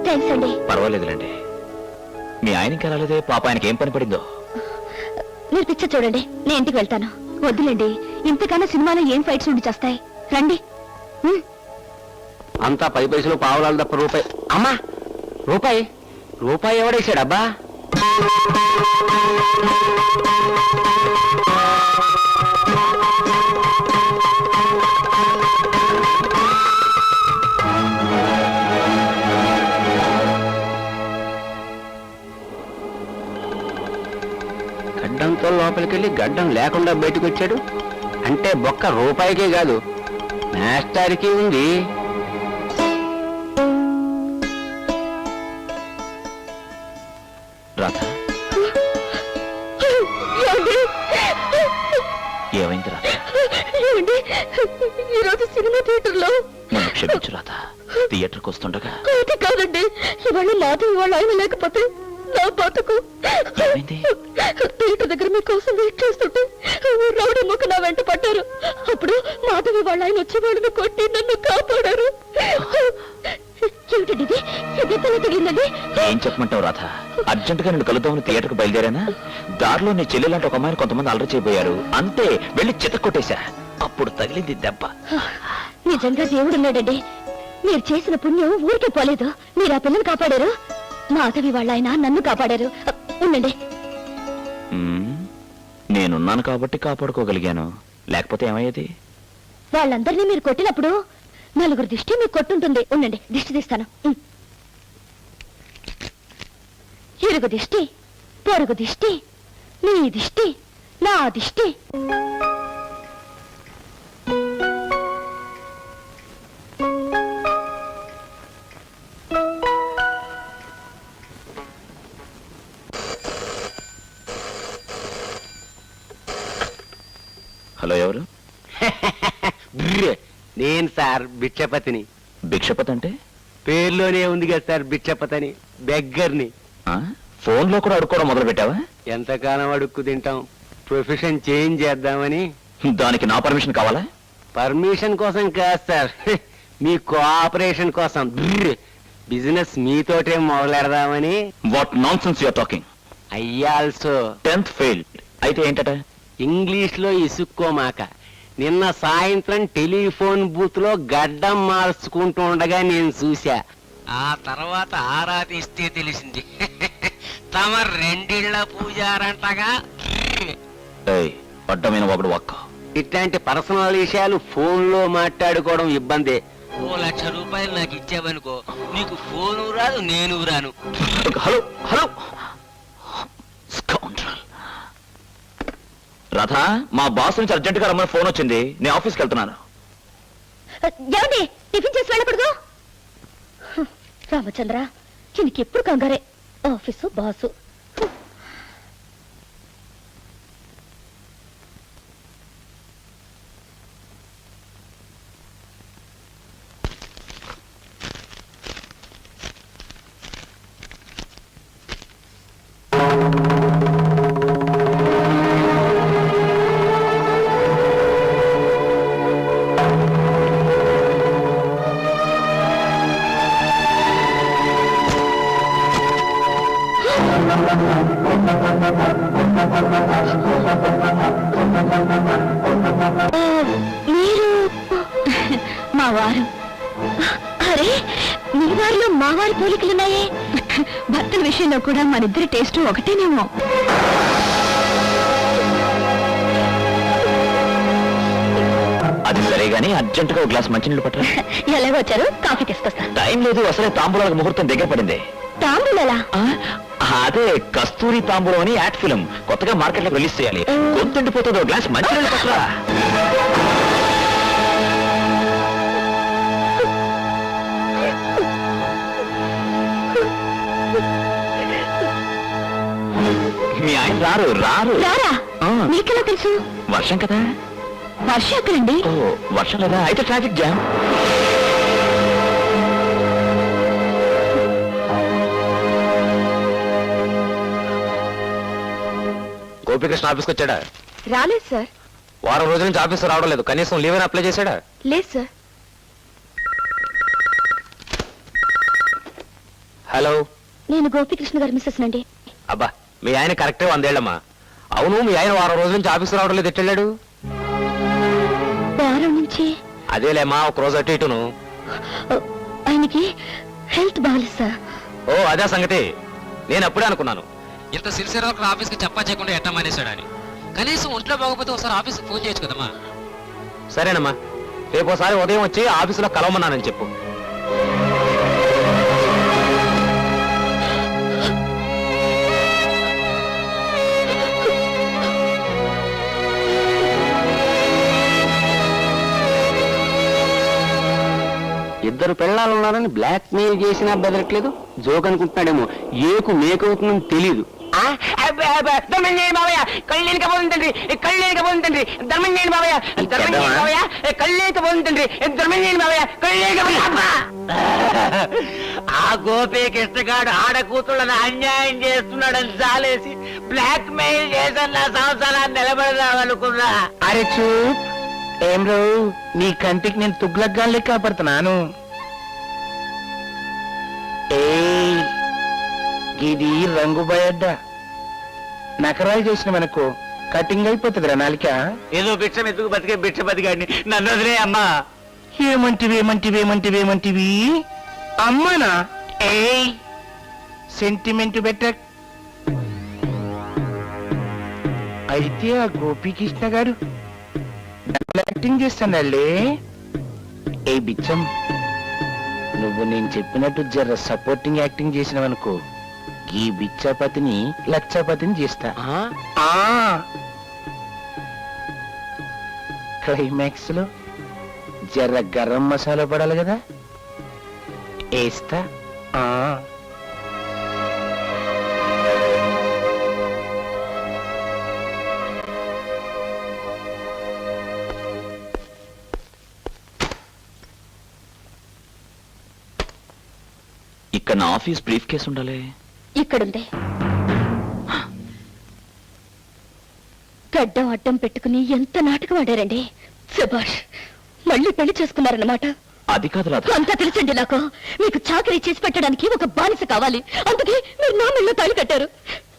B: థ్యాంక్స్ అండి.
I: పర్వాలేదులేండి. మీ ఆయనకి రాలేదే, పాప ఆయనకి ఏం పని పడిందో.
B: మీరు పిక్చర్ చూడండి, నేను ఇంటికి వెళ్తాను. వద్దులేండి, ఇంతకన్నా సినిమాలో ఏం ఫైట్స్ ఉండి చేస్తాయి. రండి.
F: అంతా 10 పైసలు పావులాలు తప్ప రూపాయి. అమ్మా, రూపాయి రూపాయి ఎవడేసాడబ్బా? గడ్డంతో లోపలికెళ్ళి గడ్డం లేకుండా బయటకు వచ్చాడు అంటే బొక్క రూపాయికే కాదు, మాస్టర్కి ఉంది.
I: రాధ, ఏమైంది రాధ?
B: ఈరోజు సినిమా థియేటర్ లో
I: నన్ను క్షమించు రాధ. థియేటర్కి వస్తుండగా
B: అది కాదండి, ఇవాళ మాధవి వాళ్ళ ఆయన లేకపోతే నా బతుకు.
I: ఏమైంది?
B: థియేటర్ దగ్గర మీకోసం వెయిట్ చేస్తుంటే రౌడీ ముక్క నా వెంట పడ్డారు. అప్పుడు మాధవి వాళ్ళ ఆయన వచ్చి వాళ్ళని కొట్టి నన్ను కాపాడారు. ఏమిటండి ఇది? ఎదెంతలా తగిలిందండి?
I: ఏం చెప్పమంటావు రాధ? అర్జెంటుగా నేను కలుద్దామని థియేటర్కి బయలుదేరానా, దారిలో నీ చెల్లెలాంటి ఒక అమ్మాయిని కొంతమంది అల్లరి చేయబోయారు. అంతే, వెళ్ళి చితక్కొట్టేశా. అప్పుడు తగిలింది దెబ్బ.
B: నిజంగా దేవుడున్నాడండి. మీరు చేసిన పుణ్యం ఊరికే పోలేదు. మీరు ఆ పిల్లని కాపాడారు, మాధవి వాళ్ళ ఆయన నన్ను కాపాడారు. ఉండండి.
I: నేనున్నాను కాబట్టి కాపాడుకోగలిగాను, లేకపోతే ఏమయ్యేది?
B: వాళ్ళందరినీ మీరు కొట్టినప్పుడు నలుగురు దిష్టి మీకు కొట్టుంటుంది. ఉండండి, దిష్టి తీస్తాను. ఇరుగు దిష్టి, పొరుగు దిష్టి, నీ దిష్టి, నా దిష్టి.
I: హలో, ఎవరు?
F: నేను సార్ భిక్షపతిని.
I: భిక్షపతి అంటే?
F: పేర్లోనే ఉంది కదా సార్ భిక్షపతి అని. బెగ్గర్ని.
I: ఫోన్లో కూడా అడుక్కోవడం మొదలు పెట్టావా?
F: ఎంతకాలం అడుక్కు తింటాం, ప్రొఫెషన్ చేంజ్ చేద్దామని.
I: దానికి నా పర్మిషన్ కావాలా?
F: పర్మిషన్ కోసం కాదు సార్, మీ కోఆపరేషన్ కోసం. బిజినెస్ మీతోటే మొదలెడదామని.
I: What nonsense you're talking?
F: I also
I: 10th fail అయితే ఏంటట?
F: ఇంగ్లీష్ లో ఇసుక్కోమాక. నిన్న సాయంత్రం టెలిఫోన్ బూత్ లో గడ్డం మార్చుకుంటూ ఉండగా నేను చూసా. ఆ తర్వాత ఆరా తీస్తే తెలిసింది తమ రెండిళ్ల పూజారంటగా.
I: అడ్డమైన ఒకడు ఒక్క.
F: ఇట్లాంటి పర్సనల్ విషయాలు ఫోన్ లో మాట్లాడుకోవడం ఇబ్బందే. ₹1,00,000 నాకు ఇచ్చావనుకో, నీకు ఫోను రాదు, నేను రాను.
I: హలో హలో రాధా, మా బాస్ నుంచి అర్జెంట్ గా రమ్మని ఫోన్ వచ్చింది. నేను ఆఫీస్కి వెళ్తున్నాను.
B: ఏమండి, టిఫిన్ చేసి వెళ్ళకూడదు? రామచంద్ర, దీనికి ఎప్పుడు కంగారే. Office boss. మీరు మా వారు? అరే, మీ వారిలో మా వారి పోలికలున్నాయే. భర్తల విషయంలో కూడా మనిద్దరి టేస్ట్ ఒకటేనేమో.
I: అది సరే గానీ అర్జెంట్ గా ఒక గ్లాస్ మంచినీళ్ళు పట్టరా.
B: ఎలాగో వచ్చారు, కాఫీ తీసుకొస్తా.
I: టైం లేదు, అసలే తాంబూలాలకు ముహూర్తం దగ్గర పడింది.
B: తాంబూలలా?
I: అదే కస్తూరి తాంబూలం అని యాడ్ ఫిల్మ్ కొత్తగా మార్కెట్ లో రిలీజ్ చేయాలి. గొంతుండిపోతుంది, ఒక గ్లాస్ మంచినీళ్ళు పట్టరా. మీ ఆయన రారు రారు
B: రారా? మీకెలా తెలుసు?
I: వర్షం కదా.
B: వర్షం ఎక్కడండి?
I: ఓ, వర్షం లేదా? అయితే ట్రాఫిక్ జామ్.
E: గోపికృష్ణ ఆఫీస్కి వచ్చాడా?
B: రాలేదు సార్.
E: వారం రోజుల నుంచి ఆఫీస్ రావడం లేదు, కనీసం లీవ్ అయినా అప్లై చేశాడా?
B: లేదు సార్.
E: హలో,
B: నేను గోపికృష్ణ గారి మిస్సెస్ నండి.
E: అబ్బా, మీ ఆయన కరెక్టే 100 ఏళ్ళమ్మా. అవును, మీ ఆయన వారం రోజుల నుంచి ఆఫీస్ రావడం లేదు, ఎట్టెళ్ళాడు?
B: వారం నుంచి?
E: అదేలేమ్మా, ఒక రోజు అటు ఇటును.
B: ఆయనకి హెల్త్ బాగాలేదు సార్.
E: ఓ, అదే సంగతి. నేను అప్పుడే అనుకున్నాను.
F: ఇంత సిన్సియర్ వర్క్ ఆఫీస్కి చెప్పా చేయకుండా ఎట్టా మానేశాడని. కనీసం ఒంట్లో బాగోకపోతే ఒకసారి ఆఫీస్కి ఫోన్ చేయొచ్చు కదమ్మా.
E: సరేనమ్మా, రేపోసారి ఉదయం వచ్చి ఆఫీసులో కలవమన్నానని చెప్పు.
F: ఇద్దరు పిల్లలు ఉన్నారని బ్లాక్ మెయిల్ చేసినా బెదరట్లేదు. జోక్ అనుకుంటున్నాడేమో, ఏకు మేకవుతుందని తెలీదు. కళ్ళేకపోతుందండి, కళ్ళేకపోతుందండి, ధర్మంజేని బాబయ్య, ధర్మంజేని బాబయ్య, కళ్ళేకపోతుందండి, ధర్మంజేని బాబయ్య, ఆ గోపీకృష్ణగాడు ఆడ కూతుళ్ళని అన్యాయం చేస్తున్నాడని చాలేసి బ్లాక్ మెయిల్ చేసి నా సంవత్సరాన్ని నిలబడదామనుకున్నా.
H: అరే చూప్, ఏం రో, నీ కంటికి నేను తుగ్లగ్గాలే కాపాడుతున్నాను. ఇది రంగు బయడ్డ నకరాలు చేసిన మనకు కటింగ్ అయిపోతుందిరా నాలిక.
F: ఏదో భిక్ష మెతుకు బతికే భిక్ష బతికాడిని నన్ను వదిలే అమ్మా.
H: ఏమంటివి అమ్మనా? ఏయ్ సెంటిమెంట్ బెట్ట. అయితే ఆ గోపీకృష్ణ గారు డబుల్ యాక్టింగ్ చేస్తానల్లే. ఏ బిచ్చం, నువ్వు నేను చెప్పినట్టు జర సపోర్టింగ్ యాక్టింగ్ చేసినవనుకో, ఈ బిచ్చాపతిని లక్షపతిని చేస్తా. క్లైమాక్స్ లో జర గరం మసాలా పడాలి కదా, వేస్తా.
I: ఇక్కడ నా ఆఫీస్ బ్రీఫ్ కేసు ఉండాలి.
B: ఇక్కడుంది. గడ్డం అడ్డం పెట్టుకుని ఎంత నాటకం ఆడారండి. సుభాష్, మళ్ళీ పెళ్లి చేసుకున్నారన్నమాట.
I: అది కాదు రాధా.
B: అంతా తెలుసండి నాకు. మీకు చాకరీ చేసి పెట్టడానికి ఒక బానిస కావాలి, అందుకే మీరు నా మెళ్ళో తాళి కట్టారు.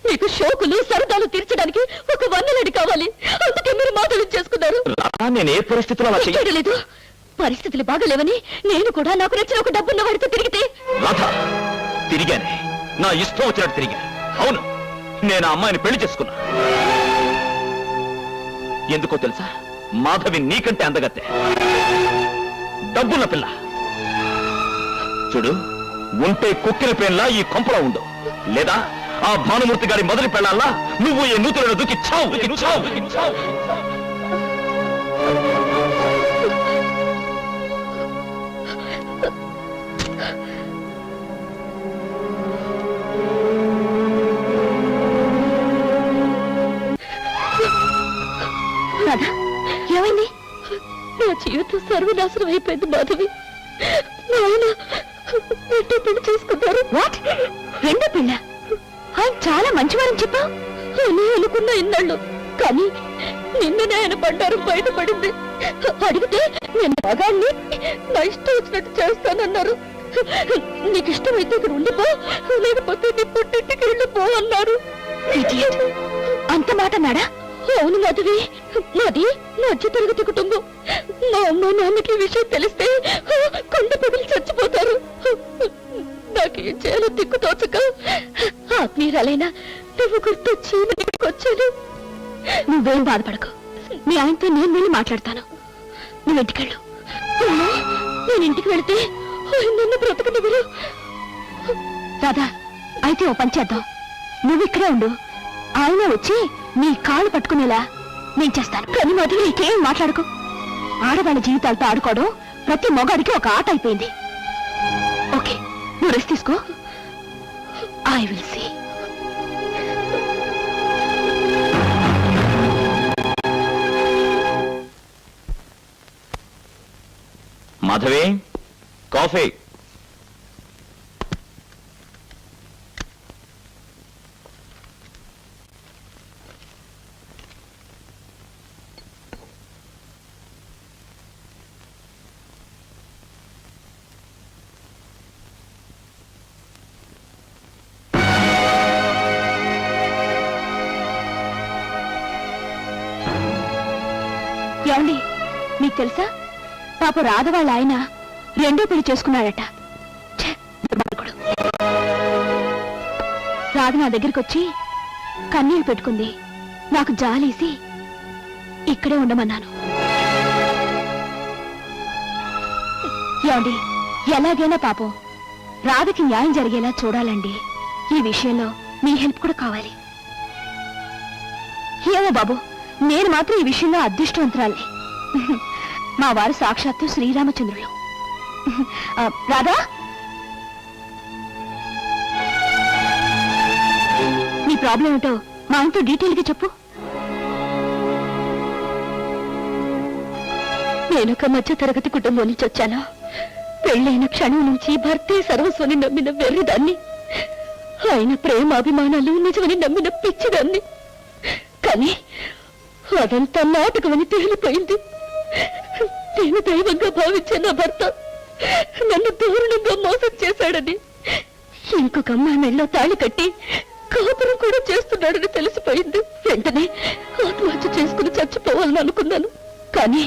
B: మీకు షోకులు సరదాలు తీర్చడానికి ఒక వన్నెలడి కావాలి, అందుకే మీరు మాటలు చేసుకున్నారు.
I: నేను ఏ పరిస్థితిలో అలా చెయ్య-
B: లేదు, పరిస్థితులు బాగలేవని నేను కూడా నాకు నచ్చిన ఒక డబ్బున్న వాడితో తిరిగితే.
I: రాధా, తిరిగానే, నా ఇష్టం వచ్చినట్టు తిరిగా. అవును, నేను ఆ అమ్మాయిని పెళ్లి చేసుకున్నా. ఎందుకో తెలుసా? మాధవి నీకంటే అందగత్తే, డబ్బున్న పిల్ల. చూడు, ఉంటే కుక్కిన పేర్లా ఈ కొంపలో ఉండు, లేదా ఆ భానుమూర్తి గారి మొదటి పెళ్ళాలా నువ్వు ఈ నూతులను దూకి చావు.
B: రాధా, ఏమైంది? నా జీవితం సర్వనాశనం అయిపోయింది మాధవి. ఆయన రెండో పెళ్లి చేసుకున్నారు. వాట్? రెండో పెళ్ళ? ఆయన చాలా మంచివారని చెప్పా అని అనుకున్నా ఇన్నాళ్ళు, కానీ నిన్ననే ఆయన బండారం బయటపడింది. అడిగితే నేను మగాన్ని నా ఇష్టం వచ్చినట్టు చేస్తానన్నారు. నీకు ఇష్టమైతే ఇక్కడ ఉండిపో, లేకపోతే నీ పుట్టింటికి వెళ్ళిపో అన్నారు. అంత మాట నాడా? అవును మాధవి, నాది మధ్య తరగతి కుటుంబం. మా అమ్మ నాన్నకి ఈ విషయం తెలిస్తే కొండ పగిలి చచ్చిపోతారు. నాకేం చేయాలో దిక్కు తోచక ఆత్మీయురాలైనా నువ్వు గుర్తొచ్చి వచ్చాను. నువ్వేం బాధపడకు, మీ ఆయనతో నేను వెళ్ళి మాట్లాడతాను. నువ్వు ఇంటికెళ్ళు. నేను ఇంటికి వెళితే ఆయన నన్ను బ్రతకనివ్వరు. రాధా, అయితే ఓ పని చేద్దాం. నువ్వు ఇక్కడే ఉండు, ఆయన వచ్చి నీ కాళ్ళు పట్టుకునేలా నేను చేస్తాను. కానీ మాధవి, నీకేం మాట్లాడుకో. ఆడవాళ్ళ జీవితాలతో ఆడుకోవడం ప్రతి మొగాడికి ఒక ఆట అయిపోయింది. ఓకే, నువ్వు రెస్ట్ తీసుకో. I will see.
I: Madhavi, coffee.
B: ఏమండి, మీకు తెలుసా, పాప రాధ వాళ్ళ ఆయన రెండో పెళ్లి చేసుకున్నాడట. ఛే, దుర్మార్గుడు. రాధ నా దగ్గరికి వచ్చి కన్నీళ్లు పెట్టుకుంది. నాకు జాలేసి ఇక్కడే ఉండమన్నాను. ఏమండి, ఎలాగైనా పాపం రాధకి న్యాయం జరిగేలా చూడాలండి. ఈ విషయంలో మీ హెల్ప్ కూడా కావాలి. ఏమో బాబు, నేను మాత్రం ఈ విషయంలో అదృష్టవంతురాలే. మా వారు సాక్షాత్తు శ్రీరామచంద్రులు. రాధా, నీ ప్రాబ్లం ఏంటో మా ఆయనతో డీటెయిల్గా చెప్పు. నేనొక మధ్య తరగతి కుటుంబం నుంచి వచ్చాను. పెళ్ళైన క్షణం నుంచి భర్తే సర్వస్వని నమ్మిన వెర్రిదాన్ని, ఆయన ప్రేమ అభిమానాలు నిజమని నమ్మిన పిచ్చిదాన్ని. కానీ అదంతా నాటకమని తేలిపోయింది. నేను దైవంగా భావించే నా భర్త నన్ను దారుణంగా మోసం చేశాడని ఇంకొక అమ్మాయి మెళ్ళో తాళి కట్టి కాపురం కూడా చేస్తున్నాడని తెలిసిపోయింది. వెంటనే ఆత్మహత్య చేసుకుని చచ్చిపోవాలని అనుకున్నాను. కానీ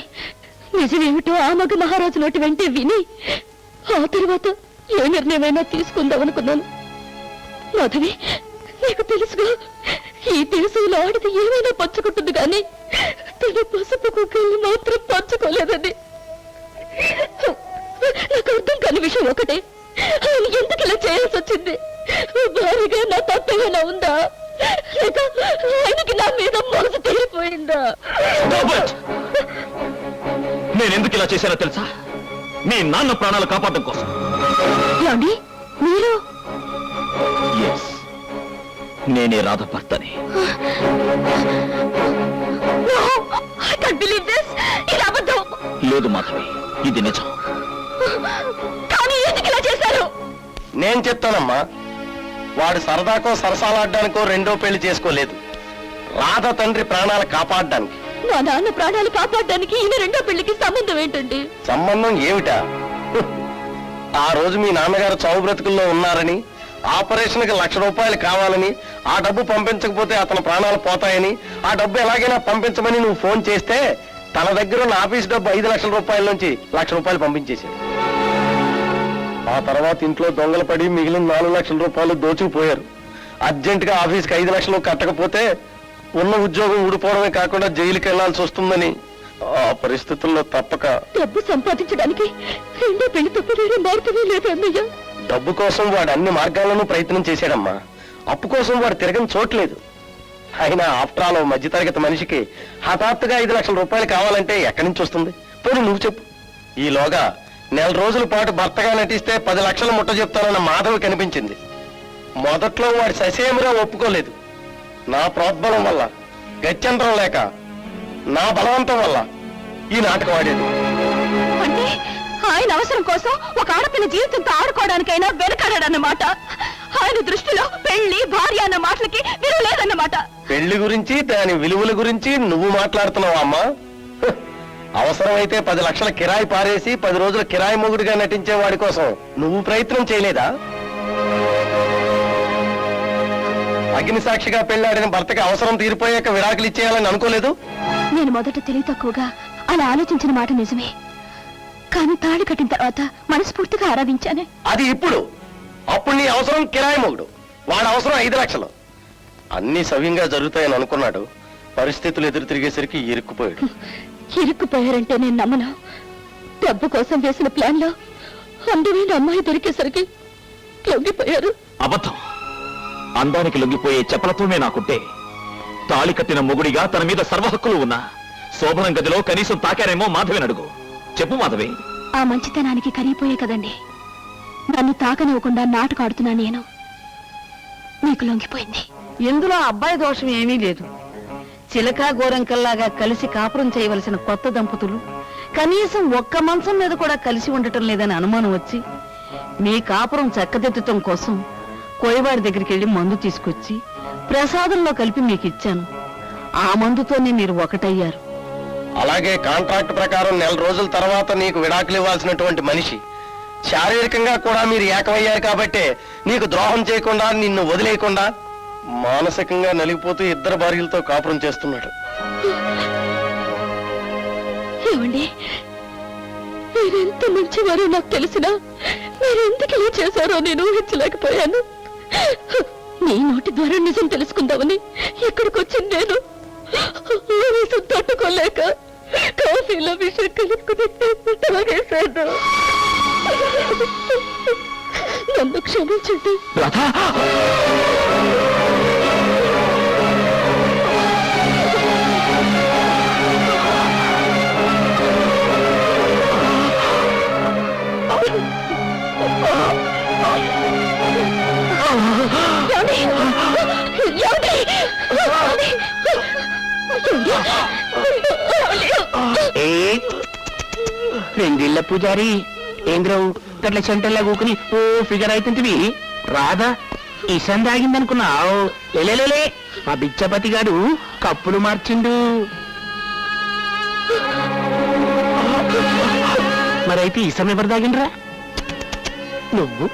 B: నిజమేమిటో ఆ మగ మహారాజు నోటి వెంటే విని ఆ తర్వాత ఏ నిర్ణయమైనా తీసుకుందామనుకున్నాను. మాధవి, నీకు తెలుసుగా, ఈ దేశంలో ఆడితే ఏమైనా పంచుకుంటుంది కానీ తన పసుపు కుక్కల్ని మాత్రం పంచుకోలేదని. నాకు అర్థం కాని విషయం ఒకటే, ఆయన ఎందుకు ఇలా చేయాల్సి వచ్చింది? భారీగా నా తప్పేమైనా ఉందా, లేక ఆయనకి నా మీద మనసు తీరిపోయిందా?
I: నేనెందుకు ఇలా చేశానో తెలుసా? మీ నాన్న ప్రాణాలు కాపాడడం కోసం.
B: ఏమండి మీరు?
I: ఎస్, నేనే రాధ భర్తని.
B: ఇది అబద్ధం.
I: లేదు మాధవి, ఇది నిజం.
B: కానీ ఎందుకు ఇలా చేశారు?
E: నేను చెప్తానమ్మా, వాడు సరదాకో సరసాలాడ్డానికో రెండో పెళ్లి చేసుకోలేదు. రాధ తండ్రి ప్రాణాలు కాపాడడానికి.
B: మా నాన్న ప్రాణాలు కాపాడడానికి ఈయన రెండో పెళ్లికి సంబంధం ఏంటండి?
E: సంబంధం ఏమిటా? ఆ రోజు మీ నాన్నగారు చావు బ్రతుకుల్లో ఉన్నారని, ఆపరేషన్ కి ₹1,00,000 కావాలని, ఆ డబ్బు పంపించకపోతే అతని ప్రాణాలు పోతాయని, ఆ డబ్బు ఎలాగైనా పంపించమని నువ్వు ఫోన్ చేస్తే తన దగ్గర ఉన్న ఆఫీస్ డబ్బు ₹5 లక్షల నుంచి ₹1,00,000 పంపించేశాడు. ఆ తర్వాత ఇంట్లో దొంగలు పడి మిగిలిన ₹4 లక్షల దోచుకుపోయారు. అర్జెంట్ గా ఆఫీస్కి 5 లక్షలు కట్టకపోతే ఉన్న ఉద్యోగం ఊడిపోవడమే కాకుండా జైలుకి వెళ్లాల్సి వస్తుందని ఆ పరిస్థితుల్లో తప్పక
B: డబ్బు సంపాదించడానికి రెండో పెళ్లి తప్ప వేరే మార్గమే లేదు అన్నయ్య.
E: డబ్బు కోసం వాడు అన్ని మార్గాల్లోనూ ప్రయత్నం చేశాడమ్మా. అప్పు కోసం వాడు తిరగని చోట్లేదు. అయినా ఆఫ్టర్ ఆల్ మధ్యతరగతి మనిషికి హఠాత్తుగా ₹5 లక్షల కావాలంటే ఎక్కడి నుంచి వస్తుంది? పోనీ నువ్వు చెప్పు. ఈలోగా నెల రోజుల పాటు భర్తగా నటిస్తే 10 లక్షలు ముట్ట చెప్తానన్న మాధవి కనిపించింది. మొదట్లో వాడు ససేమిరా ఒప్పుకోలేదు. నా ప్రోద్బలం వల్ల, గత్యంతరం లేక, నా బలవంతం వల్ల ఈ నాటకం ఆడేది.
B: అంటే ఆయన అవసరం కోసం ఒక ఆడపిల్ల జీవితంతో ఆడుకోవడానికైనా వెనకాడాడన్నమాట. ఆయన దృష్టిలో పెళ్లి, భార్య అన్న మాటలకి విలువ లేదన్నమాట.
E: పెళ్లి గురించి, దాని విలువల గురించి నువ్వు మాట్లాడుతున్నావా అమ్మా? హ్, అవసరమైతే 10 లక్షల కిరాయి పారేసి 10 రోజుల కిరాయి మొగుడిగా నటించే వాడి కోసం నువ్వు ప్రయత్నం చేయలేదా? అగ్ని సాక్షిగా పెళ్లాడిన భర్తకి అవసరం తీరిపోయాక విడాకులు ఇచ్చేయాలని అనుకోలేదు?
B: నేను మొదట తెలివి తక్కువగా అలా ఆలోచించిన మాట నిజమే. కానీ తాళి కట్టిన తర్వాత మనస్ఫూర్తిగా ఆరాధించానే.
E: అది ఇప్పుడు. అప్పుడు నీ అవసరం కిరాయి మొగుడు, వాడి అవసరం 5 లక్షలు. అన్ని సవ్యంగా జరుగుతాయని అనుకున్నాడు. పరిస్థితులు ఎదురు తిరిగేసరికి ఇరుక్కుపోయాడు.
B: ఇరుక్కుపోయారంటే నేను నమ్మను. డబ్బు కోసం వేసిన ప్లాన్ లో అందమైన అమ్మాయి దొరికేసరికి లొంగిపోయారు.
I: అబద్ధం. అందానికి లొంగిపోయే చెప్పలతోనే నాకుంటే తాళి కట్టిన మొగుడిగా తన మీద సర్వ హక్కులు ఉన్నా శోభనం గదిలో కనీసం తాకారేమో మాధవిని అడుగు. చెప్పు మాధవి.
B: ఆ మంచితనానికి కరిగిపోయే కదండి నన్ను తాకనివ్వకుండా నాటకాడుతున్నా నేను. నీకు లొంగిపోయింది.
J: ఇందులో అబ్బాయి దోషం ఏమీ లేదు. చిలకా గోరంకల్లాగా కలిసి కాపురం చేయవలసిన కొత్త దంపతులు కనీసం ఒక్క మంచం మీద కూడా కలిసి ఉండటం లేదని అనుమానం వచ్చి మీ కాపురం చక్కదిద్దటం కోసం కోయవాడి దగ్గరికి వెళ్ళి మందు తీసుకొచ్చి ప్రసాదంలో కలిపి మీకు ఇచ్చాను. ఆ మందుతోనే మీరు ఒకటయ్యారు.
E: అలాగే కాంట్రాక్ట్ ప్రకారం నెల రోజుల తర్వాత నీకు విడాకులు ఇవ్వాల్సినటువంటి మనిషి శారీరకంగా కూడా మీరు ఏకమయ్యారు కాబట్టే నీకు ద్రోహం చేయకుండా, నిన్ను వదిలేయకుండా మానసికంగా నలిగిపోతూ 2 భార్యలతో కాపురం చేస్తున్నాడు.
B: ఏమండి, మీరెంత మంచివారో నాకు తెలిసినా మీరెందుకు ఇలా చేశారో నేను ఊహించలేకపోయాను. నీ నోటి ద్వారా నిజం తెలుసుకుందామని ఇక్కడికి వచ్చింది నేను. ఆవేశం తట్టుకోలేక కాఫీలో విషయం కలుపుకుని తాగేశాను. నన్ను క్షమించండి.
H: రెండిళ్ల పూజారి ఏంద్రవు గట్ల సెంటర్లా కూకుని ఓ ఫిగర్ అవుతుంటివి. రాధా ఇసం దాగిందనుకున్నావు. లేలే మా బిచ్చపతి గాడు కప్పులు మార్చిండు. మరైతే ఇసం ఎవరు దాగిండ్రా? నువ్వు.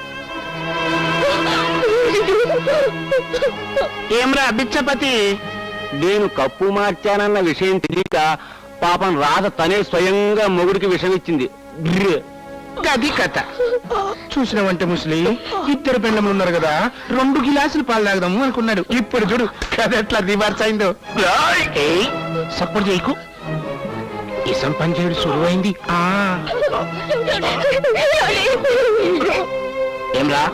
F: ఏమ్రా బిచ్చపతి, నేను కప్పు మార్చానన్న విషయం తెలియక పాపం రాధ తనే స్వయంగా మొగుడికి విషం ఇచ్చింది.
H: గది కథ చూసినావంటే ముసలి ఇద్దరు పెళ్ళములు ఉన్నారు కదా, 2 గిలాసులు పాలు తాగదాము అనుకున్నాడు. ఇప్పుడు చూడు కథ ఎట్లా రివర్స్ అయిందో. సపోర్ట్ చేయకు, ఇసం పని చేయడం సులువైంది. ఏమ్రా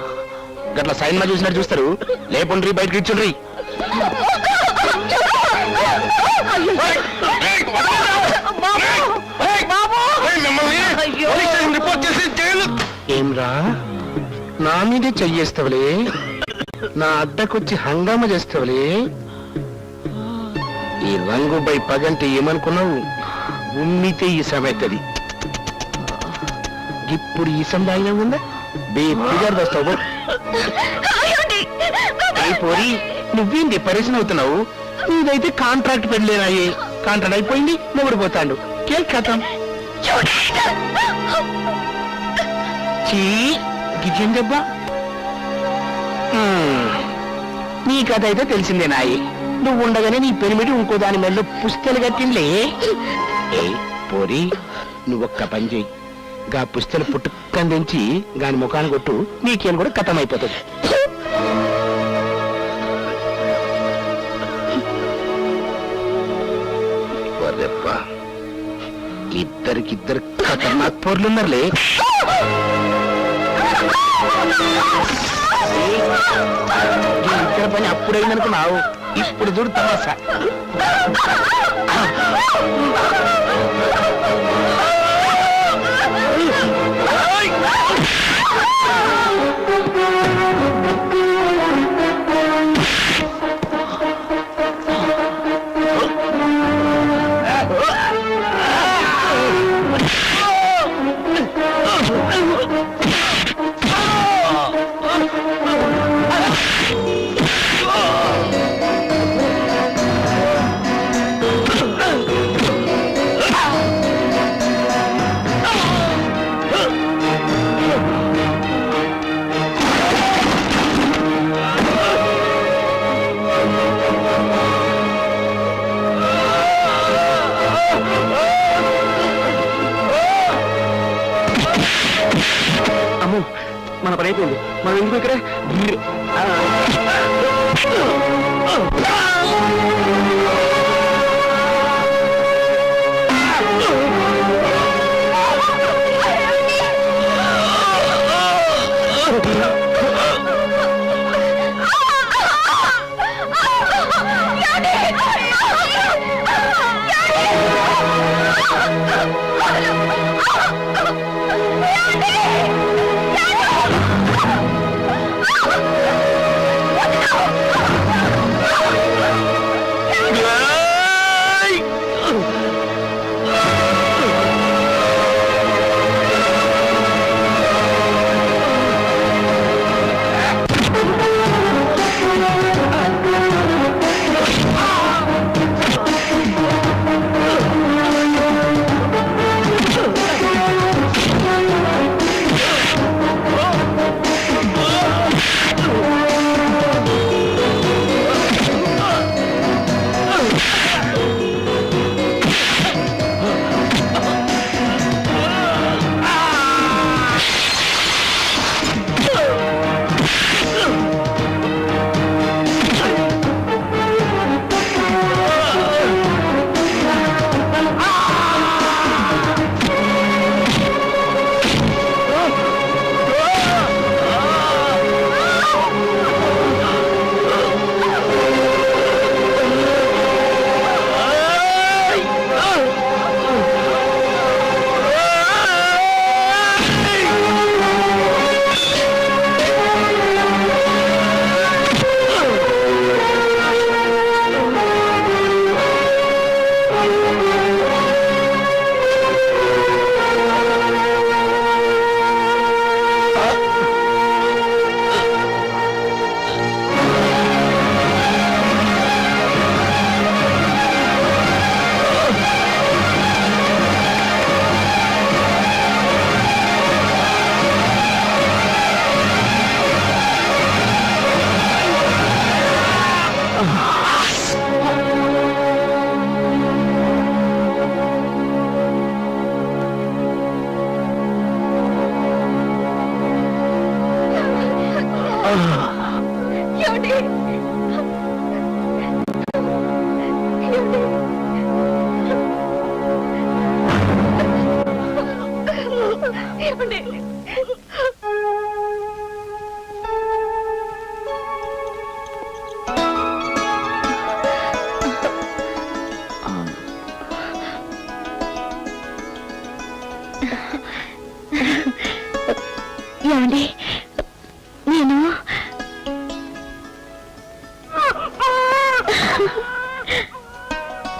H: గట్ల సైన్మా చూసినట్టు చూస్తారు, లేకుండ్రి బయటకి ఇచ్చుండ్రి. ఏమ్రా నా మీదే చెయ్యేస్తావులే, నా అడ్డకొచ్చి హంగామా చేస్తావులే. ఈ రంగుపై పగంటే ఏమనుకున్నావు, ఉమ్మితే ఈ సమయత్తది. ఇప్పుడు ఈ సందాయినా ఉందా బేపిగారు వస్తావు. పోరి నువ్వేంటి పరిశ్రమ అవుతున్నావు, నీదైతే కాంట్రాక్ట్ పెళ్ళేనాయి, కాంట్రాక్ట్ అయిపోయింది, మొగుడు పోతాడు, కేక్ కథం. గిజం దెబ్బ. నీ కథ అయితే తెలిసిందే నాయి, నువ్వు ఉండగానే నీ పెనిమిటి ఇంకో దాని మెడలో పుస్తలు కట్టిండ్లే. ఏ పోరి నువ్వొక్క పని చెయ్యి, గా పుస్తలు పుట్టుకందించి గాని ముఖాన్ని కొట్టు, నీకేం కూడా కథం అయిపోతుంది. ఇద్దరికిద్దరు ఖతర్నాక్ పోర్లున్నారులే. ఇద్దరు పని అప్పుడైందనుకున్నావు, ఇప్పుడు చూడు తమాసా.
F: మన పని అయిపోయింది, మనం ఎందుకు ఇక్కడ?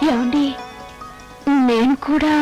B: ఏమండి నేను కూడా